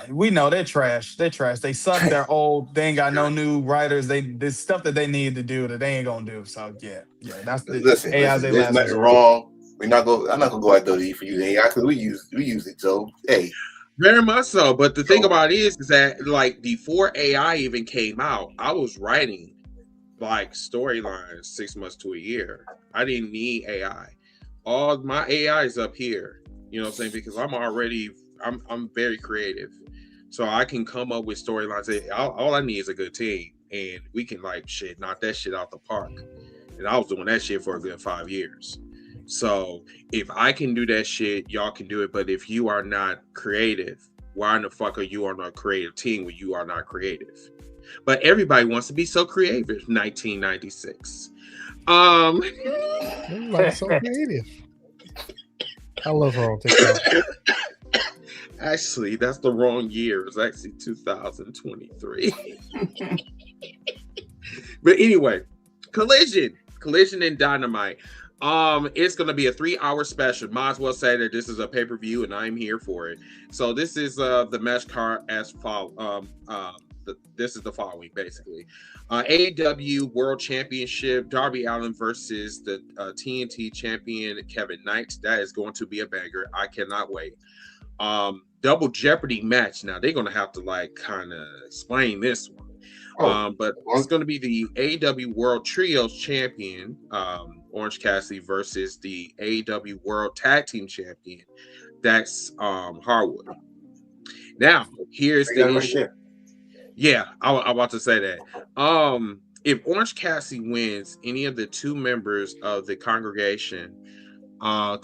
Speaker 7: We know they're trash. They're trash. They suck. They're old. They ain't got no new writers. There's stuff that they need to do that they ain't gonna do. So yeah. That's the
Speaker 8: listen.
Speaker 7: AI's
Speaker 8: There's nothing wrong. I'm not gonna go at WWE for using AI because we use it. So hey,
Speaker 2: very much so. But the thing about it is that like before AI even came out, I was writing like storylines 6 months to a year. I didn't need AI. All my AI is up here. You know what I'm saying? Because I'm very creative, so I can come up with storylines. All I need is a good team, and we can knock that shit out the park. And I was doing that shit for a good 5 years. So if I can do that shit, y'all can do it. But if you are not creative, why in the fuck are you on a creative team when you are not creative? But everybody wants to be so creative. 1996.
Speaker 9: Everybody's so creative. I love her on TikTok.
Speaker 2: Actually, that's the wrong year. It's actually 2023. But anyway, Collision and Dynamite. It's gonna be a 3-hour special. Might as well say that this is a pay-per-view and I'm here for it. So this is the match card as follows. the following basically. AEW World Championship, Darby Allin versus the TNT champion Kevin Knight. That is going to be a banger. I cannot wait. Double Jeopardy match. Now they're gonna have to like kind of explain this one. But it's going to be the AEW World Trios Champion, Orange Cassidy, versus the AEW World Tag Team Champion, Dax Harwood. Now, here's the issue. Yeah, I'm about to say that. If Orange Cassidy wins, any of the two members of the conglomeration, can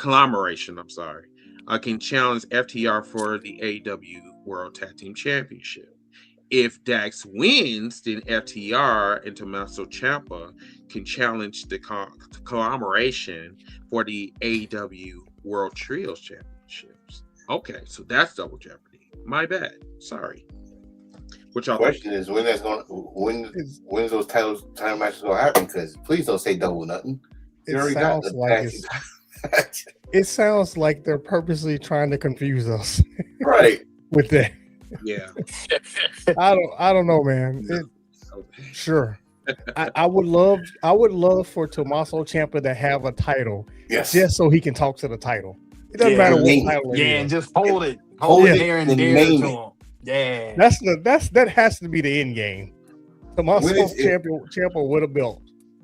Speaker 2: challenge FTR for the AEW World Tag Team Championship. If Dax wins, then FTR and Tommaso Ciampa can challenge the conglomeration for the AEW World Trios Championships. Okay, so that's double jeopardy. My bad. Sorry. What y'all
Speaker 8: question is when when's those title matches gonna happen? Because please don't say double nothing.
Speaker 9: It sounds like they're purposely trying to confuse us.
Speaker 8: Right.
Speaker 9: With that.
Speaker 2: Yeah.
Speaker 9: I don't know, man. Sure. I would love for Tommaso Ciampa to have a title.
Speaker 8: Yes.
Speaker 9: Just so he can talk to the title. It doesn't matter what title.
Speaker 7: Yeah, and just hold it there and there to him. Yeah.
Speaker 9: That has to be the end game. Tommaso Ciampa with a belt.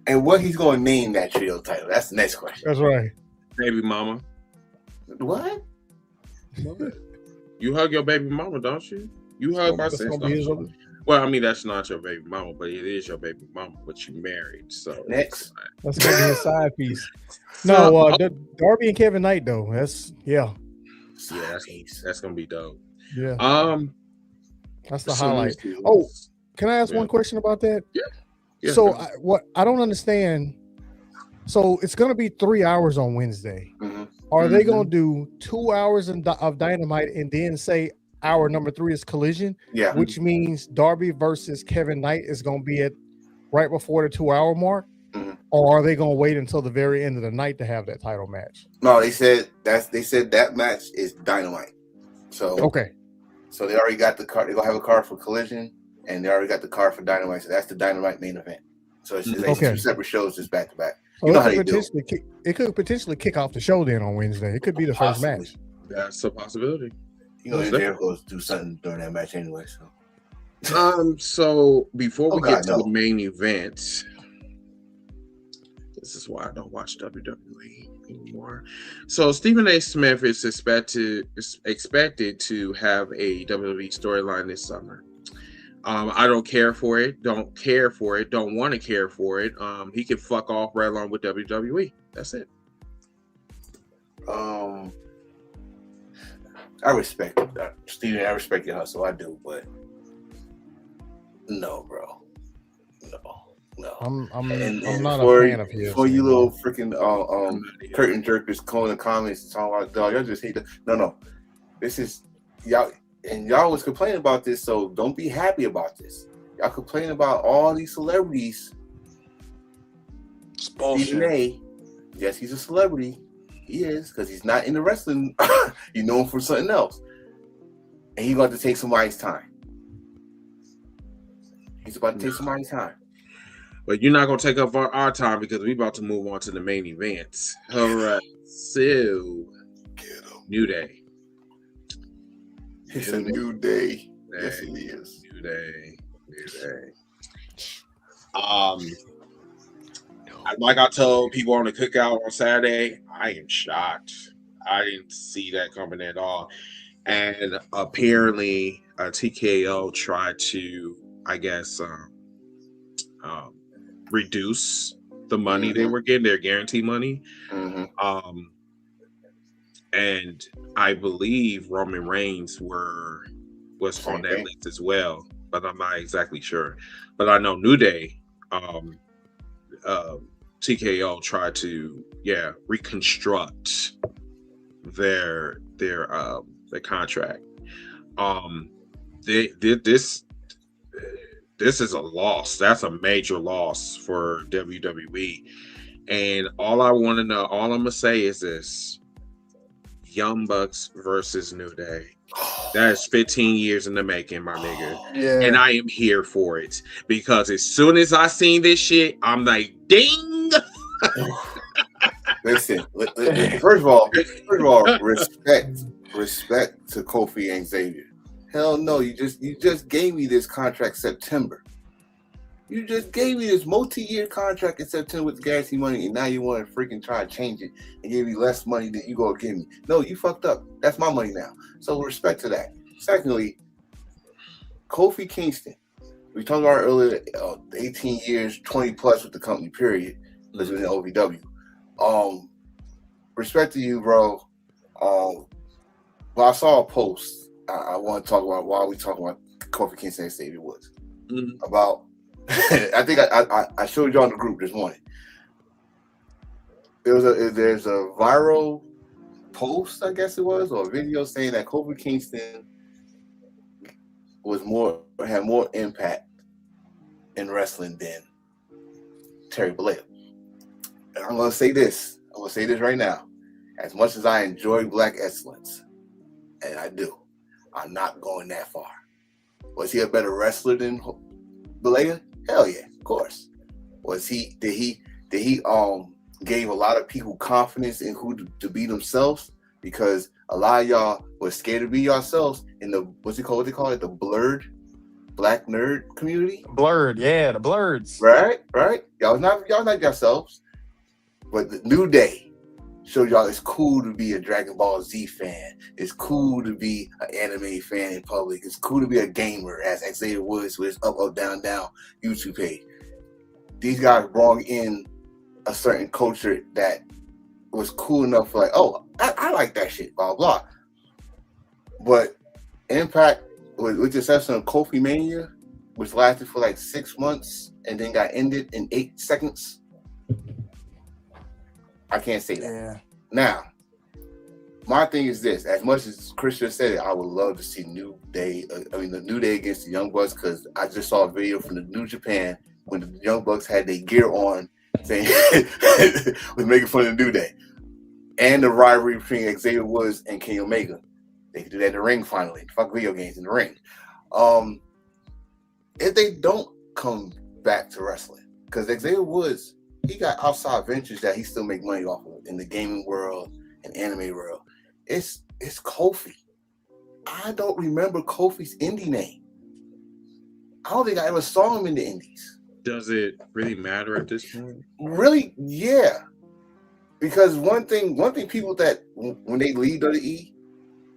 Speaker 8: And what he's gonna name that trio title? That's the next question.
Speaker 9: That's right.
Speaker 2: Baby mama.
Speaker 8: What?
Speaker 2: You hug your baby mama, don't you? You hug my sister. Well, I mean, that's not your baby mama, but it is your baby mama, but you married. So
Speaker 8: next,
Speaker 9: that's gonna be a side piece. No, Darby and Kevin Knight though. That's
Speaker 2: gonna be dope.
Speaker 9: Yeah. That's the highlight. Oh, can I ask one question about that?
Speaker 2: Yeah.
Speaker 9: So I don't understand. So it's gonna be 3 hours on Wednesday.
Speaker 8: Mm-hmm.
Speaker 9: Are they gonna do 2 hours of Dynamite and then say hour number 3 is Collision?
Speaker 8: Yeah.
Speaker 9: Which means Darby versus Kevin Knight is gonna be at right before the 2 hour mark?
Speaker 8: Mm-hmm.
Speaker 9: Or are they gonna wait until the very end of the night to have that title match?
Speaker 8: No, they said that match is Dynamite. So
Speaker 9: okay.
Speaker 8: So they already got the card. They're gonna have a card for Collision, and they already got the card for Dynamite. So that's the Dynamite main event. So it's like 2 separate shows, just back to back. You know how they do.
Speaker 9: It could potentially kick off the show then on Wednesday. It could be the first match.
Speaker 2: That's a possibility.
Speaker 8: You know, Jericho's do something during that match anyway. So.
Speaker 2: So before we get to the main event, this is why I don't watch WWE anymore. So Stephen A. Smith is expected to have a WWE storyline this summer. I don't care for it. Don't want to care for it. He can fuck off right along with WWE. That's it.
Speaker 8: I respect it, Steven. I respect your hustle. I do, but no, bro. No.
Speaker 9: I'm not a fan of his.
Speaker 8: For you little freaking curtain jerkers calling the comments talking about dog, y'all just hate the no. This is y'all. And y'all was complaining about this, so don't be happy about this. Y'all complain about all these celebrities.
Speaker 7: It's bullshit.
Speaker 8: Stephen A, yes, he's a celebrity. He is, because he's not in the wrestling. You know him for something else. And he's about to take somebody's time. He's about to take somebody's time.
Speaker 2: But you're not going to take up our time because we're about to move on to the main events. All right. So, New Day.
Speaker 8: It's a new day. Yes, it is.
Speaker 2: New day. Like I told people on the cookout on Saturday, I am shocked. I didn't see that coming at all. And apparently, TKO tried to, I guess, reduce the money they were getting, their guarantee money.
Speaker 8: Mm-hmm.
Speaker 2: And I believe Roman Reigns was on that list as well, but I'm not exactly sure. But I know New Day, TKO tried to reconstruct their contract. This is a loss. That's a major loss for WWE. And all I'm gonna say is this: Young Bucks versus New Day. That is 15 years in the making, my nigga.
Speaker 7: Yeah.
Speaker 2: And I am here for it. Because as soon as I seen this shit, I'm like, ding!
Speaker 8: Listen, first of all, respect to Kofi and Xavier. Hell no, you just gave me this contract September. You just gave me this multi-year contract in September with guarantee money, and now you want to freaking try to change it and give me less money than you go give me. No, you fucked up. That's my money now. So respect to that. Secondly, Kofi Kingston. We talked about earlier, 18 years, 20 plus with the company, period. Living in OVW. Respect to you, bro. Well, I saw a post. I want to talk about while we talking about Kofi Kingston and Xavier Woods. About I think I showed you on the group this morning. There's a viral post, I guess it was, or a video saying that Kofi Kingston had more impact in wrestling than Terry Bollea. And I'm gonna say this. I'm gonna say this right now. As much as I enjoy Black Excellence, and I do, I'm not going that far. Was he a better wrestler than Bollea? Hell yeah, of course. Did he gave a lot of people confidence in who to be themselves, because a lot of y'all were scared to be yourselves in the what they call it, the blurred Black nerd community.
Speaker 7: Blurred, yeah, the blurreds.
Speaker 8: Right. Y'all not yourselves. But the New Day showed y'all it's cool to be a Dragon Ball Z fan. It's cool to be an anime fan in public. It's cool to be a gamer, as Xavier Woods with his up, down YouTube page. These guys brought in a certain culture that was cool enough for like, oh, I like that shit, blah, blah. But Impact, with the exception of Kofi Mania, which lasted for like 6 months and then got ended in 8 seconds, I can't say that.
Speaker 7: Yeah.
Speaker 8: Now, my thing is this: as much as Christian said it, I would love to see the New Day against the Young Bucks, because I just saw a video from the New Japan when the Young Bucks had their gear on, saying was making fun of the New Day, and the rivalry between Xavier Woods and Kenny Omega. They could do that in the ring finally. Fuck video games in the ring. If they don't come back to wrestling, because Xavier Woods, he got outside ventures that he still make money off of in the gaming world and anime world. It's Kofi. I don't remember Kofi's indie name. I don't think I ever saw him in the indies.
Speaker 2: Does it really matter at this point?
Speaker 8: Really, yeah. Because one thing people that when they leave WWE,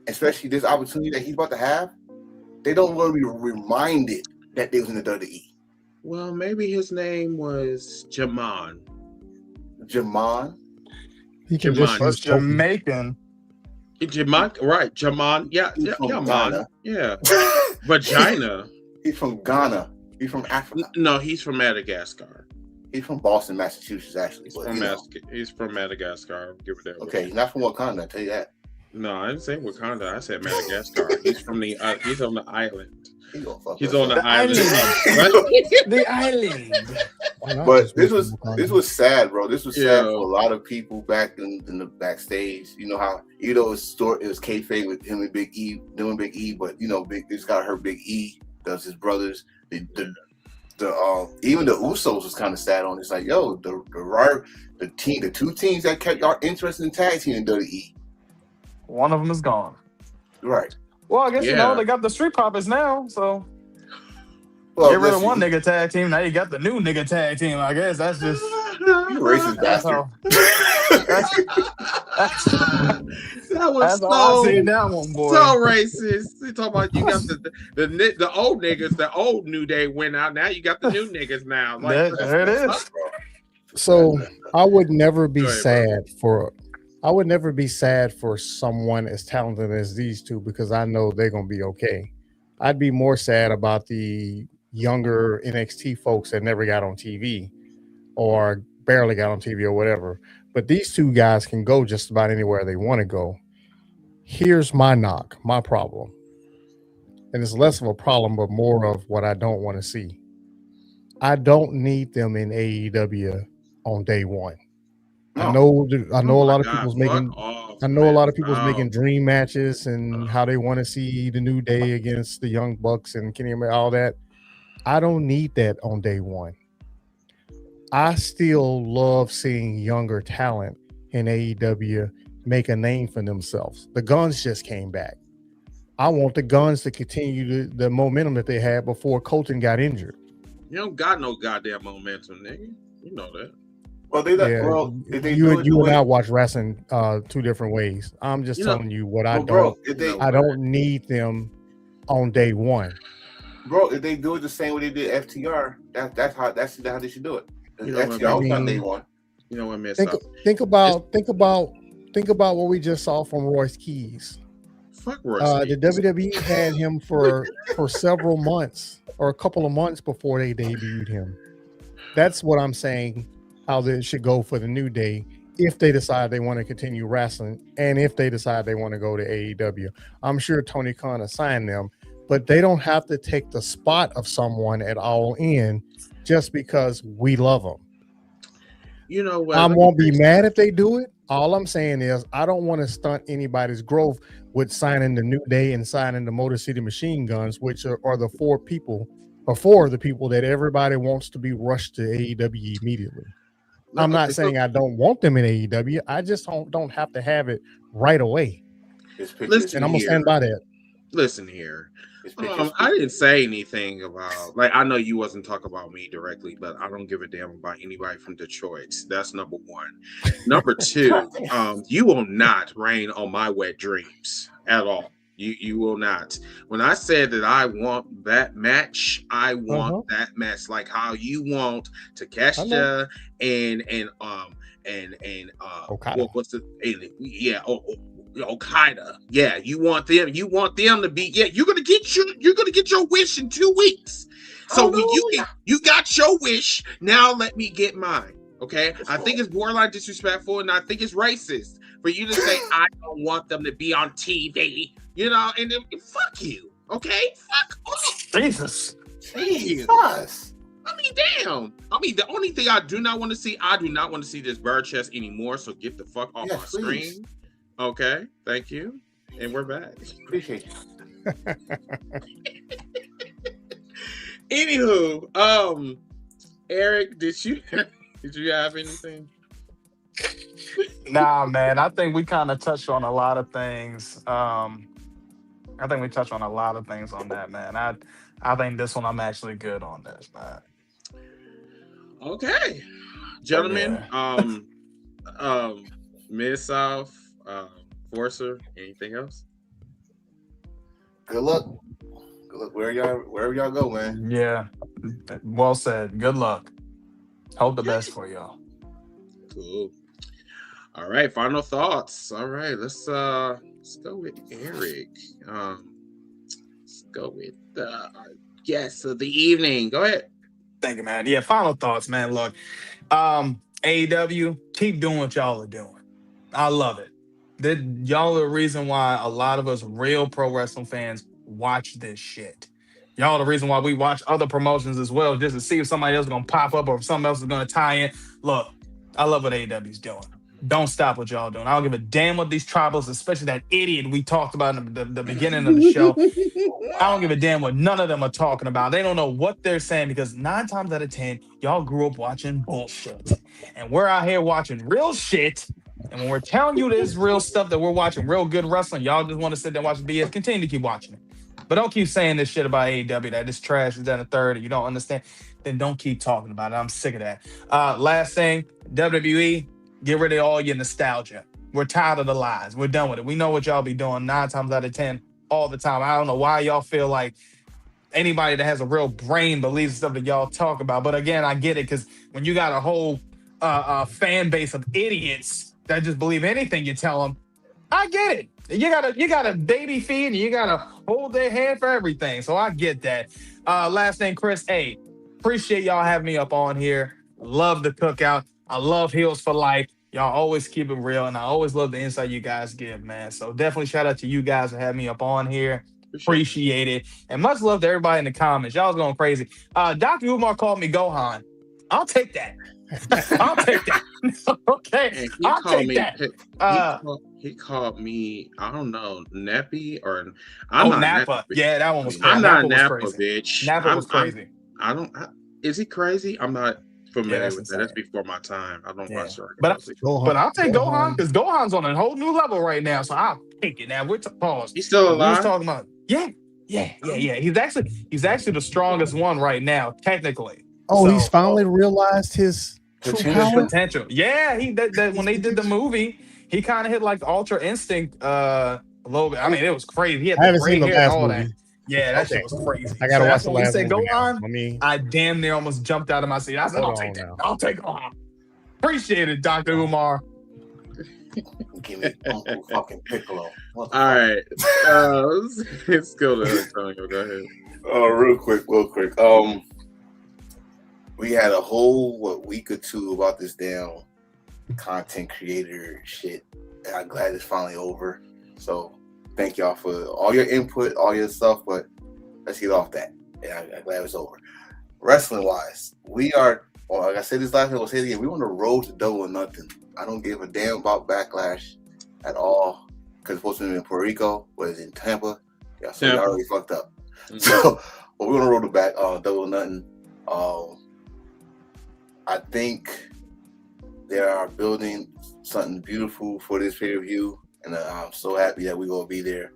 Speaker 8: especially this opportunity that he's about to have, they don't want to be reminded that they was in the WWE.
Speaker 2: Well, maybe his name was Jamon.
Speaker 8: Jamon?
Speaker 9: He can
Speaker 2: Jamon.
Speaker 9: just
Speaker 7: Jamaican.
Speaker 2: Jamon, right? Jamon, yeah, Jamon, yeah. Vagina.
Speaker 8: He's from Ghana. He's from Africa.
Speaker 2: No, he's from Madagascar.
Speaker 8: He's from Boston, Massachusetts, actually.
Speaker 2: He's from Madagascar. Give it that.
Speaker 8: Okay, he's not from Wakanda. I tell you that.
Speaker 2: No, I didn't say Wakanda. I said Madagascar. He's from the. He's on the island. He's on the island.
Speaker 7: The island.
Speaker 8: But this was sad, bro. This was sad for a lot of people back in the backstage. You know how it was kayfabe with him and Big E doing Big E, but this got hurt. Big E does his brothers. Even the Usos was kind of sad on. It's like, yo, the two teams that kept y'all interested in tag team in WWE.
Speaker 7: One of them is gone.
Speaker 8: Right.
Speaker 7: Well, I guess they got the Street Profits now, so
Speaker 8: get
Speaker 7: rid of one nigga tag team. Now you got the new nigga tag team. I guess that's just
Speaker 8: you racist bastard.
Speaker 2: That was so racist. You talking about you got the old niggas, the old New Day went out. Now you got the new niggas now. Like,
Speaker 7: there it is.
Speaker 9: So I would never be sad for someone as talented as these two, because I know they're gonna be okay. I'd be more sad about the younger NXT folks that never got on TV or barely got on TV or whatever. But these two guys can go just about anywhere they want to go. Here's my knock, my problem. And it's less of a problem, but more of what I don't want to see. I don't need them in AEW on day one. I know a lot of people's making.
Speaker 2: balls.
Speaker 9: I know a
Speaker 2: man.
Speaker 9: lot of people's making dream matches and how they want to see the New Day against the Young Bucks and Kenny Omega, all that. I don't need that on day one. I still love seeing younger talent in AEW make a name for themselves. The Guns just came back. I want the Guns to continue the momentum that they had before Colton got injured.
Speaker 2: You don't got no goddamn momentum, nigga. You know that.
Speaker 8: Well, they
Speaker 9: Yeah,
Speaker 8: well, if they
Speaker 9: you
Speaker 8: do it
Speaker 9: and
Speaker 8: the
Speaker 9: I
Speaker 8: way,
Speaker 9: watch wrestling two different ways. I'm just
Speaker 2: You know,
Speaker 9: telling you what
Speaker 8: well, bro, if they,
Speaker 9: I don't need them on day one.
Speaker 8: bro, if they do it the same way they did FTR, that's how they should do it.
Speaker 2: You know what,
Speaker 8: FTR was
Speaker 9: I
Speaker 8: on
Speaker 9: mean,
Speaker 8: day one.
Speaker 2: You know what, man?
Speaker 9: Think about what we just saw from Royce Keys.
Speaker 2: Fuck Royce.
Speaker 9: The WWE had him for several months or a couple of months before they debuted him. That's what I'm saying. How they should go for the New Day if they decide they want to continue wrestling and if they decide they want to go to AEW. I'm sure Tony Khan assigned them, but they don't have to take the spot of someone at All In just because we love them.
Speaker 2: You know what?
Speaker 9: I won't be mad if they do it. All I'm saying is I don't want to stunt anybody's growth with signing the New Day and signing the Motor City Machine Guns, which are the four of the people that everybody wants to be rushed to AEW immediately. I'm not saying I don't want them in AEW. I just don't have to have it right away.
Speaker 2: Listen,
Speaker 9: and I'm gonna stand by that.
Speaker 2: Listen here. I didn't say anything about, like, I know you wasn't talking about me directly, but I don't give a damn about anybody from Detroit. That's number one. Number two, you will not rain on my wet dreams at all. You will not. When I said that I want that match, I want that match like how you want Takeshita and
Speaker 9: Okada.
Speaker 2: what's the Okada. Yeah, you want them to be, you're gonna get your wish in 2 weeks. So you got your wish. Now let me get mine. Okay. I think it's borderline disrespectful and I think it's racist for you to say I don't want them to be on TV, and then fuck you. Okay? Fuck off.
Speaker 7: Jesus.
Speaker 2: I mean, damn. I mean, the only thing I do not want to see this bird chest anymore. So get the fuck off my screen. Okay, thank you. And we're back.
Speaker 8: Appreciate you.
Speaker 2: Anywho, Eric, did you have anything?
Speaker 7: Nah, man. I think we kind of touched on a lot of things. I think we touched on a lot of things on that, man. I think this one I'm actually good on this, man.
Speaker 2: Okay, gentlemen. Mid-South, Forcer, anything else?
Speaker 8: Good luck. Good luck wherever y'all go, man.
Speaker 7: Yeah. Well said. Good luck. Hope the best for y'all.
Speaker 2: Cool. All right, final thoughts. All right, let's go with Eric. Let's go with our guest of the evening. Go ahead.
Speaker 7: Thank you, man. Yeah, final thoughts, man. Look, AEW, keep doing what y'all are doing. I love it. Y'all are the reason why a lot of us real pro wrestling fans watch this shit. Y'all are the reason why we watch other promotions as well, just to see if somebody else is going to pop up or if something else is going to tie in. Look, I love what AEW's doing. Don't stop what y'all doing. I don't give a damn what these tribals, especially that idiot we talked about in the beginning of the show. I don't give a damn what none of them are talking about. They don't know what they're saying because 9 times out of 10, y'all grew up watching bullshit. And we're out here watching real shit. And when we're telling you this real stuff that we're watching, real good wrestling, y'all just want to sit there and watch BS. Continue to keep watching it. But don't keep saying this shit about AEW, that it's trash, is that a third, and you don't understand. Then don't keep talking about it. I'm sick of that. Last thing, WWE, get rid of all your nostalgia. We're tired of the lies. We're done with it. We know what y'all be doing 9 times out of 10 all the time. I don't know why y'all feel like anybody that has a real brain believes stuff that y'all talk about. But again, I get it because when you got a whole fan base of idiots that just believe anything you tell them, I get it. You got a baby feed and you got to hold their hand for everything. So I get that. Last thing, Chris, hey, appreciate y'all having me up on here. Love the cookout. I love Heels for Life. Y'all always keep it real, and I always love the insight you guys give, man. So definitely shout out to you guys for having me up on here. Appreciate it. And much love to everybody in the comments. Y'all was going crazy. Dr. Umar called me Gohan. I'll take that. I'll take that. Okay,
Speaker 2: And
Speaker 7: I'll take that.
Speaker 2: He called me, I don't know, nappy or I'm
Speaker 7: Oh,
Speaker 2: not
Speaker 7: Napa.
Speaker 2: nappy.
Speaker 7: Yeah, that one was crazy.
Speaker 2: I'm not
Speaker 7: Napa
Speaker 2: Napa,
Speaker 7: was crazy.
Speaker 2: bitch.
Speaker 7: Napa was crazy.
Speaker 2: I don't. Is he crazy? I'm not familiar
Speaker 7: that's
Speaker 2: with that. That's before my time. I don't watch Dragon
Speaker 7: But
Speaker 2: Ball Z.
Speaker 7: I'll take Gohan because Gohan's on a whole new level right now. So I'll take it. Now we're pause.
Speaker 2: He's still
Speaker 7: We was
Speaker 2: alive?
Speaker 7: talking about He's actually the strongest one right now, technically.
Speaker 9: Oh, he's finally realized his true power.
Speaker 7: Potential. Yeah, that when they did the movie, he kind of hit like Ultra Instinct a little bit. I mean, it was crazy. He had
Speaker 9: I haven't
Speaker 7: the
Speaker 9: seen
Speaker 7: gray
Speaker 9: the
Speaker 7: hair and
Speaker 9: last
Speaker 7: all
Speaker 9: movie.
Speaker 7: that. Yeah, that shit was crazy.
Speaker 9: I gotta watch
Speaker 7: that's
Speaker 9: the
Speaker 7: when
Speaker 9: last
Speaker 7: we said
Speaker 9: movie.
Speaker 7: Gohan. I damn near almost jumped out of my seat. I said, I'll take that. I'll take Gohan. Appreciate it, Dr. Umar.
Speaker 8: Give me Uncle fucking Piccolo.
Speaker 2: All right. Let's go to Antonio. Go ahead.
Speaker 8: Real quick. We had a whole week or two about this damn content creator shit. And I'm glad it's finally over. So thank y'all for all your input, all your stuff, but let's get off that. And I'm glad it's over. Wrestling wise, we are, like I said this last time, I'll say it again, we're on the road to Double or Nothing. I don't give a damn about Backlash at all because it's supposed to be in Puerto Rico, but it's in Tampa. Yeah, so we already fucked up. Mm-hmm. So but we're on the road to Double or Nothing. I think they are building something beautiful for this pay-per-view, and I'm so happy that we're gonna be there.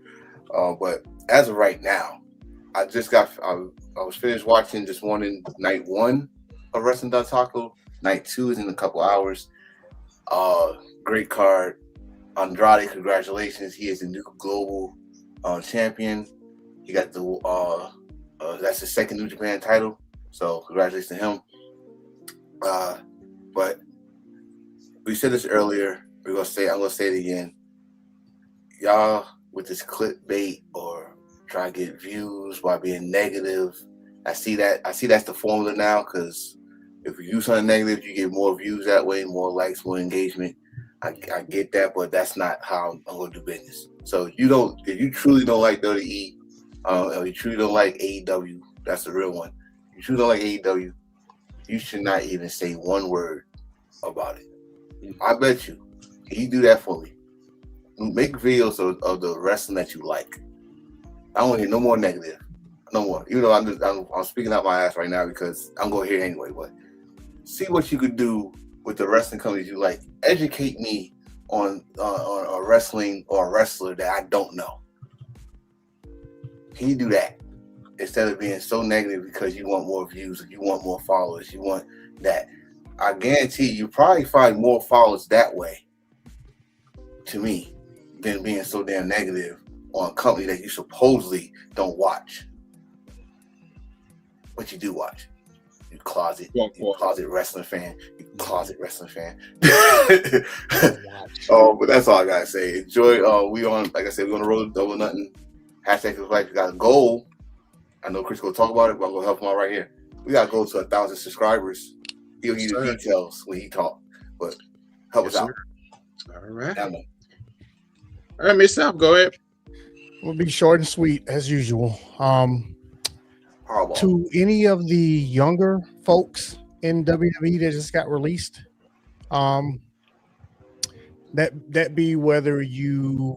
Speaker 8: But as of right now, I was finished watching this morning night 1 of Wrestling Taco. Night 2 is in a couple hours. Great card. Andrade, congratulations. He is the new global champion. He got the that's his second New Japan title. So congratulations to him. But we said this earlier. I'm gonna say it again. Y'all with this clickbait or try to get views by being negative. I see that's the formula now, because if you do something negative, you get more views that way, more likes, more engagement. I get that, but that's not how I'm gonna do business. So if you truly don't like WWE, or you truly don't like AEW, that's the real one. If you truly don't like AEW, you should not even say one word about it. I bet you. Can you do that for me? Make videos of the wrestling that you like. I don't want to hear no more negative. No more. Even though I'm speaking out my ass right now because I'm going to hear it anyway. But see what you could do with the wrestling companies you like. Educate me on a wrestling or a wrestler that I don't know. Can you do that? Instead of being so negative because you want more views, or you want more followers, you want that. I guarantee you probably find more followers that way, to me, than being so damn negative on a company that you supposedly don't watch. But you do watch. You closet wrestling fan. You closet wrestling fan. But that's all I gotta say. Enjoy. Like I said, we're on the road to Double or Nothing. Hashtag like we got a goal. I know Chris will talk about it, but I'm gonna help him out right here. We gotta go to 1,000 subscribers. He'll give you the details when he talk, but help us out.
Speaker 2: All right. All right, Miss South, go ahead.
Speaker 9: We'll be short and sweet as usual. To any of the younger folks in WWE that just got released, that be whether you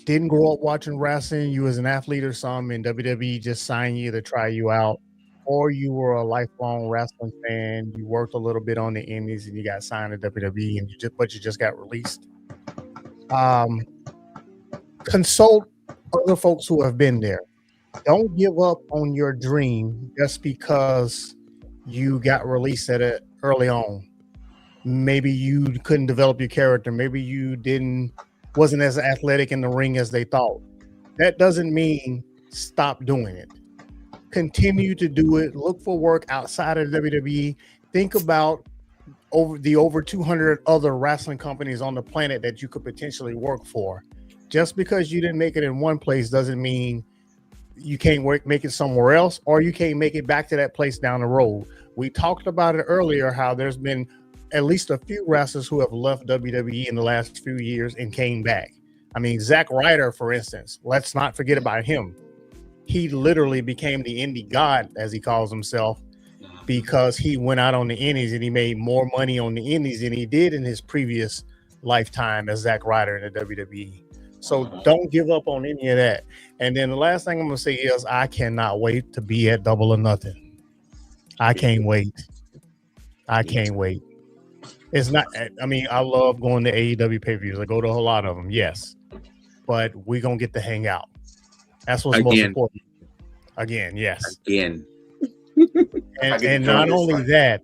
Speaker 9: didn't grow up watching wrestling, you was an athlete or something, and WWE just signed you to try you out, or you were a lifelong wrestling fan, you worked a little bit on the indies and you got signed to WWE, and you just got released. Consult other folks who have been there. Don't give up on your dream just because you got released at it early on. Maybe you couldn't develop your character. Maybe you wasn't as athletic in the ring as they thought. That doesn't mean stop doing it. Continue to do it. Look for work outside of WWE. Think about over 200 other wrestling companies on the planet that you could potentially work for. Just because you didn't make it in one place doesn't mean you can't make it somewhere else, or you can't make it back to that place down the road. We talked about it earlier, how there's been at least a few wrestlers who have left WWE in the last few years and came back. I mean, Zack Ryder, for instance, let's not forget about him. He literally became the indie god, as he calls himself, because he went out on the indies and he made more money on the indies than he did in his previous lifetime as Zack Ryder in the WWE. So don't give up on any of that. And then the last thing I'm gonna say is I cannot wait to be at Double or Nothing. I can't wait. I can't wait. It's not. I mean, I love going to AEW pay-per-views. I go to a lot of them, yes, but we're gonna get to hang out. That's what's most important. Again, yes.
Speaker 2: Again.
Speaker 9: And not only that,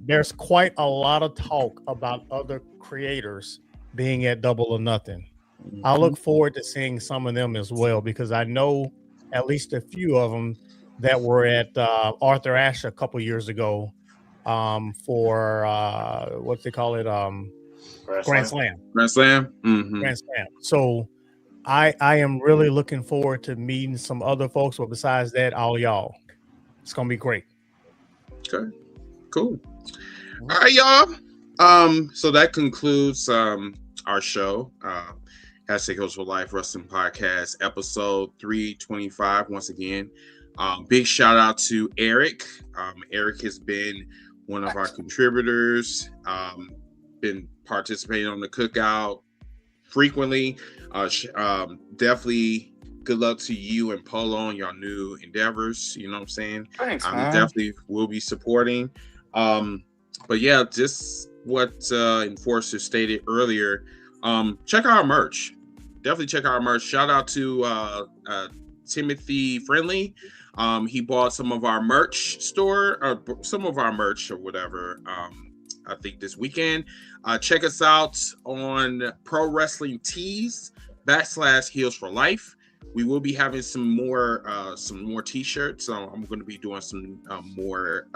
Speaker 9: there's quite a lot of talk about other creators being at Double or Nothing. I look forward to seeing some of them as well, because I know at least a few of them that were at Arthur Ashe a couple years ago for what they call it, Grand Slam.
Speaker 2: Grand Slam. Mm-hmm.
Speaker 9: Grand Slam. So I am really looking forward to meeting some other folks, but besides that, all y'all. It's gonna be great.
Speaker 2: Okay, cool. All right, y'all. So that concludes our show. Hashtag Hills for Life Wrestling Podcast, episode 325. Once again, big shout out to Eric. Eric has been one of our contributors, been participating on the Cookout frequently. Definitely good luck to you and Polo on your new endeavors. You know what I'm saying?
Speaker 7: Thanks, man.
Speaker 2: Definitely will be supporting. But yeah, just what Enforcer stated earlier. Check out our merch. Definitely check out our merch. Shout out to Timothy Friendly. He bought some of our merch or whatever. I think this weekend. Check us out on Pro Wrestling Tees /Heels for Life. We will be having some more t-shirts. So I'm going to be doing some more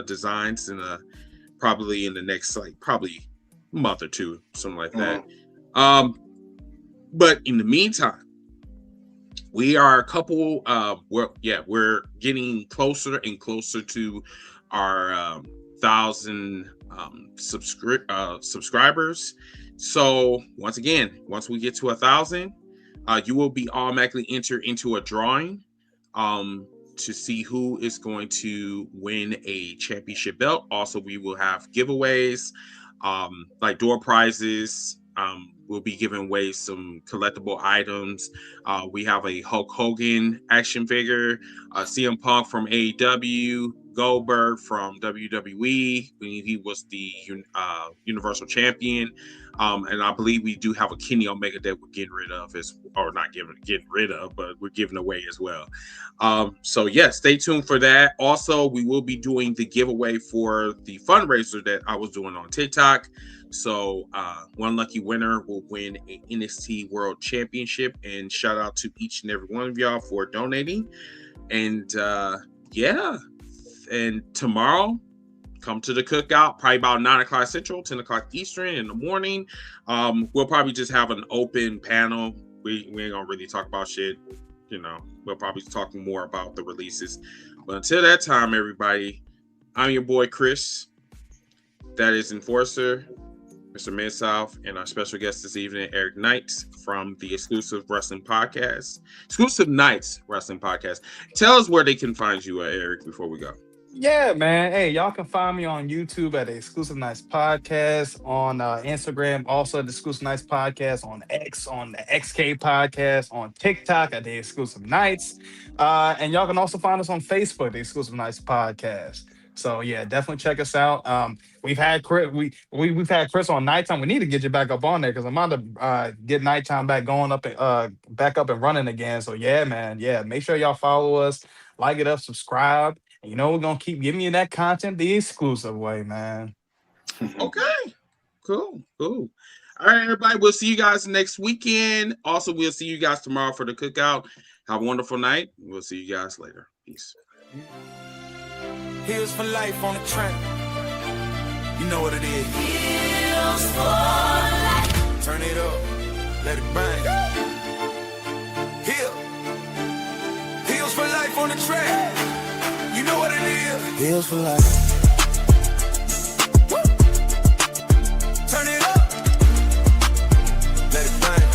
Speaker 2: designs probably in the next probably month or two, something like that. But in the meantime, we are a couple. We're getting closer and closer to our 1,000 subscribers. So once again, once we get to 1,000, you will be automatically entered into a drawing to see who is going to win a championship belt. Also, we will have giveaways, like door prizes. We'll be giving away some collectible items. We have a Hulk Hogan action figure, CM Punk from AEW, Goldberg from WWE when he was the Universal Champion. And I believe we do have a Kenny Omega that we're getting rid of, but we're giving away as well. So yeah, stay tuned for that. Also, we will be doing the giveaway for the fundraiser that I was doing on TikTok. So one lucky winner will win a NXT World Championship, and shout out to each and every one of y'all for donating. And and tomorrow, come to the Cookout, probably about 9 o'clock Central, 10 o'clock Eastern in the morning. We'll probably just have an open panel. We ain't gonna really talk about shit. We'll probably talk more about the releases. But until that time, everybody, I'm your boy Chris. That is Enforcer, Mr. Mid-South, and our special guest this evening, Eric Knight from the Exclusive Nights Wrestling Podcast. Tell us where they can find you, Eric, before we go.
Speaker 7: Yeah, man. Hey, y'all can find me on YouTube at the Exclusive Nights Podcast, on Instagram, also at the Exclusive Nights Podcast, on X, on the XK Podcast, on TikTok at the Exclusive Nights. And y'all can also find us on Facebook, the Exclusive Nights Podcast. So yeah, definitely check us out. We've had Chris, we've had Chris on nighttime. We need to get you back up on there because I'm about to get nighttime back up and running again. So yeah, man, yeah. Make sure y'all follow us, like it up, subscribe. And we're gonna keep giving you that content the exclusive way, man.
Speaker 2: Okay, cool. All right, everybody. We'll see you guys next weekend. Also, we'll see you guys tomorrow for the Cookout. Have a wonderful night. We'll see you guys later. Peace.
Speaker 3: Heels for life on the track. You know what it is.
Speaker 1: Heels for life.
Speaker 3: Turn it up. Let it bang. Heels for life on the track. You know what it is. Heels for life. Woo. Turn it up. Let it bang.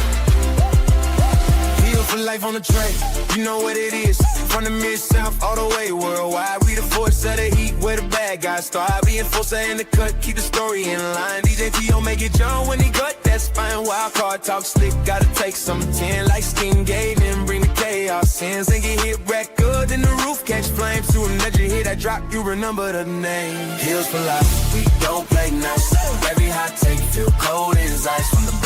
Speaker 3: Heels for life on the track. You know what it is. From the mid-south all the way worldwide, we the force of the heat where the bad guys start. We enforcer in the cut, keep the story in line. DJ T.O. make it John when he gut, that's fine. Wild card talk slick, gotta take some 10 like Skin Gate and bring the chaos in. And get hit back good, then the roof catch flames. To another hit that drop, you remember the name. Hills for life, we don't play nice. Every hot take feel cold as ice from the